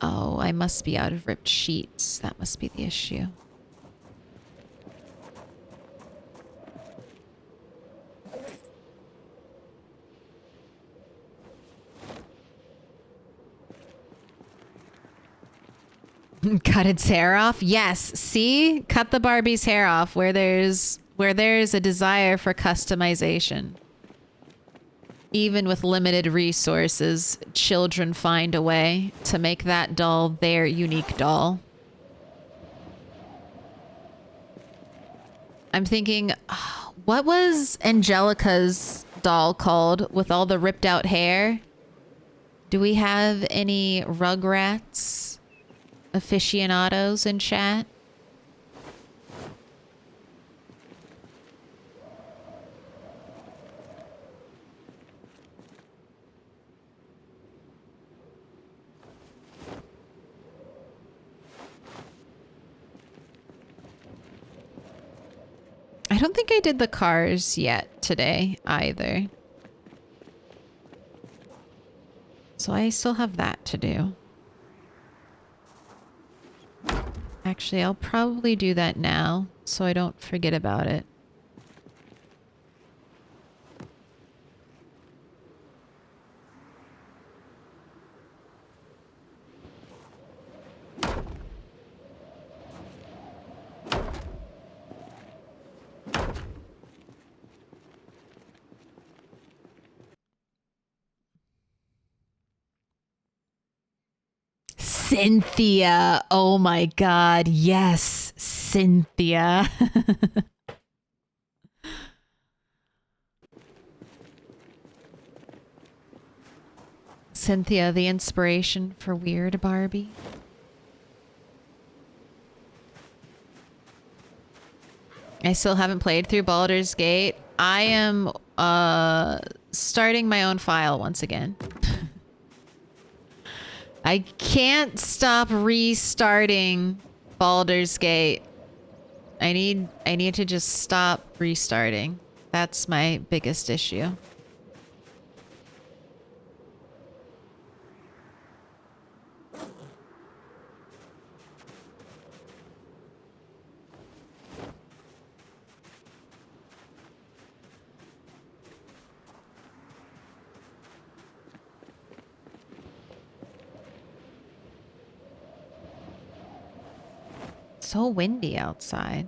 Oh, I must be out of ripped sheets. That must be the issue. Cut its hair off? Yes. See? Cut the Barbie's hair off where there's a desire for customization. Even with limited resources, children find a way to make that doll their unique doll. I'm thinking, what was Angelica's doll called with all the ripped out hair? Do we have any Rugrats aficionados in chat? I don't think I did the cars yet today either. So I still have that to do. Actually, I'll probably do that now so I don't forget about it. Cynthia. Oh my God. Yes. Cynthia. Cynthia, the inspiration for Weird Barbie. I still haven't played through Baldur's Gate. I am starting my own file once again. I can't stop restarting Baldur's Gate. I need to just stop restarting. That's my biggest issue. So windy outside.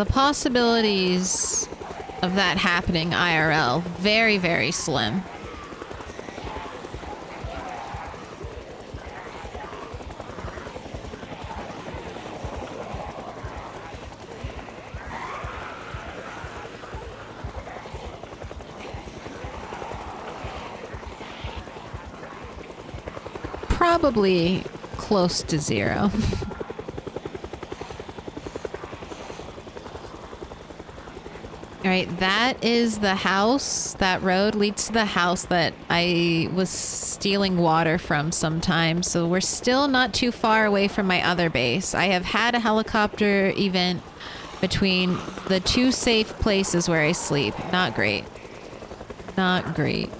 The possibilities of that happening IRL, very, very slim. Probably close to zero. All right, that is the house. That road leads to the house that I was stealing water from sometimes. So we're still not too far away from my other base. I have had a helicopter event between the two safe places where I sleep. Not great. Not great.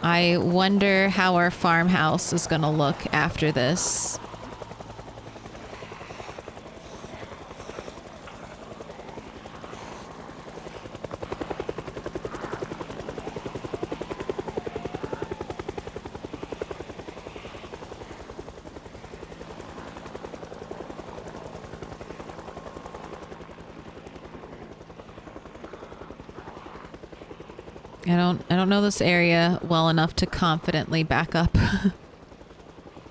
I wonder how our farmhouse is going to look after this. I don't know this area well enough to confidently back up.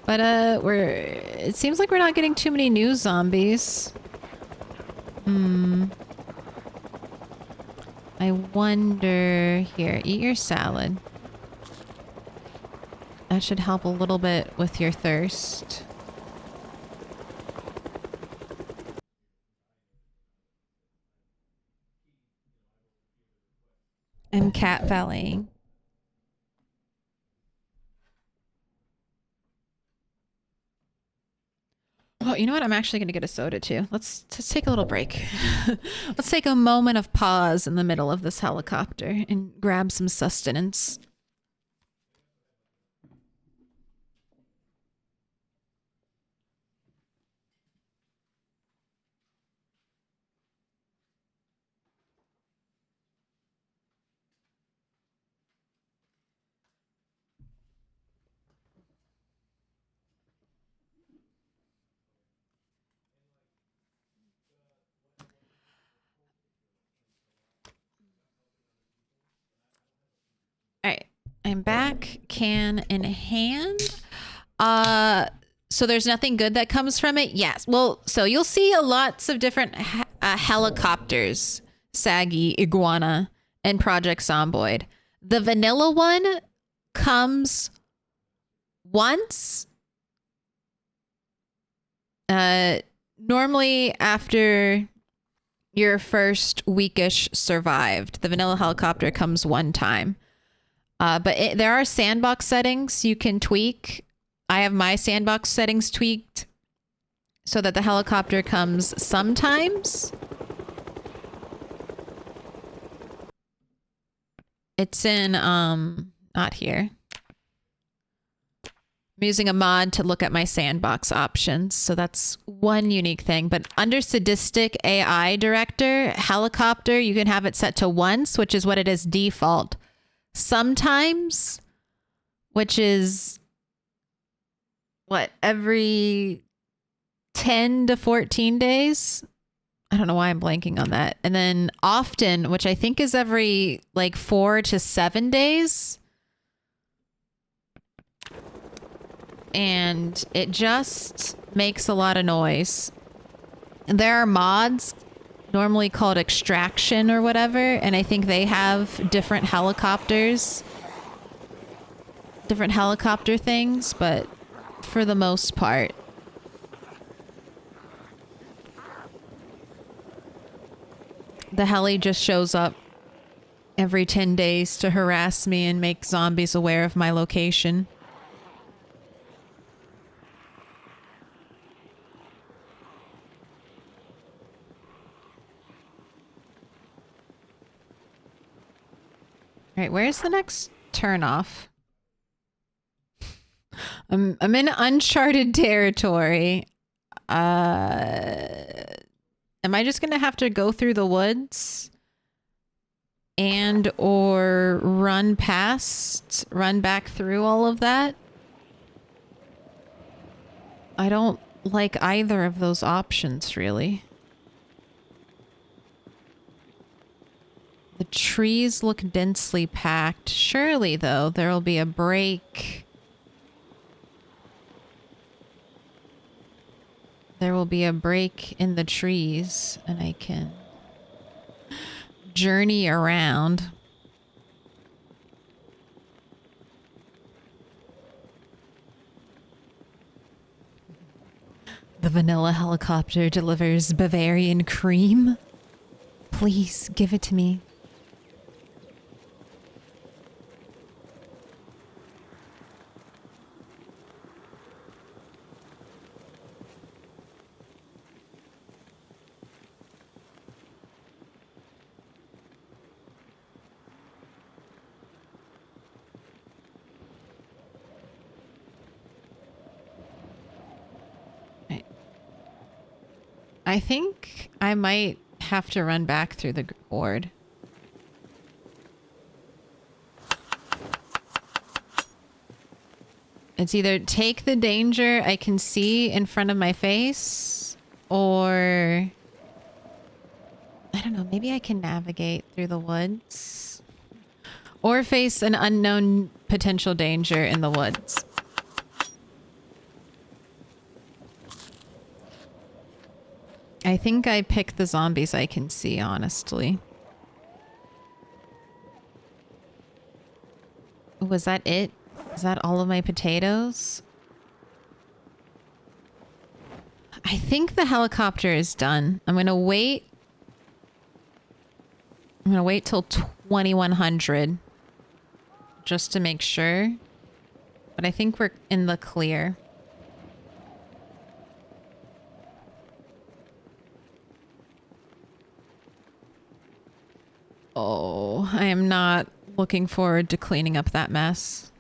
But it seems like we're not getting too many new zombies. I wonder, here, eat your salad. That should help a little bit with your thirst. And cat valleying. Oh, you know what? I'm actually going to get a soda too. Let's take a little break. Let's take a moment of pause in the middle of this helicopter and grab some sustenance. All right, I'm back, can in hand. So there's nothing good that comes from it? Yes. Well, so you'll see lots of different helicopters, Saggy, Iguana, and Project Zomboid. The vanilla one comes once. Normally after your first weekish survived. The vanilla helicopter comes one time. But there are sandbox settings you can tweak. I have my sandbox settings tweaked so that the helicopter comes sometimes. It's in, not here. I'm using a mod to look at my sandbox options. So that's one unique thing. But under sadistic AI director, helicopter, you can have it set to once, which is what it is default. Sometimes, which is what, every 10 to 14 days? I don't know why I'm blanking on that. And then often, which I think is every like 4 to 7 days. And it just makes a lot of noise. And there are mods normally called extraction or whatever, and I think they have different helicopters, different helicopter things, but for the most part, the heli just shows up every 10 days to harass me and make zombies aware of my location. All right, where's the next turnoff? I'm in uncharted territory. Am I just gonna have to go through the woods and or run back through all of that? I don't like either of those options, really. trees look densely packed. Surely, though, there will be a break. There will be a break in the trees, and I can journey around. The vanilla helicopter delivers Bavarian cream. Please give it to me. I think I might have to run back through the board. It's either take the danger I can see in front of my face, or I don't know, maybe I can navigate through the woods, or face an unknown potential danger in the woods. I think I pick the zombies I can see, honestly. Was that it? Is that all of my potatoes? I think the helicopter is done. I'm gonna wait. I'm gonna wait till 2100 just to make sure. But I think we're in the clear. Oh, I am not looking forward to cleaning up that mess.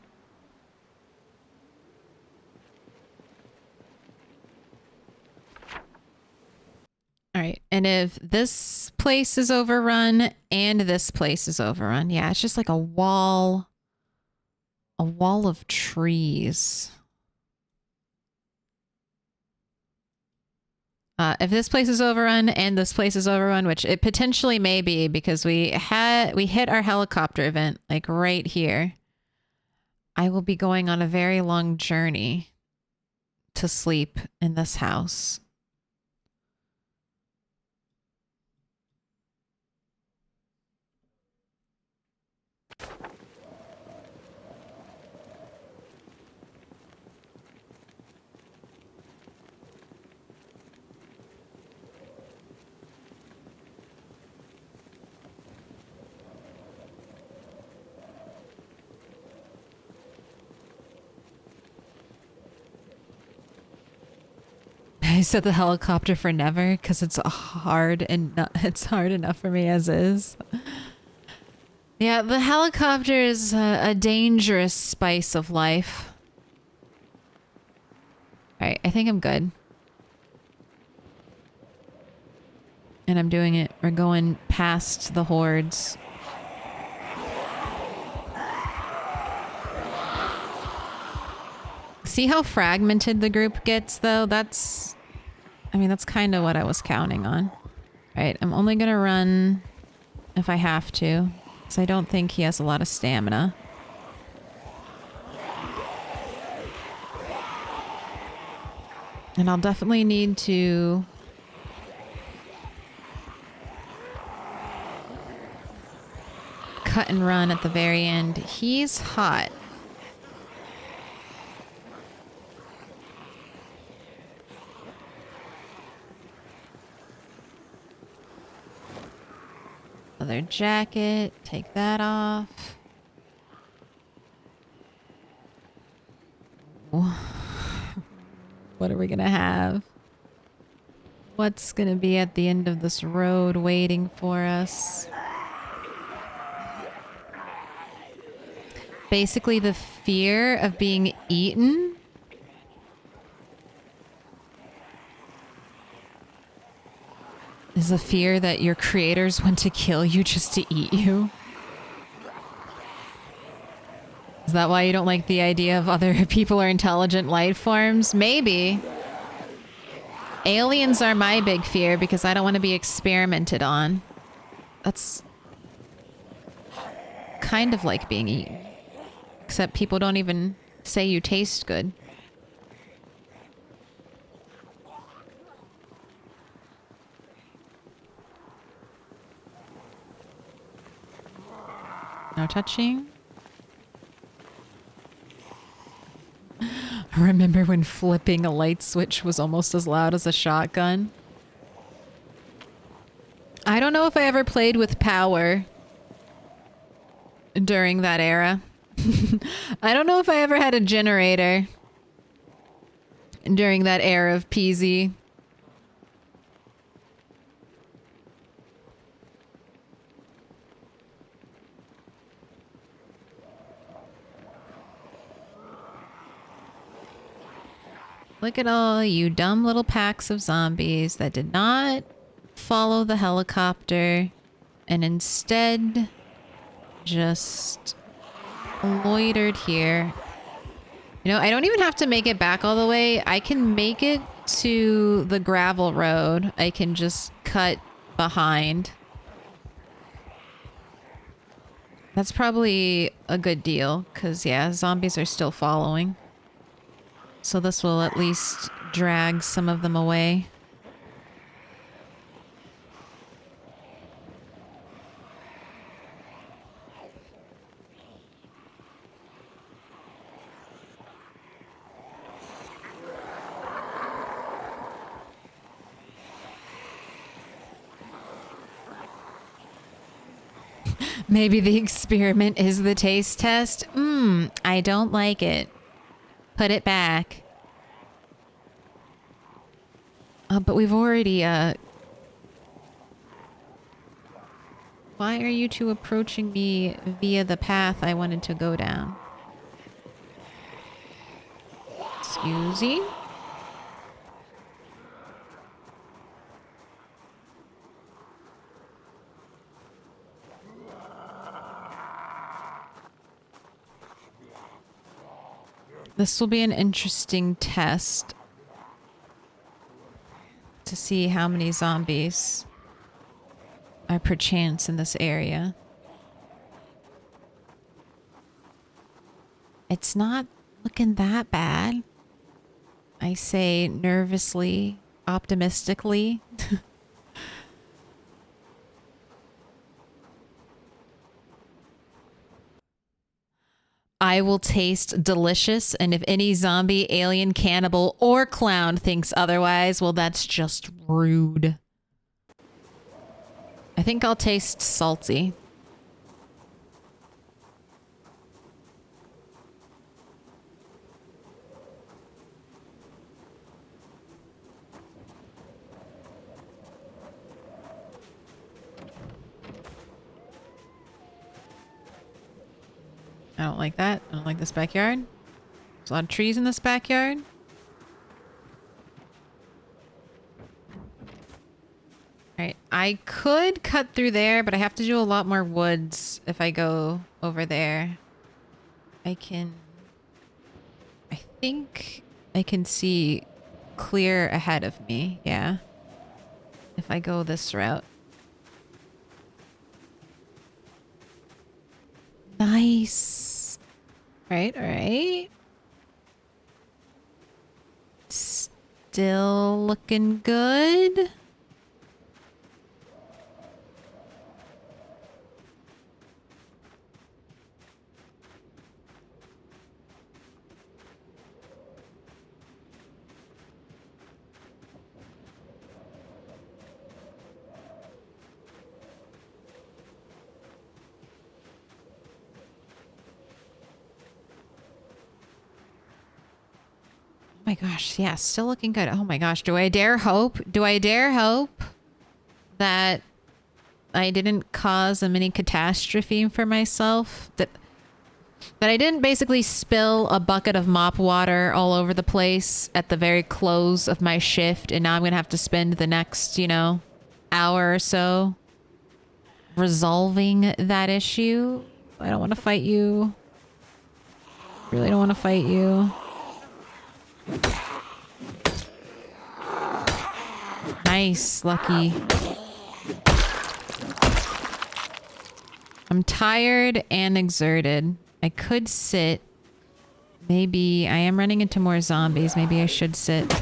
All right, and if this place is overrun and this place is overrun, yeah, it's just like a wall of trees. If this place is overrun and this place is overrun, which it potentially may be because we hit our helicopter event like right here, I will be going on a very long journey to sleep in this house. I said the helicopter for never because it's hard and it's hard enough for me as is. Yeah, the helicopter is a dangerous spice of life. All right, I think I'm good. And I'm doing it. We're going past the hordes. See how fragmented the group gets, though? That's kind of what I was counting on. All right, I'm only going to run if I have to, because I don't think he has a lot of stamina. And I'll definitely need to cut and run at the very end. He's hot. Leather jacket, take that off. What are we gonna have? What's gonna be at the end of this road waiting for us? Basically the fear of being eaten. Is a fear that your creators want to kill you just to eat you? Is that why you don't like the idea of other people or intelligent life forms? Maybe. Aliens are my big fear because I don't want to be experimented on. That's kind of like being eaten. Except people don't even say you taste good. No touching. I remember when flipping a light switch was almost as loud as a shotgun. I don't know if I ever played with power during that era. I don't know if I ever had a generator during that era of PZ. Look at all you dumb little packs of zombies that did not follow the helicopter and instead just loitered here. You know, I don't even have to make it back all the way. I can make it to the gravel road. I can just cut behind. That's probably a good deal because, yeah, zombies are still following. So this will at least drag some of them away. Maybe the experiment is the taste test. I don't like it. Put it back. But we've already, Why are you two approaching me via the path I wanted to go down? Excuse me? This will be an interesting test to see how many zombies are perchance in this area. It's not looking that bad. I say nervously, optimistically. I will taste delicious, and if any zombie, alien, cannibal, or clown thinks otherwise, well, that's just rude. I think I'll taste salty. I don't like that. I don't like this backyard. There's a lot of trees in this backyard. Alright, I could cut through there, but I have to do a lot more woods if I go over there. I think I can see clear ahead of me, yeah. If I go this route. Nice. Right, alright. Still looking good. Oh my gosh, yeah, still looking good. Oh my gosh, do I dare hope? Do I dare hope that I didn't cause a mini catastrophe for myself? That I didn't basically spill a bucket of mop water all over the place at the very close of my shift, and now I'm gonna have to spend the next, you know, hour or so resolving that issue. I don't want to fight you. Really don't want to fight you. Nice, Lucky. I'm tired and exerted. I could sit. Maybe I am running into more zombies. Maybe I should sit.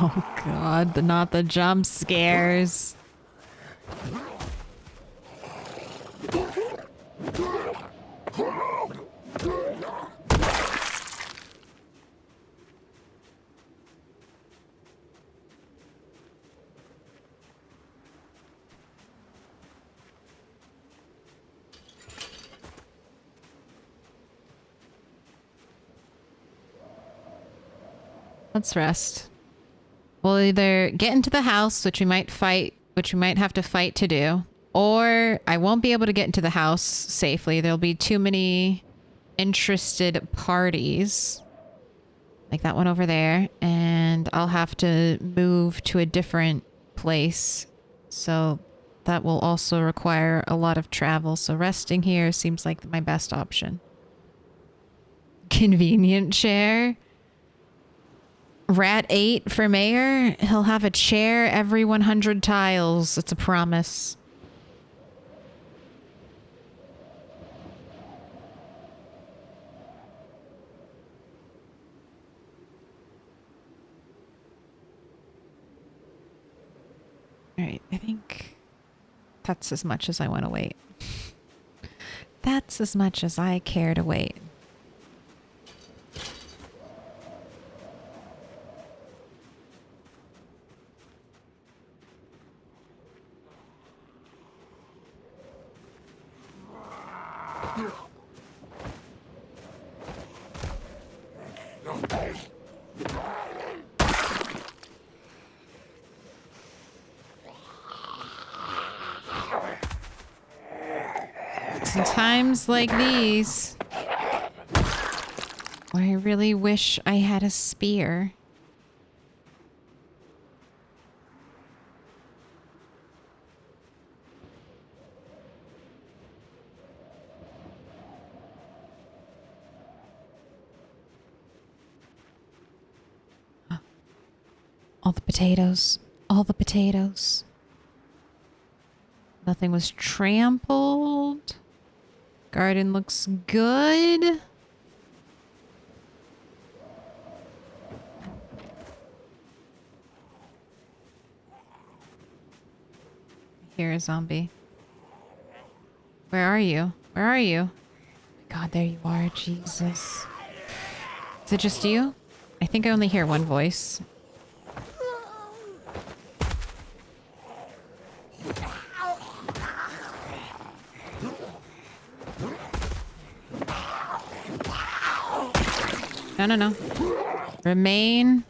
Oh god, not the jump scares. Let's rest. We'll either get into the house, which we might have to fight to do, or I won't be able to get into the house safely. There'll be too many interested parties, like that one over there, and I'll have to move to a different place. So that will also require a lot of travel. So resting here seems like my best option. Convenient chair. Rat 8 for mayor. He'll have a chair every 100 tiles. It's a promise. Alright, I think that's as much as I want to wait. That's as much as I care to wait. Times like these, where I really wish I had a spear. All the potatoes. All the potatoes. Nothing was trampled. Garden looks good. Here, a zombie. Where are you? Where are you? God, there you are. Jesus. Is it just you? I think I only hear one voice. No, no, no. Remain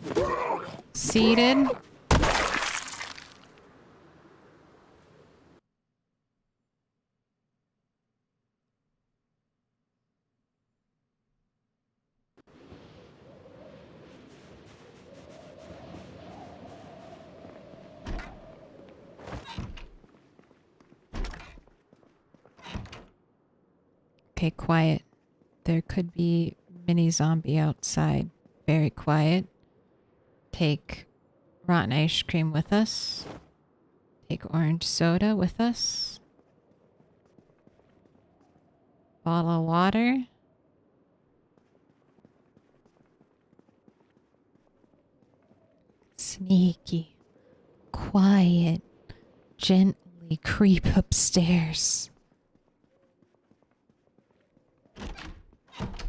seated. Okay, quiet. There could be mini zombie outside. Very quiet. Take rotten ice cream with us. Take orange soda with us. Bottle of water. Sneaky. Quiet. Gently creep upstairs.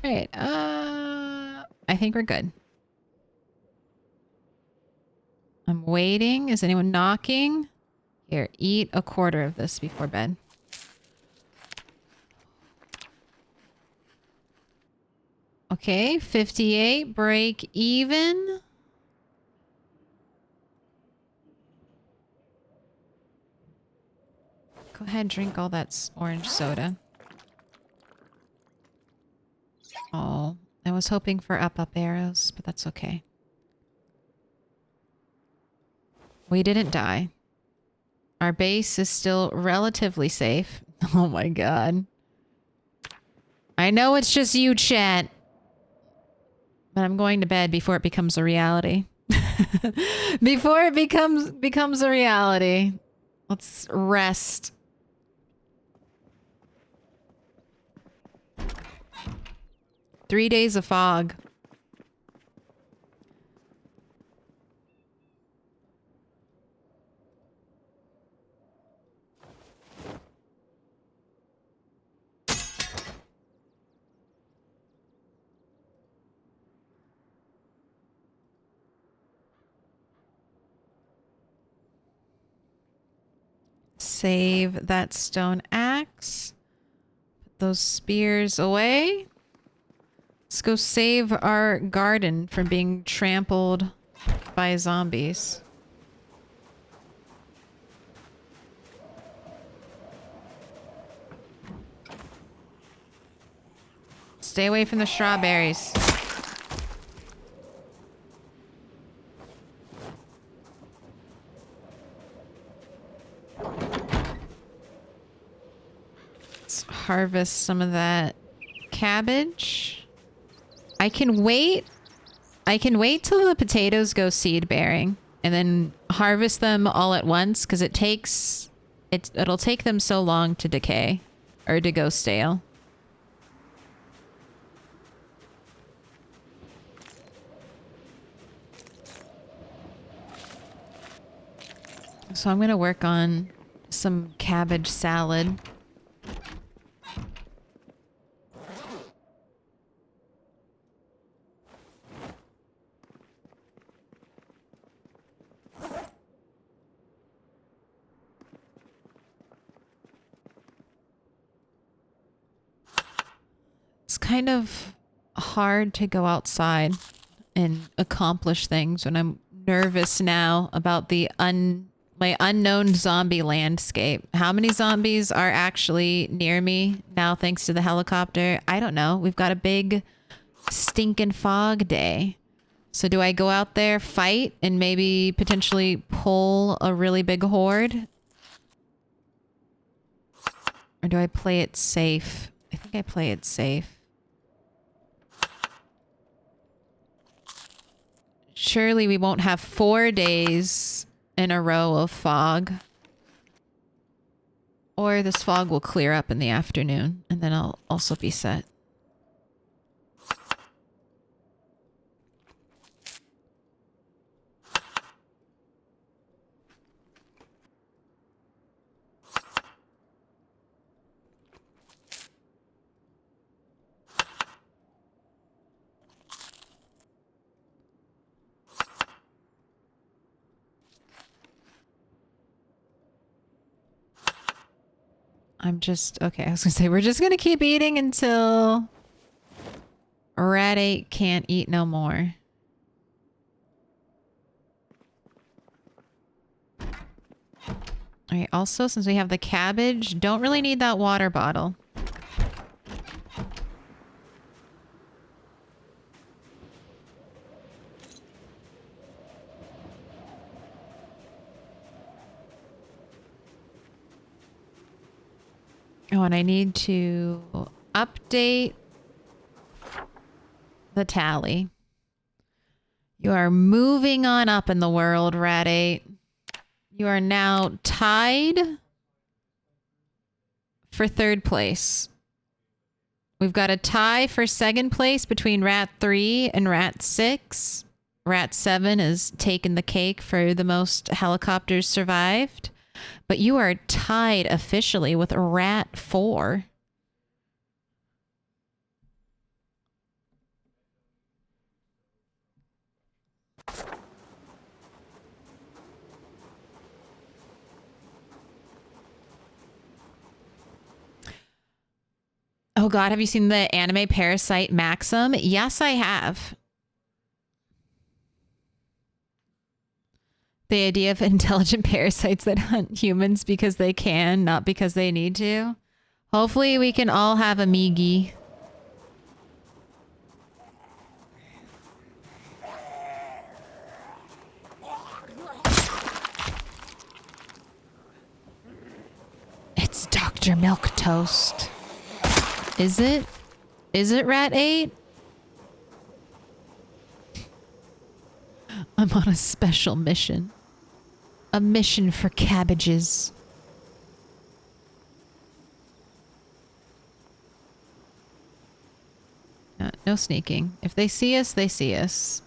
Alright, I think we're good. I'm waiting. Is anyone knocking? Here, eat a quarter of this before bed. Okay, 58, break even. Go ahead and drink all that orange soda. Oh, I was hoping for up arrows, but that's okay. We didn't die. Our base is still relatively safe. Oh my god. I know it's just you, chat. But I'm going to bed before it becomes a reality. Before it becomes a reality. Let's rest. Three days of fog. Save that stone axe. Put those spears away. Let's go save our garden from being trampled by zombies. Stay away from the strawberries. Let's harvest some of that cabbage. I can wait till the potatoes go seed bearing and then harvest them all at once because it'll take them so long to decay or to go stale. So I'm going to work on some cabbage salad. It's kind of hard to go outside and accomplish things when I'm nervous now about my unknown zombie landscape. How many zombies are actually near me now thanks to the helicopter? I don't know. We've got a big stinking fog day. So do I go out there, fight, and maybe potentially pull a really big horde? Or do I play it safe? I think I play it safe. Surely we won't have 4 days in a row of fog. Or this fog will clear up in the afternoon, and then I'll also be set. Okay, I was gonna say, we're just gonna keep eating until Rat 8 can't eat no more. Alright, also, since we have the cabbage, don't really need that water bottle. Oh, and I need to update the tally. You are moving on up in the world, Rat 8. You are now tied for 3rd place. We've got a tie for 2nd place between Rat 3 and Rat 6. Rat 7 has taken the cake for the most helicopters survived. But you are tied officially with Rat 4. Oh god, have you seen the anime Parasite Maxim? Yes, I have. The idea of intelligent parasites that hunt humans because they can, not because they need to. Hopefully we can all have a Migi. Dr. Milquetoast. Is it? Is it Rat 8? I'm on a special mission. A mission for cabbages. No sneaking. If they see us, they see us.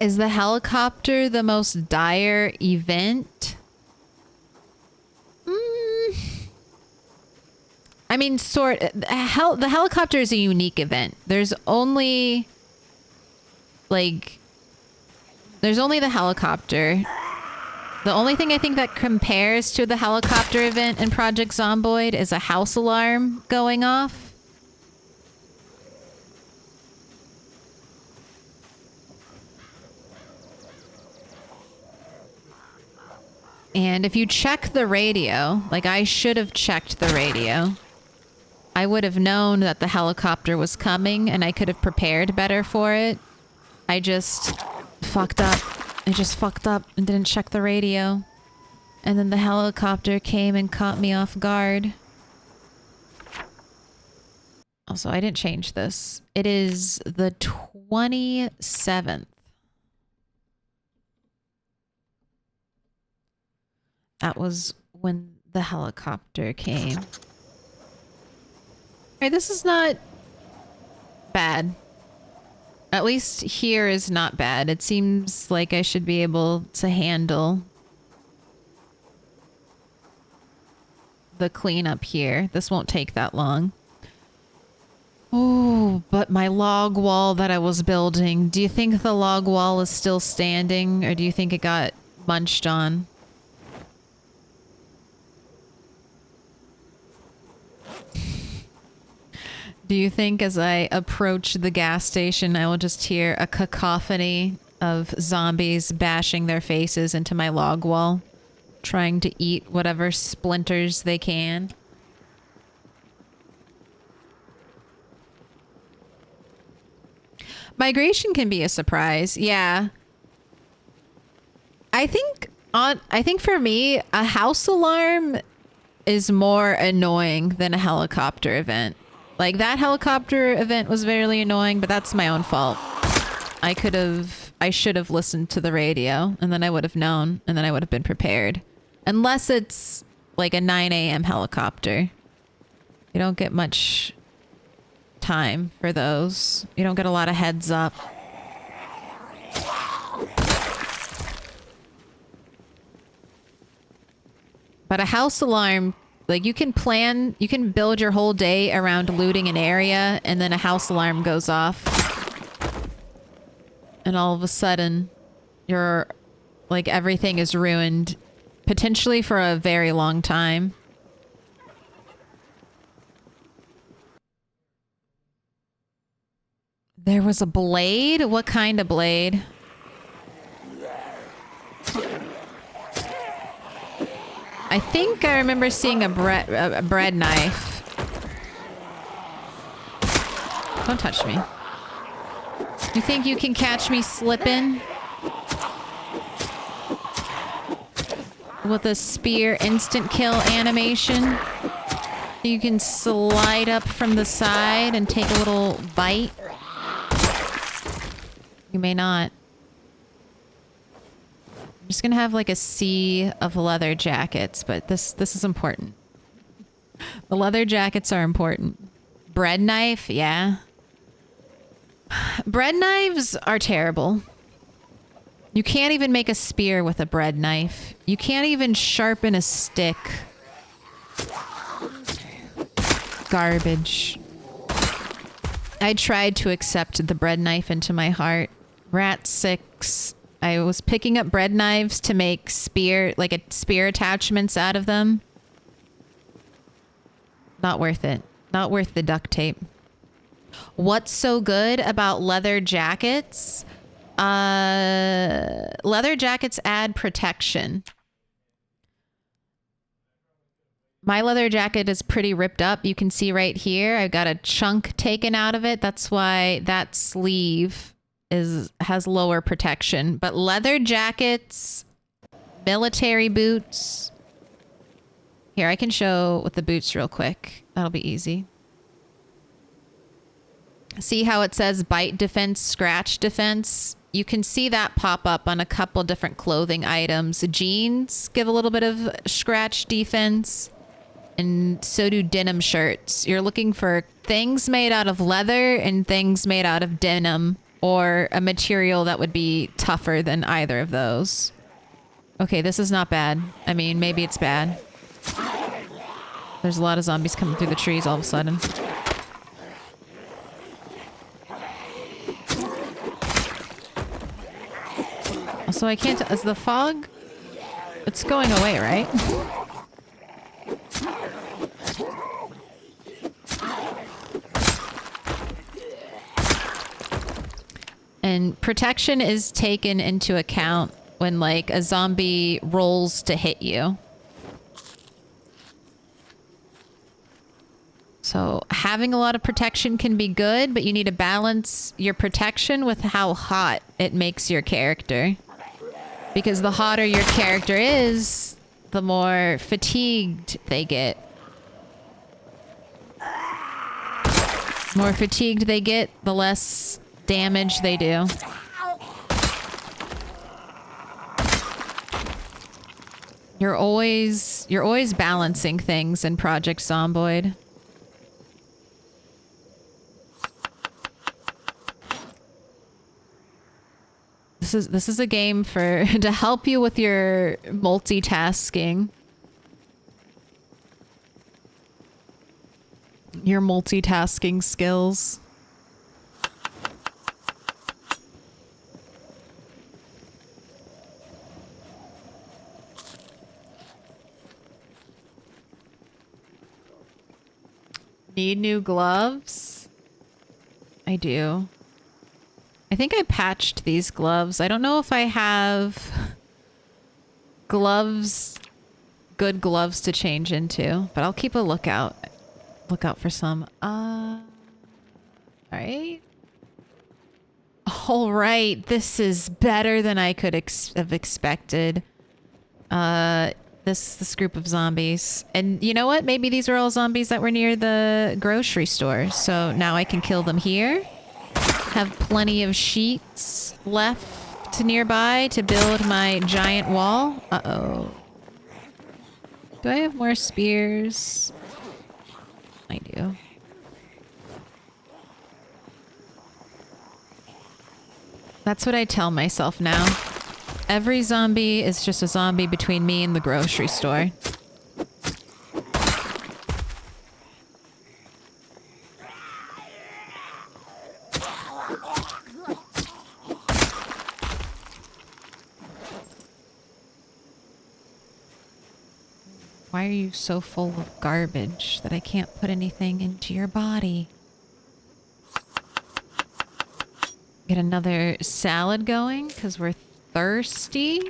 Is the helicopter the most dire event? I mean, the helicopter is a unique event. There's only the helicopter. The only thing I think that compares to the helicopter event in Project Zomboid is a house alarm going off. And if you check the radio, like I should have checked the radio, I would have known that the helicopter was coming and I could have prepared better for it. I just fucked up. I just fucked up and didn't check the radio. And then the helicopter came and caught me off guard. Also, I didn't change this. It is the 27th. That was when the helicopter came. Hey, this is not bad. At least here is not bad. It seems like I should be able to handle the cleanup here. This won't take that long. Oh, but my log wall that I was building. Do you think the log wall is still standing, or do you think it got munched on? Do you think as I approach the gas station, I will just hear a cacophony of zombies bashing their faces into my log wall, trying to eat whatever splinters they can? Migration can be a surprise, yeah. I think for me, a house alarm is more annoying than a helicopter event. Like, that helicopter event was very annoying, but that's my own fault. I should have listened to the radio, and then I would have known, and then I would have been prepared. Unless it's like a 9 a.m. helicopter. You don't get much time for those. You don't get a lot of heads up. But a house alarm, like, you can build your whole day around looting an area, and then a house alarm goes off. And all of a sudden, everything is ruined, potentially for a very long time. There was a blade? What kind of blade? I think I remember seeing a bread knife. Don't touch me. You think you can catch me slipping? With a spear instant kill animation? You can slide up from the side and take a little bite? You may not. I'm just gonna have like a sea of leather jackets, but this is important. The leather jackets are important. Bread knife, yeah. Bread knives are terrible. You can't even make a spear with a bread knife. You can't even sharpen a stick. Garbage. I tried to accept the bread knife into my heart. Rat 6. I was picking up bread knives to make spear attachments out of them. Not worth it. Not worth the duct tape. What's so good about leather jackets? Leather jackets add protection. My leather jacket is pretty ripped up. You can see right here, I've got a chunk taken out of it. That's why that sleeve has lower protection, but leather jackets, military boots. Here, I can show with the boots real quick. That'll be easy. See how it says bite defense, scratch defense? You can see that pop up on a couple different clothing items. Jeans give a little bit of scratch defense, and so do denim shirts. You're looking for things made out of leather and things made out of denim, or a material that would be tougher than either of those. Okay, this is not bad. I mean, maybe it's bad. There's a lot of zombies coming through the trees all of a sudden. So I can't... Is the fog... It's going away, right? And protection is taken into account when, like, a zombie rolls to hit you. So having a lot of protection can be good, but you need to balance your protection with how hot it makes your character. Because the hotter your character is, the more fatigued they get. The more fatigued they get, the less damage they do. You're always balancing things in Project Zomboid. This is a game for to help you with your multitasking. Your multitasking skills. Need new gloves? I do. I think I patched these gloves. I don't know if I have gloves, good gloves to change into, but I'll keep a lookout. Look out for some. All right. All right. This is better than I could have expected. This group of zombies. And you know what? Maybe these are all zombies that were near the grocery store. So now I can kill them here. Have plenty of sheets left nearby to build my giant wall. Uh-oh. Do I have more spears? I do. That's what I tell myself now. Every zombie is just a zombie between me and the grocery store. Why are you so full of garbage that I can't put anything into your body? Get another salad going because we're thirsty.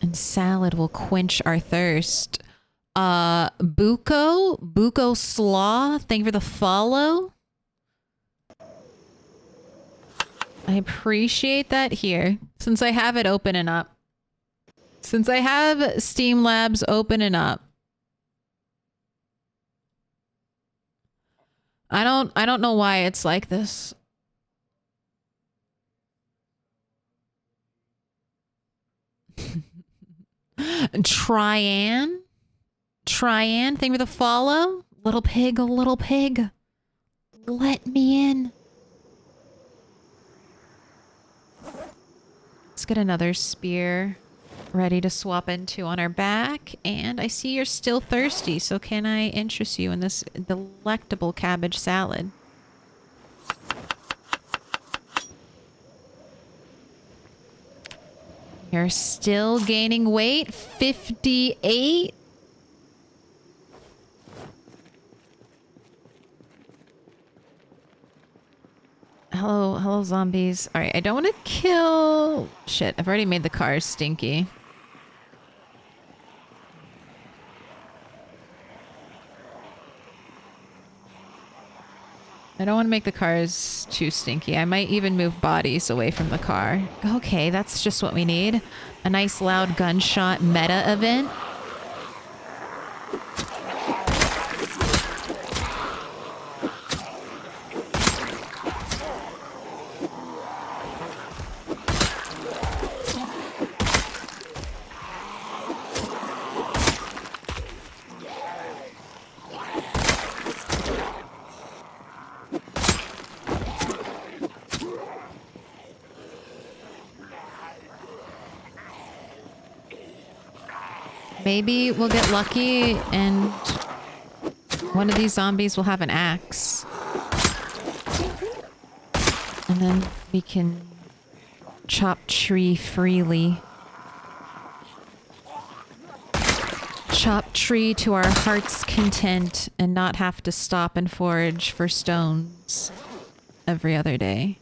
And salad will quench our thirst. Buko Slaw, thank you for the follow. I appreciate that here. Since I have it open and up. Since I have Steam Labs open and up. I don't know why it's like this. Tryan, thank you for the follow. Little pig, let me in. Let's get another spear ready to swap into on our back. And I see you're still thirsty, so can I interest you in this delectable cabbage salad? You're still gaining weight. 58. Hello, zombies. All right, I don't want to kill... Shit, I've already made the cars stinky. I don't want to make the cars too stinky. I might even move bodies away from the car. Okay, that's just what we need. A nice loud gunshot meta event. Maybe we'll get lucky and one of these zombies will have an axe. And then we can chop tree freely. Chop tree to our heart's content and not have to stop and forage for stones every other day.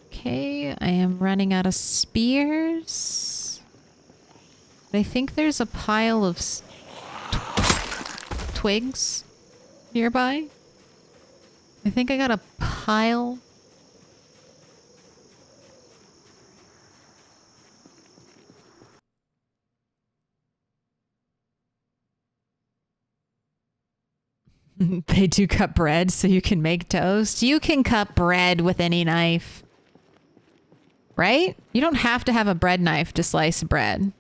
Okay, I am running out of spears. I think there's a pile of twigs nearby. I think I got a pile. They do cut bread so you can make toast. You can cut bread with any knife. Right? You don't have to have a bread knife to slice bread.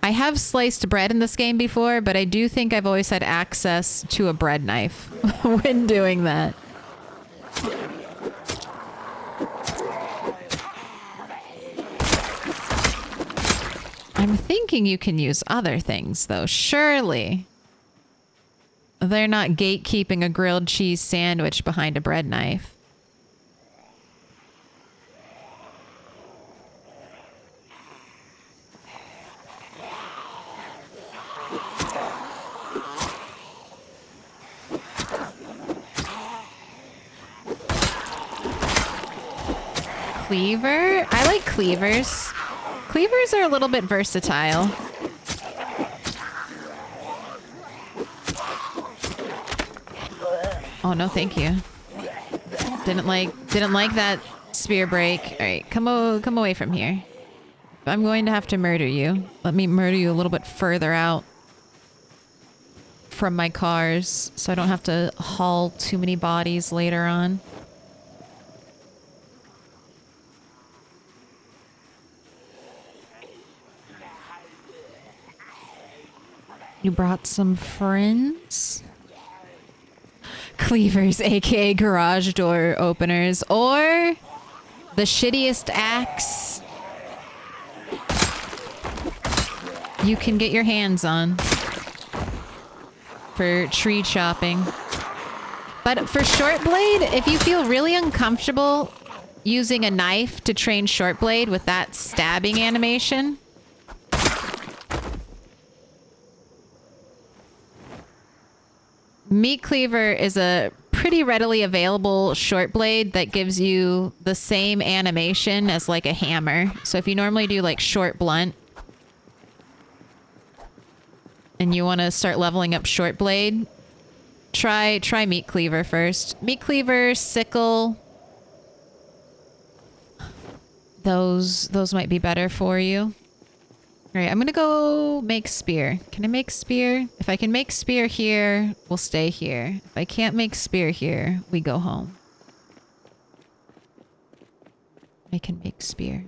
I have sliced bread in this game before, but I do think I've always had access to a bread knife when doing that. I'm thinking you can use other things, though. Surely. They're not gatekeeping a grilled cheese sandwich behind a bread knife. Cleaver? I like cleavers. Cleavers are a little bit versatile. Oh no, thank you. Didn't like that spear break. All right, come away from here. If I'm going to have to murder you, let me murder you a little bit further out from my cars, so I don't have to haul too many bodies later on. You brought some friends? Cleavers, aka garage door openers, or the shittiest axe you can get your hands on for tree chopping. But for short blade, if you feel really uncomfortable using a knife to train short blade with that stabbing animation, Meat Cleaver is a pretty readily available short blade that gives you the same animation as like a hammer. So if you normally do like short blunt and you want to start leveling up short blade, try Meat Cleaver first. Meat Cleaver, sickle, those might be better for you. All right, I'm gonna go make spear. Can I make spear? If I can make spear here, we'll stay here. If I can't make spear here, we go home. I can make spear.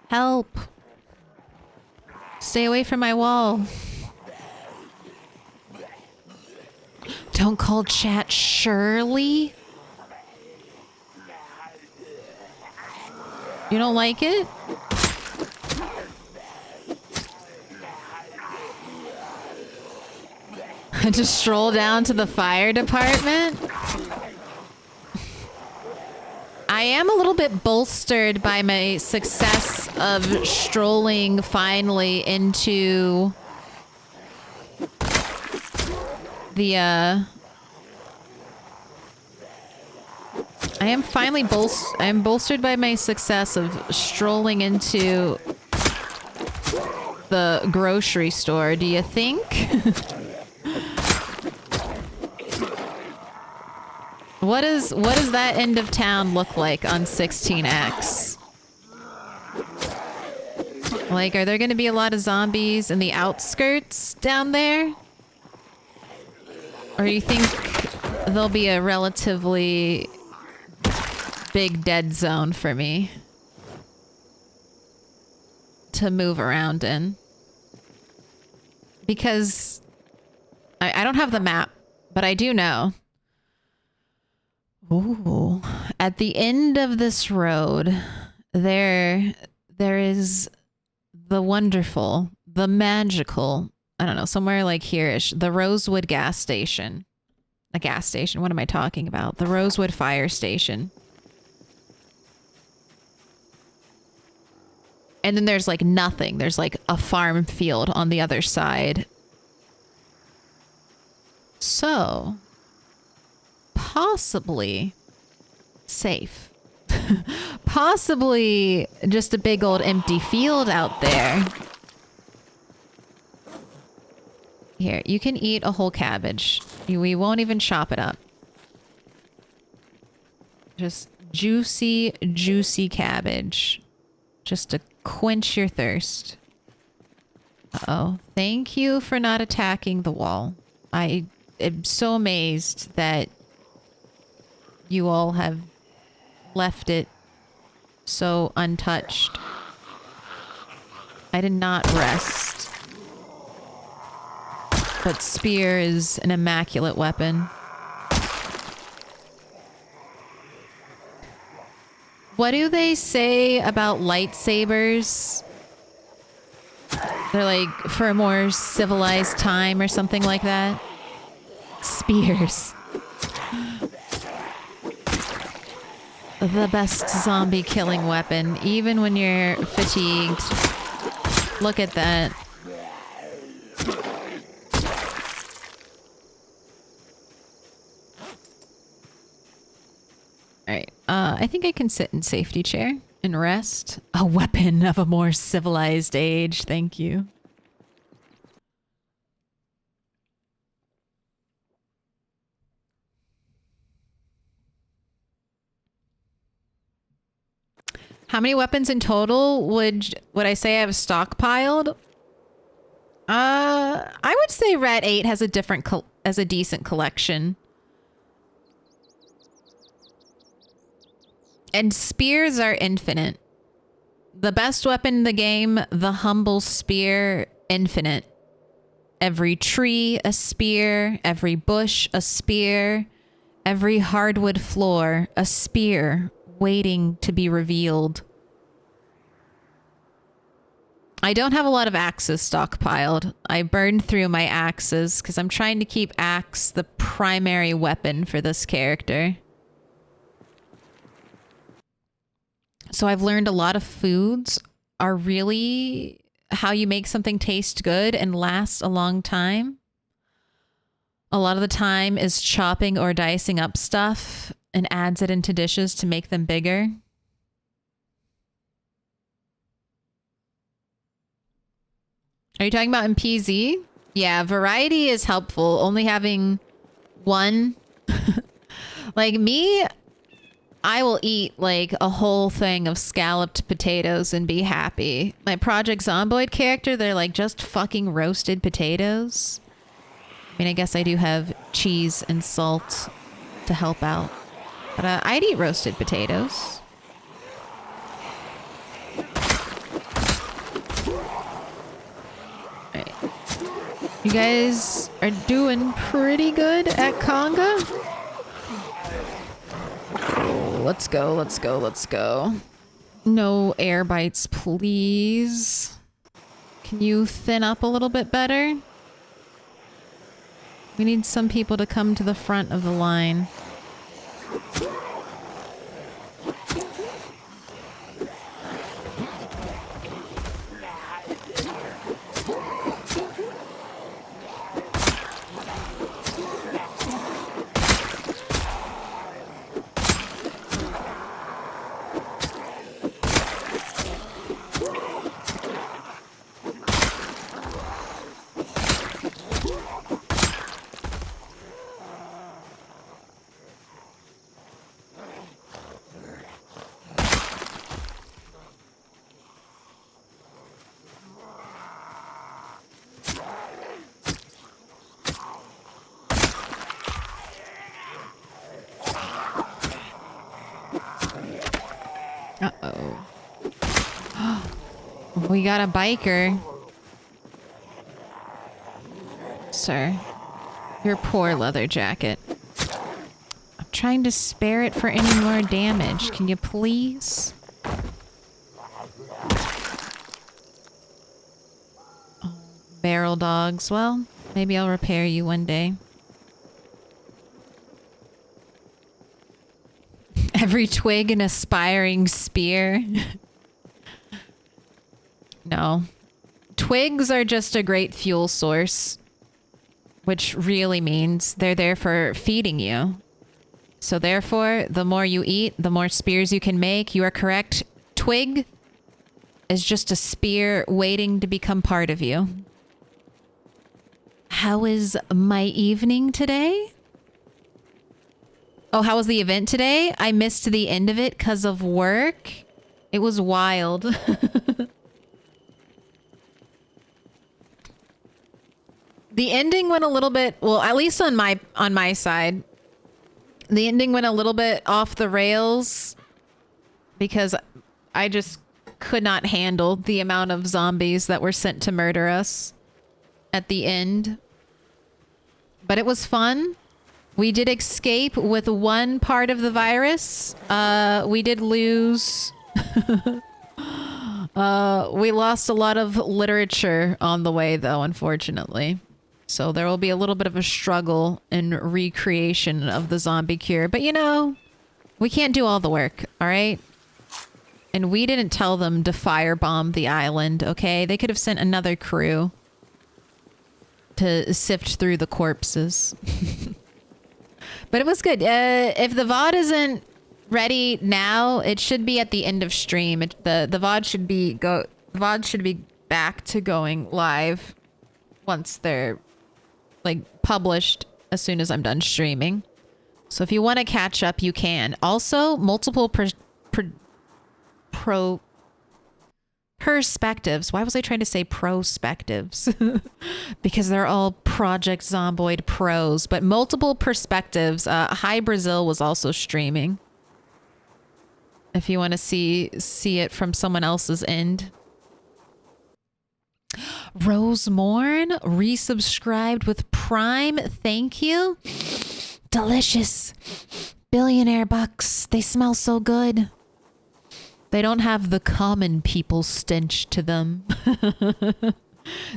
Help! Stay away from my wall. Don't call chat Shirley? You don't like it? Just stroll down to the fire department? I am a little bit bolstered by my success of strolling finally into The, I am finally I am bolstered by my success of strolling into the grocery store, do you think? What does that end of town look like on 16X? Like, are there going to be a lot of zombies in the outskirts down there? Or you think there'll be a relatively big dead zone for me to move around in? Because I don't have the map, but I do know. Ooh, at the end of this road, there is the wonderful, the magical, I don't know, somewhere like here-ish, the Rosewood gas station. A gas station, what am I talking about? The Rosewood fire station. And then there's like nothing. There's like a farm field on the other side. So, possibly safe. Possibly just a big old empty field out there. Here, you can eat a whole cabbage. We won't even chop it up. Just juicy, juicy cabbage. Just to quench your thirst. Uh-oh. Thank you for not attacking the wall. I am so amazed that you all have left it so untouched. I did not rest. But spear is an immaculate weapon. What do they say about lightsabers? They're like for a more civilized time or something like that. Spears. The best zombie killing weapon, even when you're fatigued. Look at that. Alright, I think I can sit in safety chair and rest. A weapon of a more civilized age, thank you. How many weapons in total would I say I have stockpiled? I would say Rat 8 has a decent collection. And spears are infinite. The best weapon in the game, the humble spear, infinite. Every tree, a spear. Every bush, a spear. Every hardwood floor, a spear waiting to be revealed. I don't have a lot of axes stockpiled. I burned through my axes because I'm trying to keep axe the primary weapon for this character. So I've learned a lot of foods are really how you make something taste good and last a long time. A lot of the time is chopping or dicing up stuff and adds it into dishes to make them bigger. Are you talking about in PZ? Yeah, variety is helpful. Only having one. Like me, I will eat like a whole thing of scalloped potatoes and be happy. My Project Zomboid character, they're like just fucking roasted potatoes. I mean, I guess I do have cheese and salt to help out. But I'd eat roasted potatoes. Alright. You guys are doing pretty good at Conga? Oh, let's go, let's go, let's go. No air bites, please. Can you thin up a little bit better? We need some people to come to the front of the line. We got a biker. Sir, your poor leather jacket. I'm trying to spare it for any more damage. Can you please? Oh, barrel dogs. Well, maybe I'll repair you one day. Every twig an aspiring spear. No. Twigs are just a great fuel source. Which really means they're there for feeding you. So therefore, the more you eat, the more spears you can make. You are correct. Twig is just a spear waiting to become part of you. How is my evening today? Oh, how was the event today? I missed the end of it because of work. It was wild. The ending went a little bit, well, at least on my side. The ending went a little bit off the rails because I just could not handle the amount of zombies that were sent to murder us at the end. But it was fun. We did escape with one part of the virus. We did lose. We lost a lot of literature on the way, though, unfortunately. So there will be a little bit of a struggle in recreation of the zombie cure. But you know, we can't do all the work, all right? And we didn't tell them to firebomb the island, okay? They could have sent another crew to sift through the corpses. But it was good. If the VOD isn't ready now, it should be at the end of stream. The VOD should be back to going live once they're like punished as soon as I'm done streaming. So if you want to catch up, you can. Also, multiple perspectives. Why was I trying to say prospectives? Because they're all Project Zomboid pros, but multiple perspectives. Hi Brazil was also streaming. If you want to see it from someone else's end. Rose Morn resubscribed with Prime. Thank you. Delicious. Billionaire bucks. They smell so good. They don't have the common people stench to them.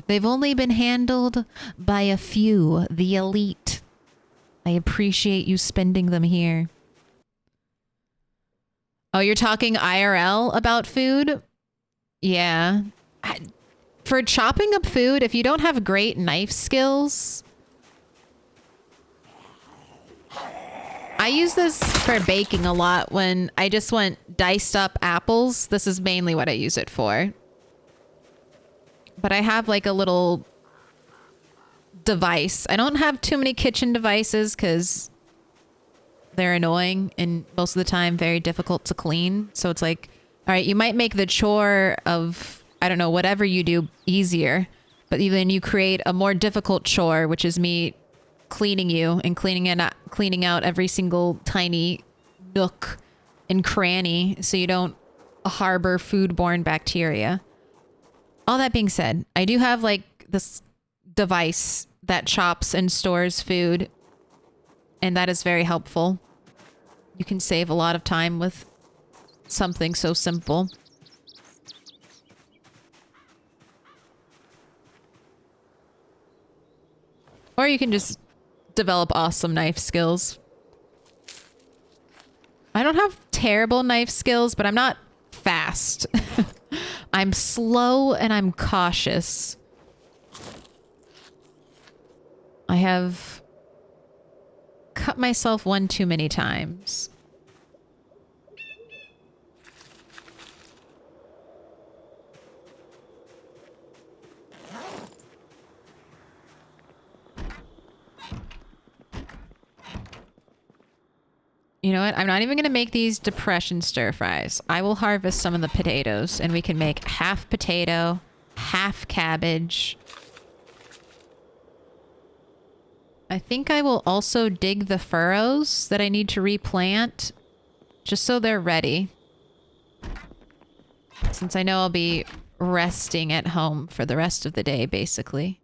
They've only been handled by a few, the elite. I appreciate you spending them here. Oh, you're talking IRL about food? Yeah. For chopping up food, if you don't have great knife skills, I use this for baking a lot when I just want diced up apples. This is mainly what I use it for. But I have like a little device. I don't have too many kitchen devices because they're annoying and most of the time very difficult to clean. So it's like, all right, you might make the chore of, I don't know, whatever you do easier, but then you create a more difficult chore, which is me cleaning you and cleaning out every single tiny nook and cranny so you don't harbor foodborne bacteria. All that being said, I do have like this device that chops and stores food, and that is very helpful. You can save a lot of time with something so simple. Or you can just develop awesome knife skills. I don't have terrible knife skills, but I'm not fast. I'm slow and I'm cautious. I have cut myself one too many times. You know what? I'm not even going to make these depression stir fries. I will harvest some of the potatoes and we can make half potato, half cabbage. I think I will also dig the furrows that I need to replant just so they're ready. Since I know I'll be resting at home for the rest of the day, basically.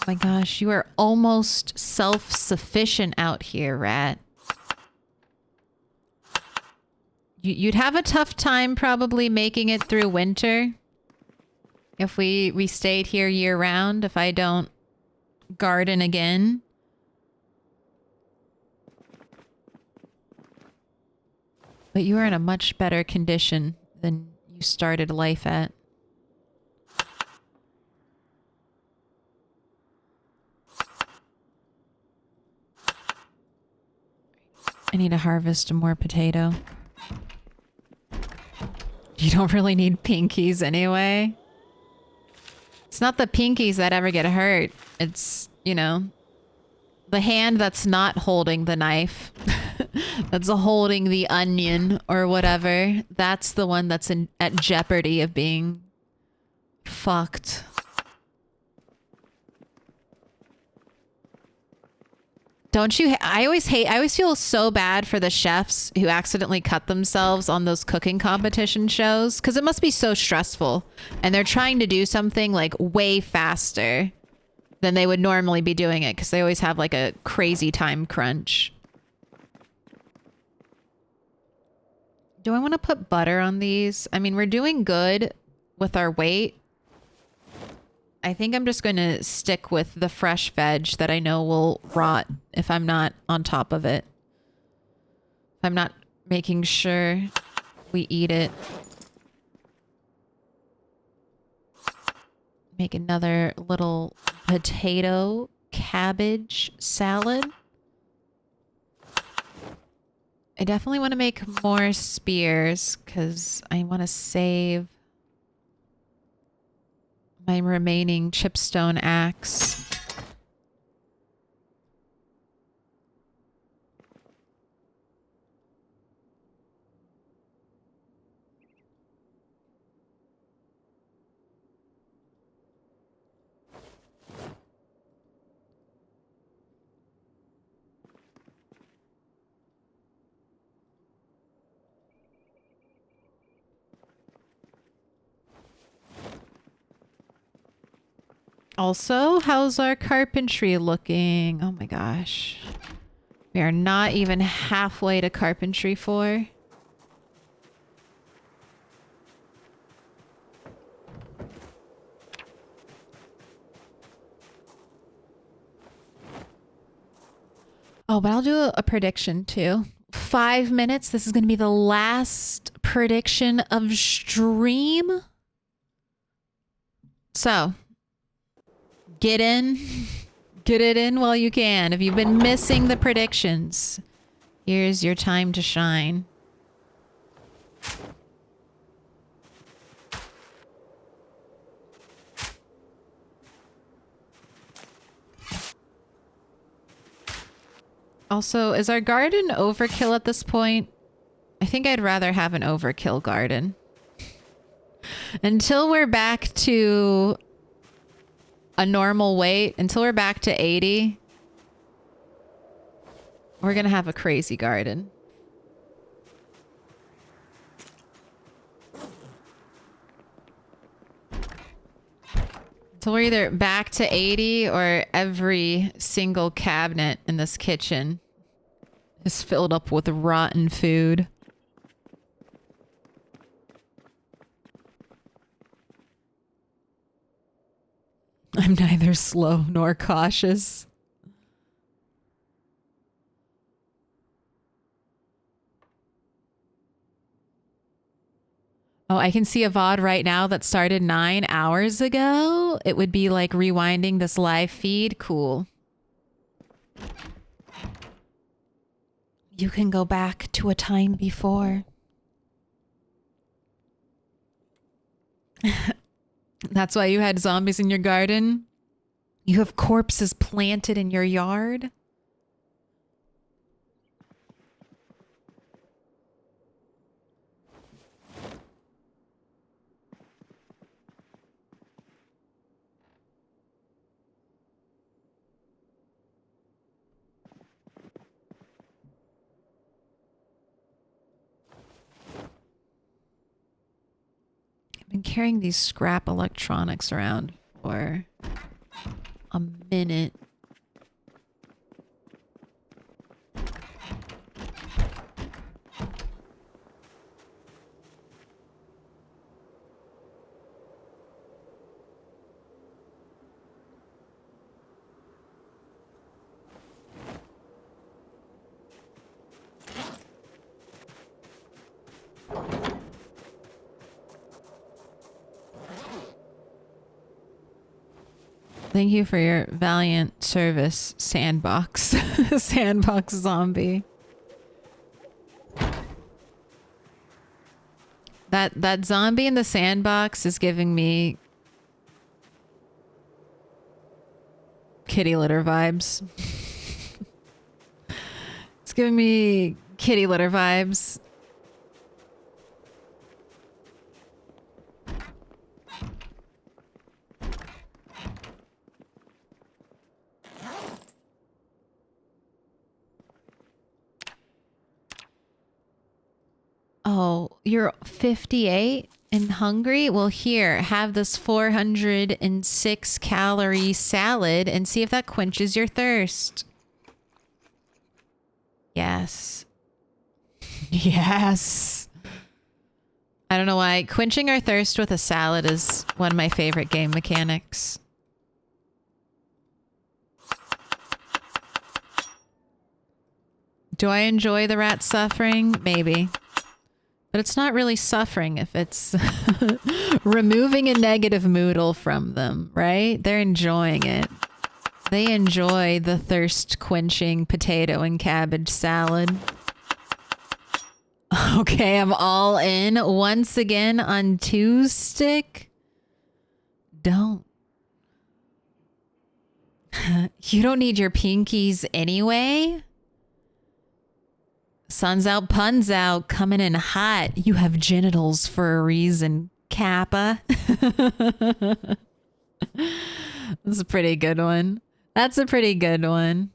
Oh my gosh, you are almost self-sufficient out here, Rat. You'd have a tough time probably making it through winter if we stayed here year-round, if I don't garden again. But you are in a much better condition than you started life at. I need to harvest more potato. You don't really need pinkies anyway. It's not the pinkies that ever get hurt. It's, you know, the hand that's not holding the knife. That's holding the onion or whatever. That's the one that's at jeopardy of being fucked. Don't you? I always feel so bad for the chefs who accidentally cut themselves on those cooking competition shows, because it must be so stressful. And they're trying to do something like way faster than they would normally be doing it, because they always have like a crazy time crunch. Do I want to put butter on these? I mean, we're doing good with our weight. I think I'm just going to stick with the fresh veg that I know will rot if I'm not on top of it. I'm not making sure we eat it. Make another little potato cabbage salad. I definitely want to make more spears because I want to save my remaining chipstone axe. Also, how's our carpentry looking? Oh my gosh. We are not even halfway to carpentry 4. Oh, but I'll do a prediction too. 5 minutes. This is going to be the last prediction of stream. So, get in. Get it in while you can. If you've been missing the predictions, here's your time to shine. Also, is our garden overkill at this point? I think I'd rather have an overkill garden. Until we're back to a normal weight, until we're back to 80, we're gonna have a crazy garden. So we're either back to 80 or every single cabinet in this kitchen is filled up with rotten food. I'm neither slow nor cautious. Oh, I can see a VOD right now that started 9 hours ago. It would be like rewinding this live feed. Cool. You can go back to a time before. That's why you had zombies in your garden? You have corpses planted in your yard? I've been carrying these scrap electronics around for a minute. Thank you for your valiant service, Sandbox. Sandbox zombie. That zombie in the sandbox is giving me kitty litter vibes. It's giving me kitty litter vibes. Oh, you're 58 and hungry? Well, here, have this 406 calorie salad and see if that quenches your thirst. Yes. Yes. I don't know why. Quenching our thirst with a salad is one of my favorite game mechanics. Do I enjoy the rat suffering? Maybe. But it's not really suffering if it's removing a negative moodle from them, right? They're enjoying it. They enjoy the thirst-quenching potato and cabbage salad. Okay, I'm all in once again on 2-stick. Don't. You don't need your pinkies anyway. Sun's out, pun's out, coming in hot. You have genitals for a reason, Kappa. That's a pretty good one. That's a pretty good one.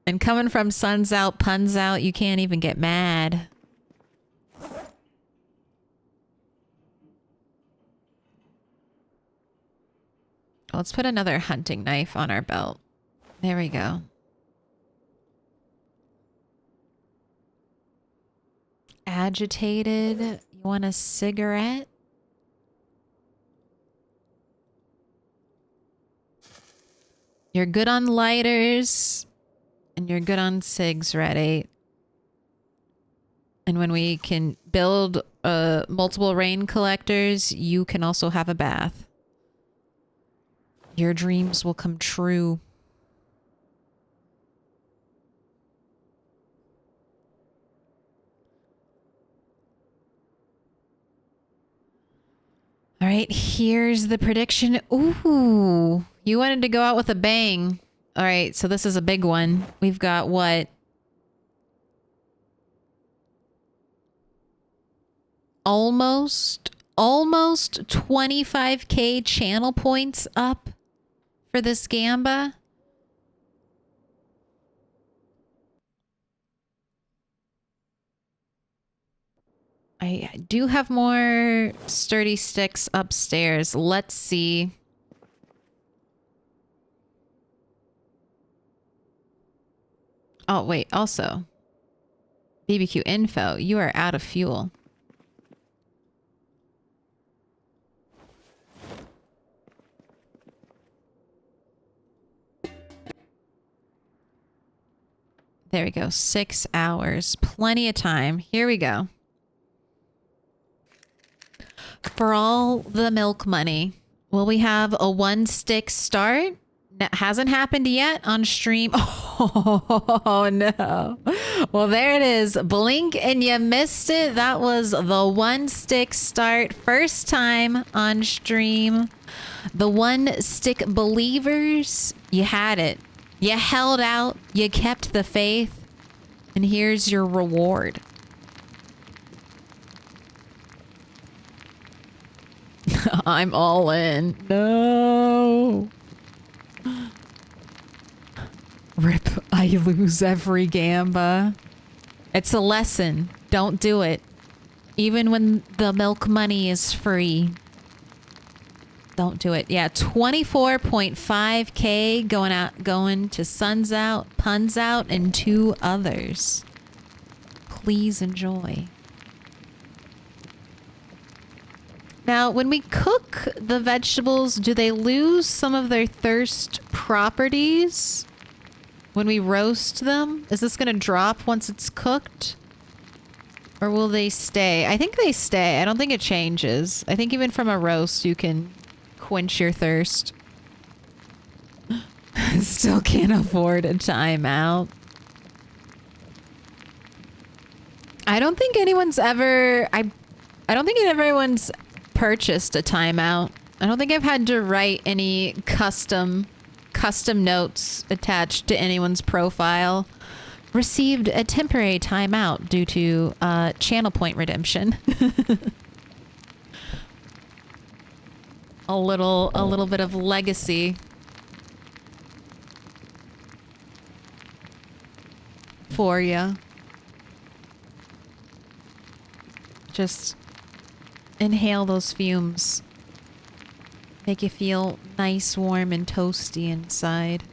And coming from sun's out, pun's out, you can't even get mad. Let's put another hunting knife on our belt. There we go. Agitated. You want a cigarette? You're good on lighters and you're good on cigs, Red 8. And when we can build multiple rain collectors, you can also have a bath. Your dreams will come true. All right, here's the prediction. Ooh, you wanted to go out with a bang. All right, so this is a big one. We've got what? Almost 25k channel points up for this Gamba. I do have more sturdy sticks upstairs. Let's see. Oh, wait. Also, BBQ info. You are out of fuel. There we go. 6 hours. Plenty of time. Here we go. For all the milk money, will we have a 1-stick start? That hasn't happened yet on stream. Oh, no. Well, there it is. Blink and you missed it. That was the 1-stick start. First time on stream. The 1-stick believers, you had it. You held out. You kept the faith. And here's your reward. I'm all in. No. Rip, I lose every Gamba. It's a lesson. Don't do it. Even when the milk money is free. Don't do it. Yeah, 24.5K going to Suns Out, Puns Out, and 2 others. Please enjoy. Now, when we cook the vegetables, do they lose some of their thirst properties when we roast them? Is this going to drop once it's cooked? Or will they stay? I think they stay. I don't think it changes. I think even from a roast, you can quench your thirst. Still can't afford a timeout. I don't think anyone's ever... I don't think everyone's purchased a timeout. I don't think I've had to write any custom notes attached to anyone's profile. Received a temporary timeout due to channel point redemption. a little bit of legacy for you. Just inhale those fumes. Make you feel nice, warm, and toasty inside.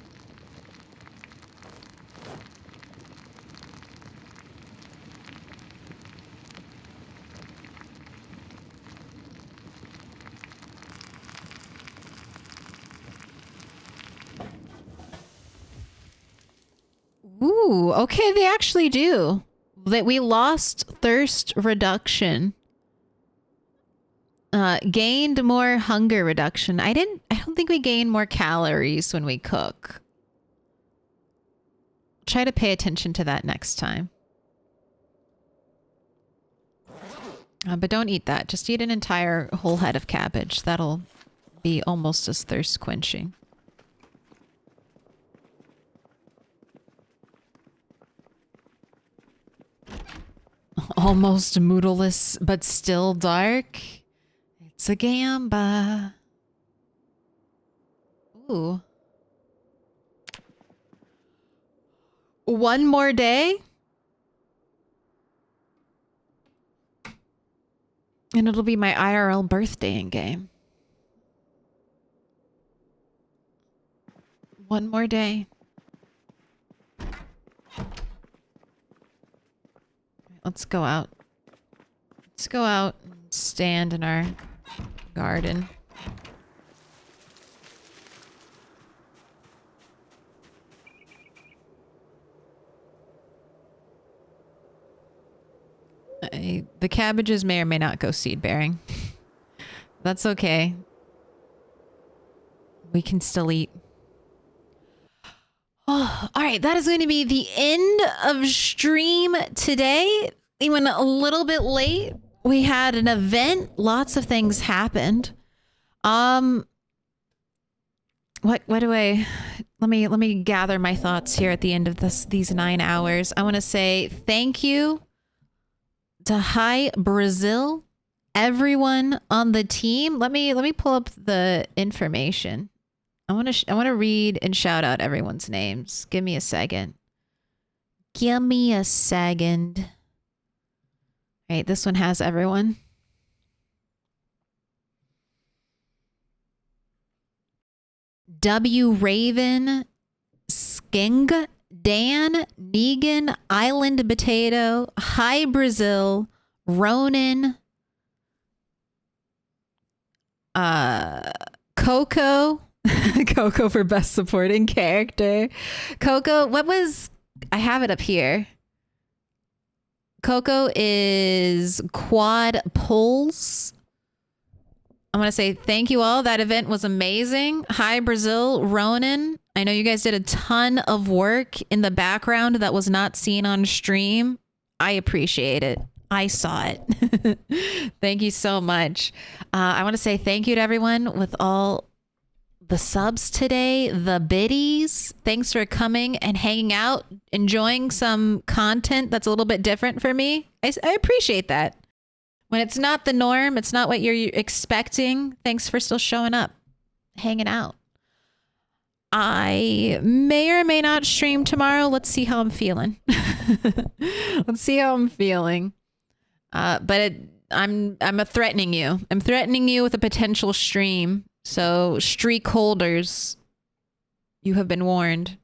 Ooh, okay, they actually do. That we lost thirst reduction. Gained more hunger reduction. I don't think we gain more calories when we cook. Try to pay attention to that next time. But don't eat that. Just eat an entire whole head of cabbage. That'll be almost as thirst quenching. Almost moodleless, but still dark. It's a gamba. Ooh. One more day? And it'll be my IRL birthday in game. One more day. Let's go out. Let's go out and stand in our garden. The cabbages may or may not go seed bearing. That's okay. We can still eat. Oh, all right, that is going to be the end of stream today. We went a little bit late. We had an event. Lots of things happened. What do I... Let me gather my thoughts here at the end of these 9 hours. I want to say thank you to Hi Brazil, everyone on the team. Let me pull up the information. I want to read and shout out everyone's names. Give me a second. Give me a second. All right, this one has everyone. W. Raven, Skeng, Dan, Negan, Island Potato, Hi Brazil, Ronan, Coco, Coco for best supporting character. Coco, what was... I have it up here. Coco is Quad Pulls. I want to say thank you all. That event was amazing. Hi Brazil, Ronan. I know you guys did a ton of work in the background that was not seen on stream. I appreciate it. I saw it. Thank you so much. I want to say thank you to everyone with all the subs today, the biddies. Thanks for coming and hanging out, enjoying some content that's a little bit different for me. I appreciate that. When it's not the norm, it's not what you're expecting. Thanks for still showing up, hanging out. I may or may not stream tomorrow. Let's see how I'm feeling. Let's see how I'm feeling. But I'm threatening you. I'm threatening you with a potential stream So streak holders, you have been warned.